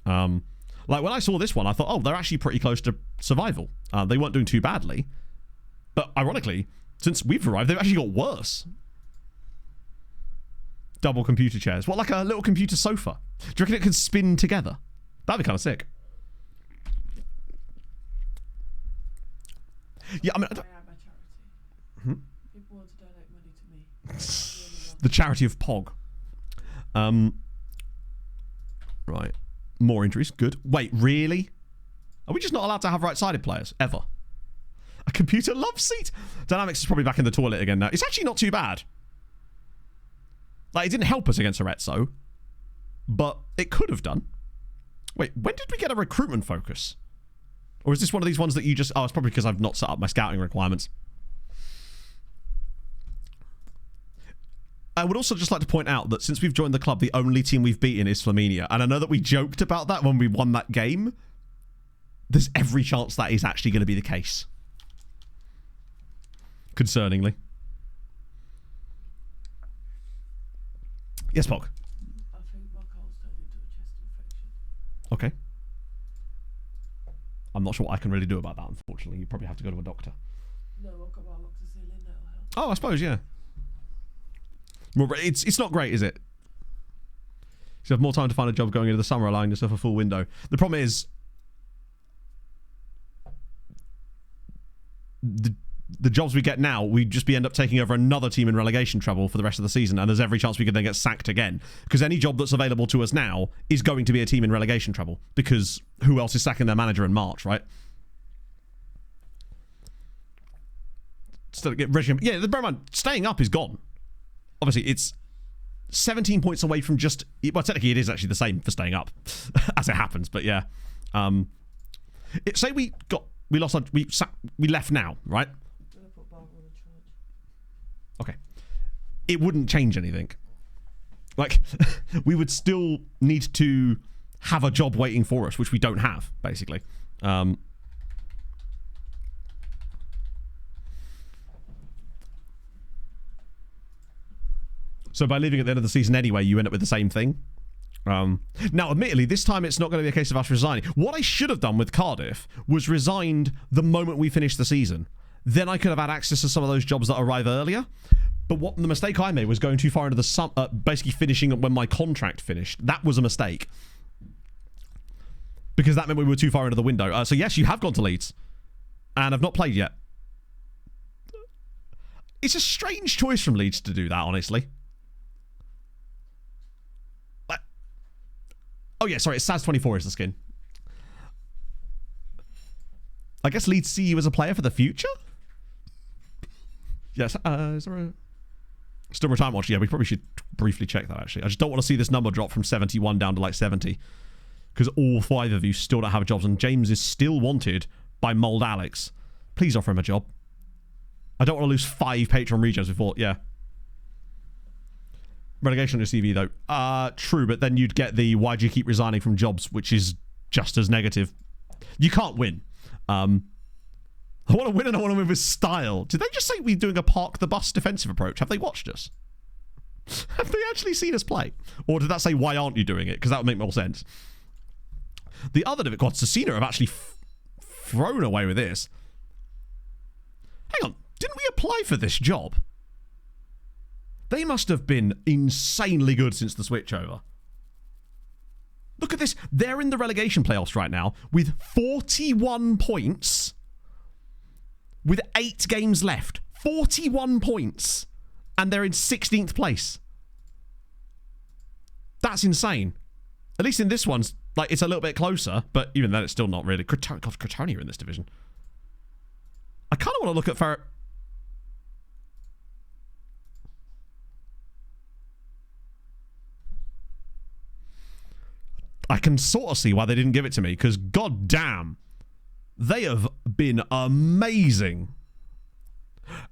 Like, when I saw this one, I thought, oh, they're actually pretty close to survival. They weren't doing too badly. But ironically, since we've arrived, they've actually got worse. Double computer chairs. What, like a little computer sofa? Do you reckon it could spin together? That'd be kind of sick. Yeah, I mean... I am a charity. Hmm? People want to donate money to me. The charity of Pog. Right. More injuries. Good. Wait, really? Are we just not allowed to have right-sided players? Ever? A computer love seat? Dynamics is probably back in the toilet again now. It's actually not too bad. Like, it didn't help us against Arezzo, but it could have done. Wait, when did we get a recruitment focus? Or is this one of these ones that you just... Oh, it's probably because I've not set up my scouting requirements. I would also just like to point out that since we've joined the club, the only team we've beaten is Flaminia. And I know that we joked about that when we won that game. There's every chance that is actually going to be the case. Concerningly. Yes, Pog. I think my cold's turned into a chest infection. Okay. I'm not sure what I can really do about that, unfortunately. You probably have to go to a doctor. No, I've got amoxicillin, that'll help. Oh, I suppose, yeah. Well, it's not great, is it? You have more time to find a job going into the summer, allowing yourself a full window. The problem is... The jobs we get now, we just end up taking over another team in relegation trouble for the rest of the season, and there's every chance we could then get sacked again. Because any job that's available to us now is going to be a team in relegation trouble. Because who else is sacking their manager in March, right? Still get Regium. Yeah, bear in mind, staying up is gone. Obviously, it's 17 points away from just... Well, technically, it is actually the same for staying up, as it happens. But yeah, say we left now, right? Okay. It wouldn't change anything. Like, we would still need to have a job waiting for us, which we don't have, basically. So by leaving at the end of the season anyway, you end up with the same thing. Now, admittedly, this time it's not going to be a case of us resigning. What I should have done with Cardiff was resigned the moment we finished the season. Then I could have had access to some of those jobs that arrive earlier. But what the mistake I made was going too far into the basically finishing when my contract finished. That was a mistake. Because that meant we were too far into the window. So yes, you have gone to Leeds. And I've not played yet. It's a strange choice from Leeds to do that, honestly. Oh yeah, sorry, it's Saz24 is the skin. I guess Leeds see you as a player for the future? Yes, is there a... Still retirement watch? Yeah, we probably should briefly check that, actually. I just don't want to see this number drop from 71 down to like 70. Because all 5 of you still don't have jobs, and James is still wanted by Mold Alex. Please offer him a job. I don't want to lose 5 Patreon regions before... Yeah. Relegation on your CV, though. True, but then you'd get the why do you keep resigning from jobs, which is just as negative. You can't win. I want to win and I want to win with style. Did they just say we're doing a park the bus defensive approach? Have they watched us? Have they actually seen us play? Or did that say why aren't you doing it? Because that would make more sense. The other God, Cecina have actually thrown away with this. Hang on. Didn't we apply for this job? They must have been insanely good since the switchover. Look at this. They're in the relegation playoffs right now with 41 points with 8 games left. 41 points. And they're in 16th place. That's insane. At least in this one's, like, it's a little bit closer, but even then it's still not really. Crotone are in this division. I kind of want to look at Ferret. I can sort of see why they didn't give it to me, because god damn, they have been amazing.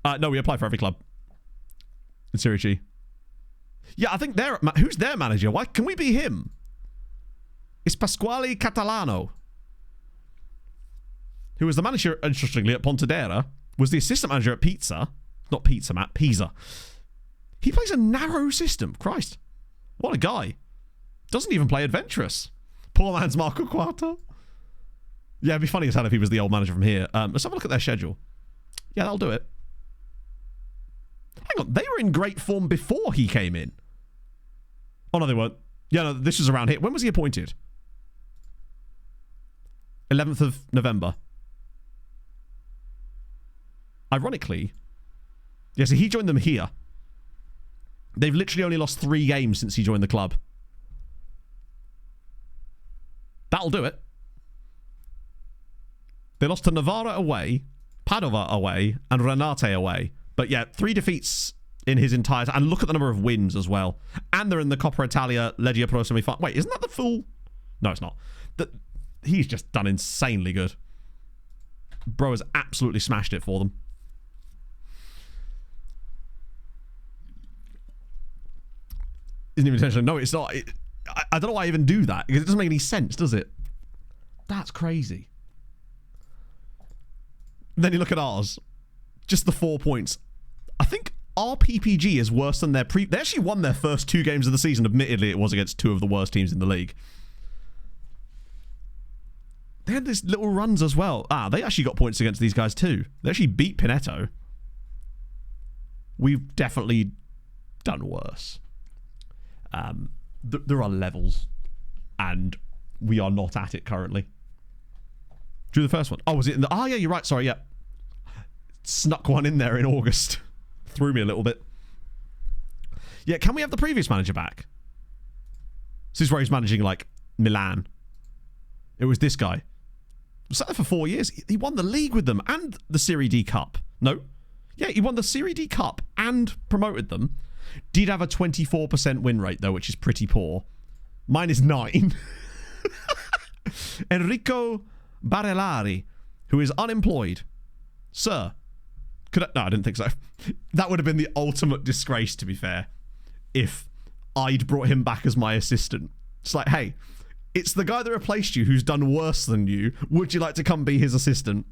No, we apply for every club in Serie G. Yeah, I think they're... Who's their manager? Why can we be him? It's Pasquale Catalano, who was the manager, interestingly, at Pontedera, was the assistant manager at Pisa. Not Pizza, Matt. Pisa. He plays a narrow system. Christ. What a guy. Doesn't even play adventurous. Poor man's Marco Quarta. Yeah, it'd be funny as hell if he was the old manager from here. Let's have a look at their schedule. Yeah, that'll do it. Hang on, they were in great form before he came in. Oh, no, they weren't. Yeah, no, this was around here. When was he appointed? 11th of November. Ironically, yeah, so he joined them here. They've literally only lost 3 games since he joined the club. That'll do it. They lost to Novara away, Padova away, and Renate away. But yeah, 3 defeats in his entire time. And look at the number of wins as well. And they're in the Coppa Italia Legia Pro semi-final. Wait, isn't that the full... No, it's not. He's just done insanely good. Bro has absolutely smashed it for them. Isn't even intentional. No, it's not. I don't know why I even do that, because it doesn't make any sense, does it? That's crazy. Then you look at ours. Just the 4 points. I think our PPG is worse than their They actually won their first 2 games of the season. Admittedly, it was against 2 of the worst teams in the league. They had these little runs as well. They actually got points against these guys too. They actually beat Pinetto. We've definitely done worse. There are levels, and we are not at it currently. Do the first one. Oh, was it in the... Oh, yeah, you're right. Sorry, yeah. Snuck one in there in August. Threw me a little bit. Yeah, can we have the previous manager back? This is where he's managing, like, Milan. It was this guy. Was that there for 4 years? He won the league with them and the Serie D Cup. No. Yeah, he won the Serie D Cup and promoted them. Did have a 24% win rate, though, which is pretty poor. Mine is 9. Enrico Barellari, who is unemployed. Sir. No, I didn't think so. That would have been the ultimate disgrace, to be fair, if I'd brought him back as my assistant. It's like, hey, it's the guy that replaced you who's done worse than you. Would you like to come be his assistant?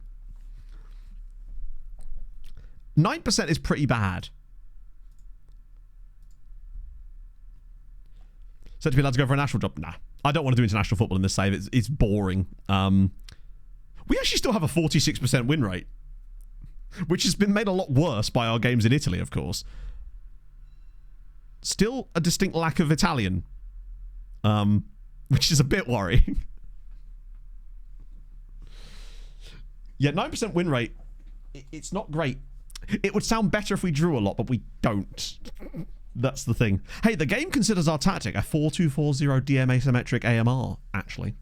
9% is pretty bad. Said to be allowed to go for a national job? Nah. I don't want to do international football in this save. It's boring. We actually still have a 46% win rate, which has been made a lot worse by our games in Italy, of course. Still a distinct lack of Italian, which is a bit worrying. Yeah, 9% win rate. It's not great. It would sound better if we drew a lot, but we don't. That's the thing. Hey, the game considers our tactic a 4-2-4-0 DM asymmetric AMR, actually.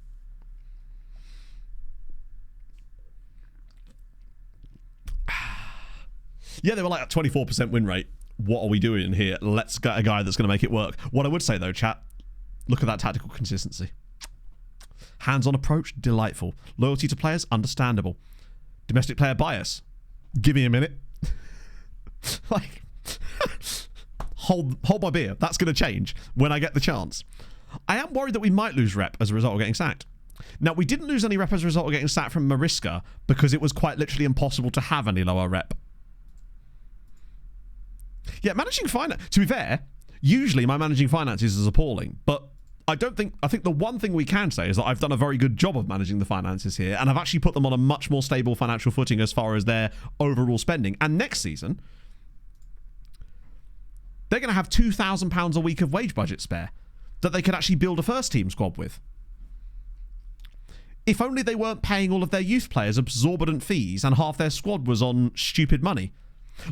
Yeah, they were like at 24% win rate. What are we doing here? Let's get a guy that's going to make it work. What I would say, though, chat, look at that tactical consistency. Hands-on approach, delightful. Loyalty to players, understandable. Domestic player bias. Give me a minute. Like, hold my beer. That's going to change when I get the chance. I am worried that we might lose rep as a result of getting sacked. Now, we didn't lose any rep as a result of getting sacked from Mariska because it was quite literally impossible to have any lower rep. Yeah, managing finance... To be fair, usually my managing finances is appalling, but I think the one thing we can say is that I've done a very good job of managing the finances here, and I've actually put them on a much more stable financial footing as far as their overall spending. And next season, they're going to have £2,000 a week of wage budget spare that they could actually build a first-team squad with. If only they weren't paying all of their youth players exorbitant fees and half their squad was on stupid money.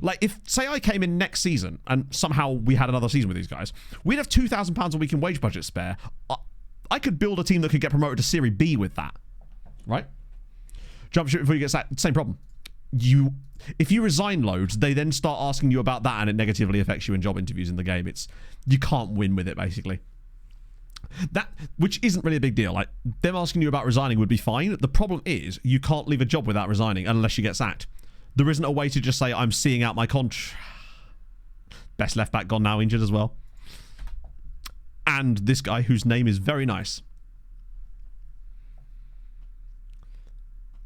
Like, if, say I came in next season and somehow we had another season with these guys, we'd have £2,000 a week in wage budget spare. I could build a team that could get promoted to Serie B with that. Right? Jump ship before you get sacked. Same problem. If you resign loads, they then start asking you about that and it negatively affects you in job interviews in the game. You can't win with it, basically. That, which isn't really a big deal. Like, them asking you about resigning would be fine. The problem is you can't leave a job without resigning unless you get sacked. There isn't a way to just say, I'm seeing out my contract. Best left back gone now, injured as well. And this guy, whose name is very nice,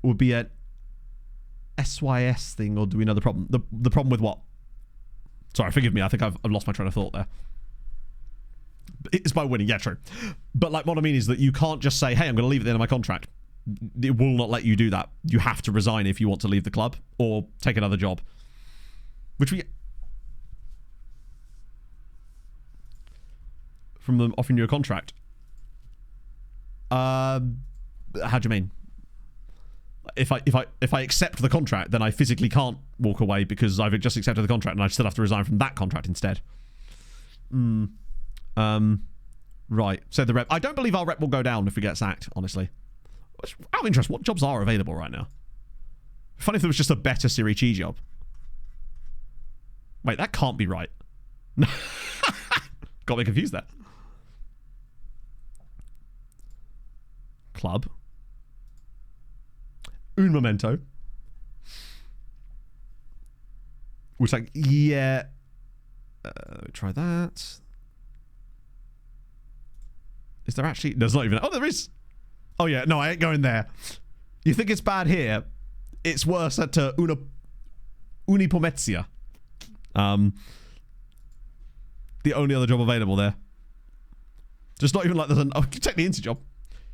would be an SYS thing, or do we know the problem? The problem with what? Sorry, forgive me. I think I've lost my train of thought there. It's by winning. Yeah, true. But like, what I mean is that you can't just say, hey, I'm going to leave at the end of my contract. It will not let you do that. You have to resign if you want to leave the club or take another job. Which we... From them offering you a contract. How do you mean? If I accept the contract, then I physically can't walk away because I've just accepted the contract and I still have to resign from that contract instead. Right. So the rep... I don't believe our rep will go down if we get sacked, honestly. Out of interest, what jobs are available right now? Funny if there was just a better Serie C job. Wait, that can't be right. Got me confused there. Club. Un momento. Which, like, yeah. Try that. Is there actually... There's not even... Oh, there is. Oh, yeah. No, I ain't going there. You think it's bad here? It's worse at Unipomezia. The only other job available there. Just not even like there's an... Oh, take the Inter job.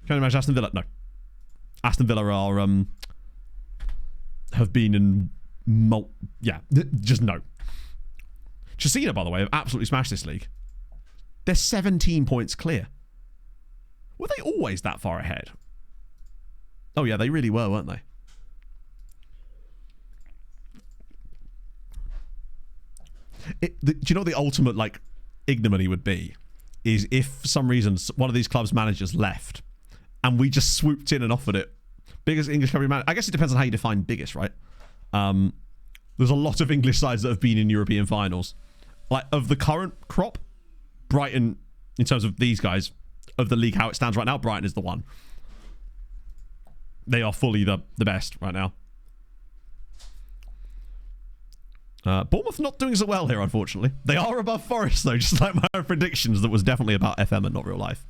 Can you imagine Aston Villa? No. Aston Villa are... have been in... Yeah. Just no. Chesina, by the way, have absolutely smashed this league. They're 17 points clear. Were they always that far ahead? Oh, yeah, they really were, weren't they? Do you know what the ultimate, like, ignominy would be? Is if for some reason one of these clubs' managers left and we just swooped in and offered it. Biggest English club manager. I guess it depends on how you define biggest, right? There's a lot of English sides that have been in European finals. Like, of the current crop, Brighton, in terms of these guys, of the league how it stands right now, Brighton is the one. They are fully the best right now. Bournemouth not doing so well here, unfortunately. They are above Forest, though, just like my predictions that was definitely about FM and not real life.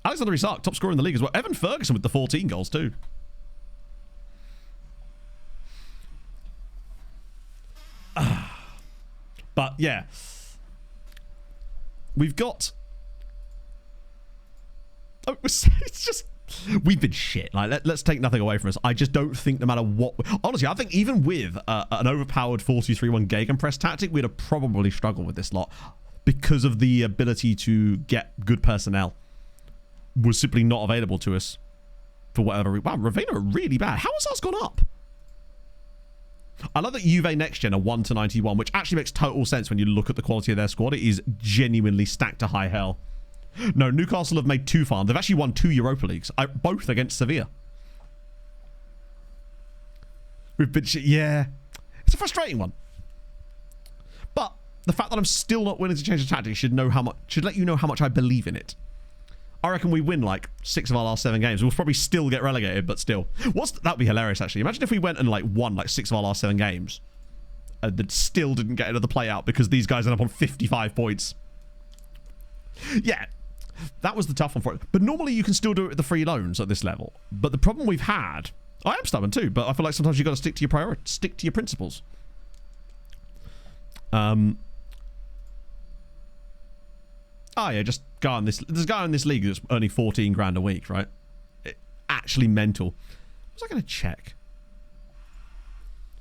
Alexander Isak, top scorer in the league as well. Evan Ferguson with the 14 goals, too. But, yeah. We've got... Oh, it's just... We've been shit. Like, let's take nothing away from us. I just don't think no matter what... Honestly, I think even with an overpowered 4-2-3-1 Gegenpress tactic, we'd have probably struggled with this lot because of the ability to get good personnel was simply not available to us for whatever reason. Wow, Ravenna are really bad. How has ours gone up? I love that Juve Next Gen are 1-91, which actually makes total sense when you look at the quality of their squad. It is genuinely stacked to high hell. No, Newcastle have made 2 farms. They've actually won 2 Europa Leagues, both against Sevilla. We've been yeah. It's a frustrating one. But the fact that I'm still not willing to change the tactics should let you know how much I believe in it. I reckon we win like 6 of our last 7 games. We'll probably still get relegated, but still. That'd be hilarious, actually. Imagine if we went and like won like 6 of our last 7 games and that still didn't get another play out because these guys ended up on 55 points. Yeah, that was the tough one for it. But normally you can still do it with the free loans at this level. But the problem we've had... I am stubborn too, but I feel like sometimes you've got to stick to your priorities, stick to your principles. Oh yeah, just go on this. There's a guy in this league that's earning 14 grand a week, right? Actually mental. Was I going to check?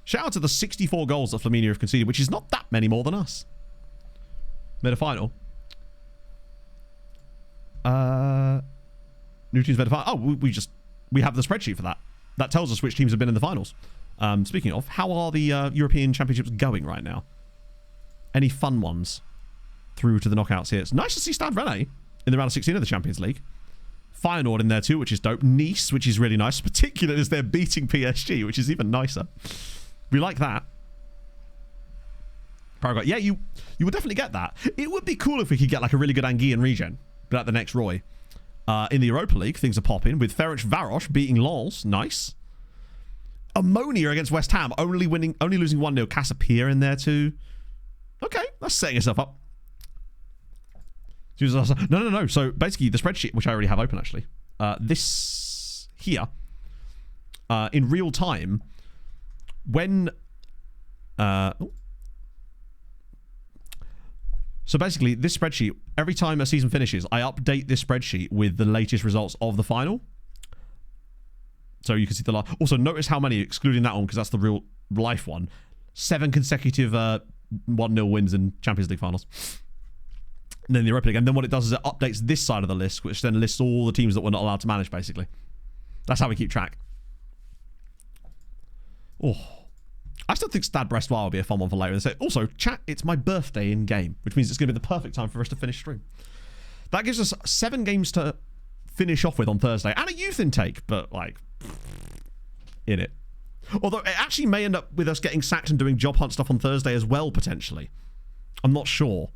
Shout out to the 64 goals that Flaminia have conceded, which is not that many more than us. Made a final. New teams made a final. Oh, we have the spreadsheet for that. That tells us which teams have been in the finals. Speaking of, how are the European Championships going right now? Any fun ones through to the knockouts here? It's nice to see Stade Rennais in the round of 16 of the Champions League. Feyenoord in there too, which is dope. Nice, which is really nice, particularly as they're beating PSG, which is even nicer. We like that. Paraguay. Yeah, you would definitely get that. It would be cool if we could get like a really good Anguille and regen, but at the next Roy. In the Europa League, things are popping with Ferencvaros beating Lens. Nice. Ammonia against West Ham, only losing 1-0. Casapia in there too. Okay, that's setting itself up. No. So basically, the spreadsheet, which I already have open actually, this here, in real time, when. So basically, this spreadsheet, every time a season finishes, I update this spreadsheet with the latest results of the final. So you can see the last. Also, notice how many, excluding that one, because that's the real life one. 7 consecutive 1-0 wins in Champions League finals. And then the Europa League. And then what it does is it updates this side of the list, which then lists all the teams that we're not allowed to manage, basically. That's how we keep track. Oh. I still think Stade Brestois will be a fun one for later. So also, chat, it's my birthday in game, which means it's going to be the perfect time for us to finish stream. That gives us 7 games to finish off with on Thursday. And a youth intake, but like, in it. Although it actually may end up with us getting sacked and doing job hunt stuff on Thursday as well, potentially. I'm not sure.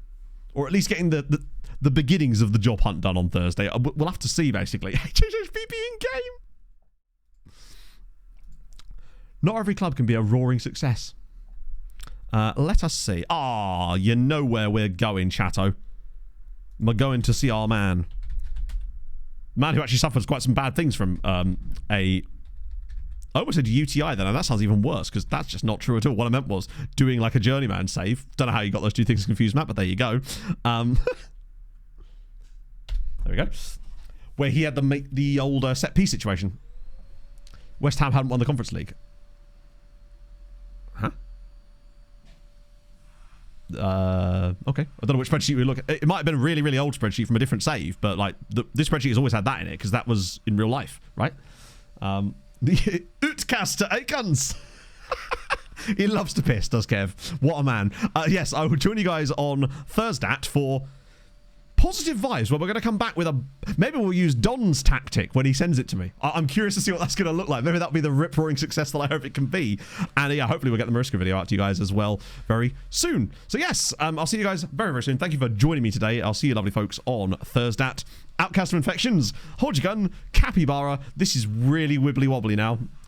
Or at least getting the beginnings of the job hunt done on Thursday. We'll have to see, basically. HHHPP in game. Not every club can be a roaring success. Let us see. Ah, you know where we're going, Chatto. We're going to see our man. Man who actually suffers quite some bad things from I almost said UTI then, and that sounds even worse, because that's just not true at all. What I meant was doing like a Journeyman save. Don't know how you got those two things confused, Matt, but there you go. There we go. Where he had to make the old set piece situation. West Ham hadn't won the Conference League. Huh? Okay. I don't know which spreadsheet we look at. It might have been a really, really old spreadsheet from a different save, but like this spreadsheet has always had that in it, because that was in real life, right? The Outcasts to Aikans. He loves to piss, does Kev? What a man. Yes, I will join you guys on Thursday for positive vibes, where we're going to come back with a... Maybe we'll use Don's tactic when he sends it to me. I'm curious to see what that's going to look like. Maybe that'll be the rip-roaring success that I hope it can be. And yeah, hopefully we'll get the Mariska video out to you guys as well very soon. So yes, I'll see you guys very, very soon. Thank you for joining me today. I'll see you lovely folks on Thursday. Outcast of Infections, Hold Your Gun, Capybara. This is really wibbly-wobbly now.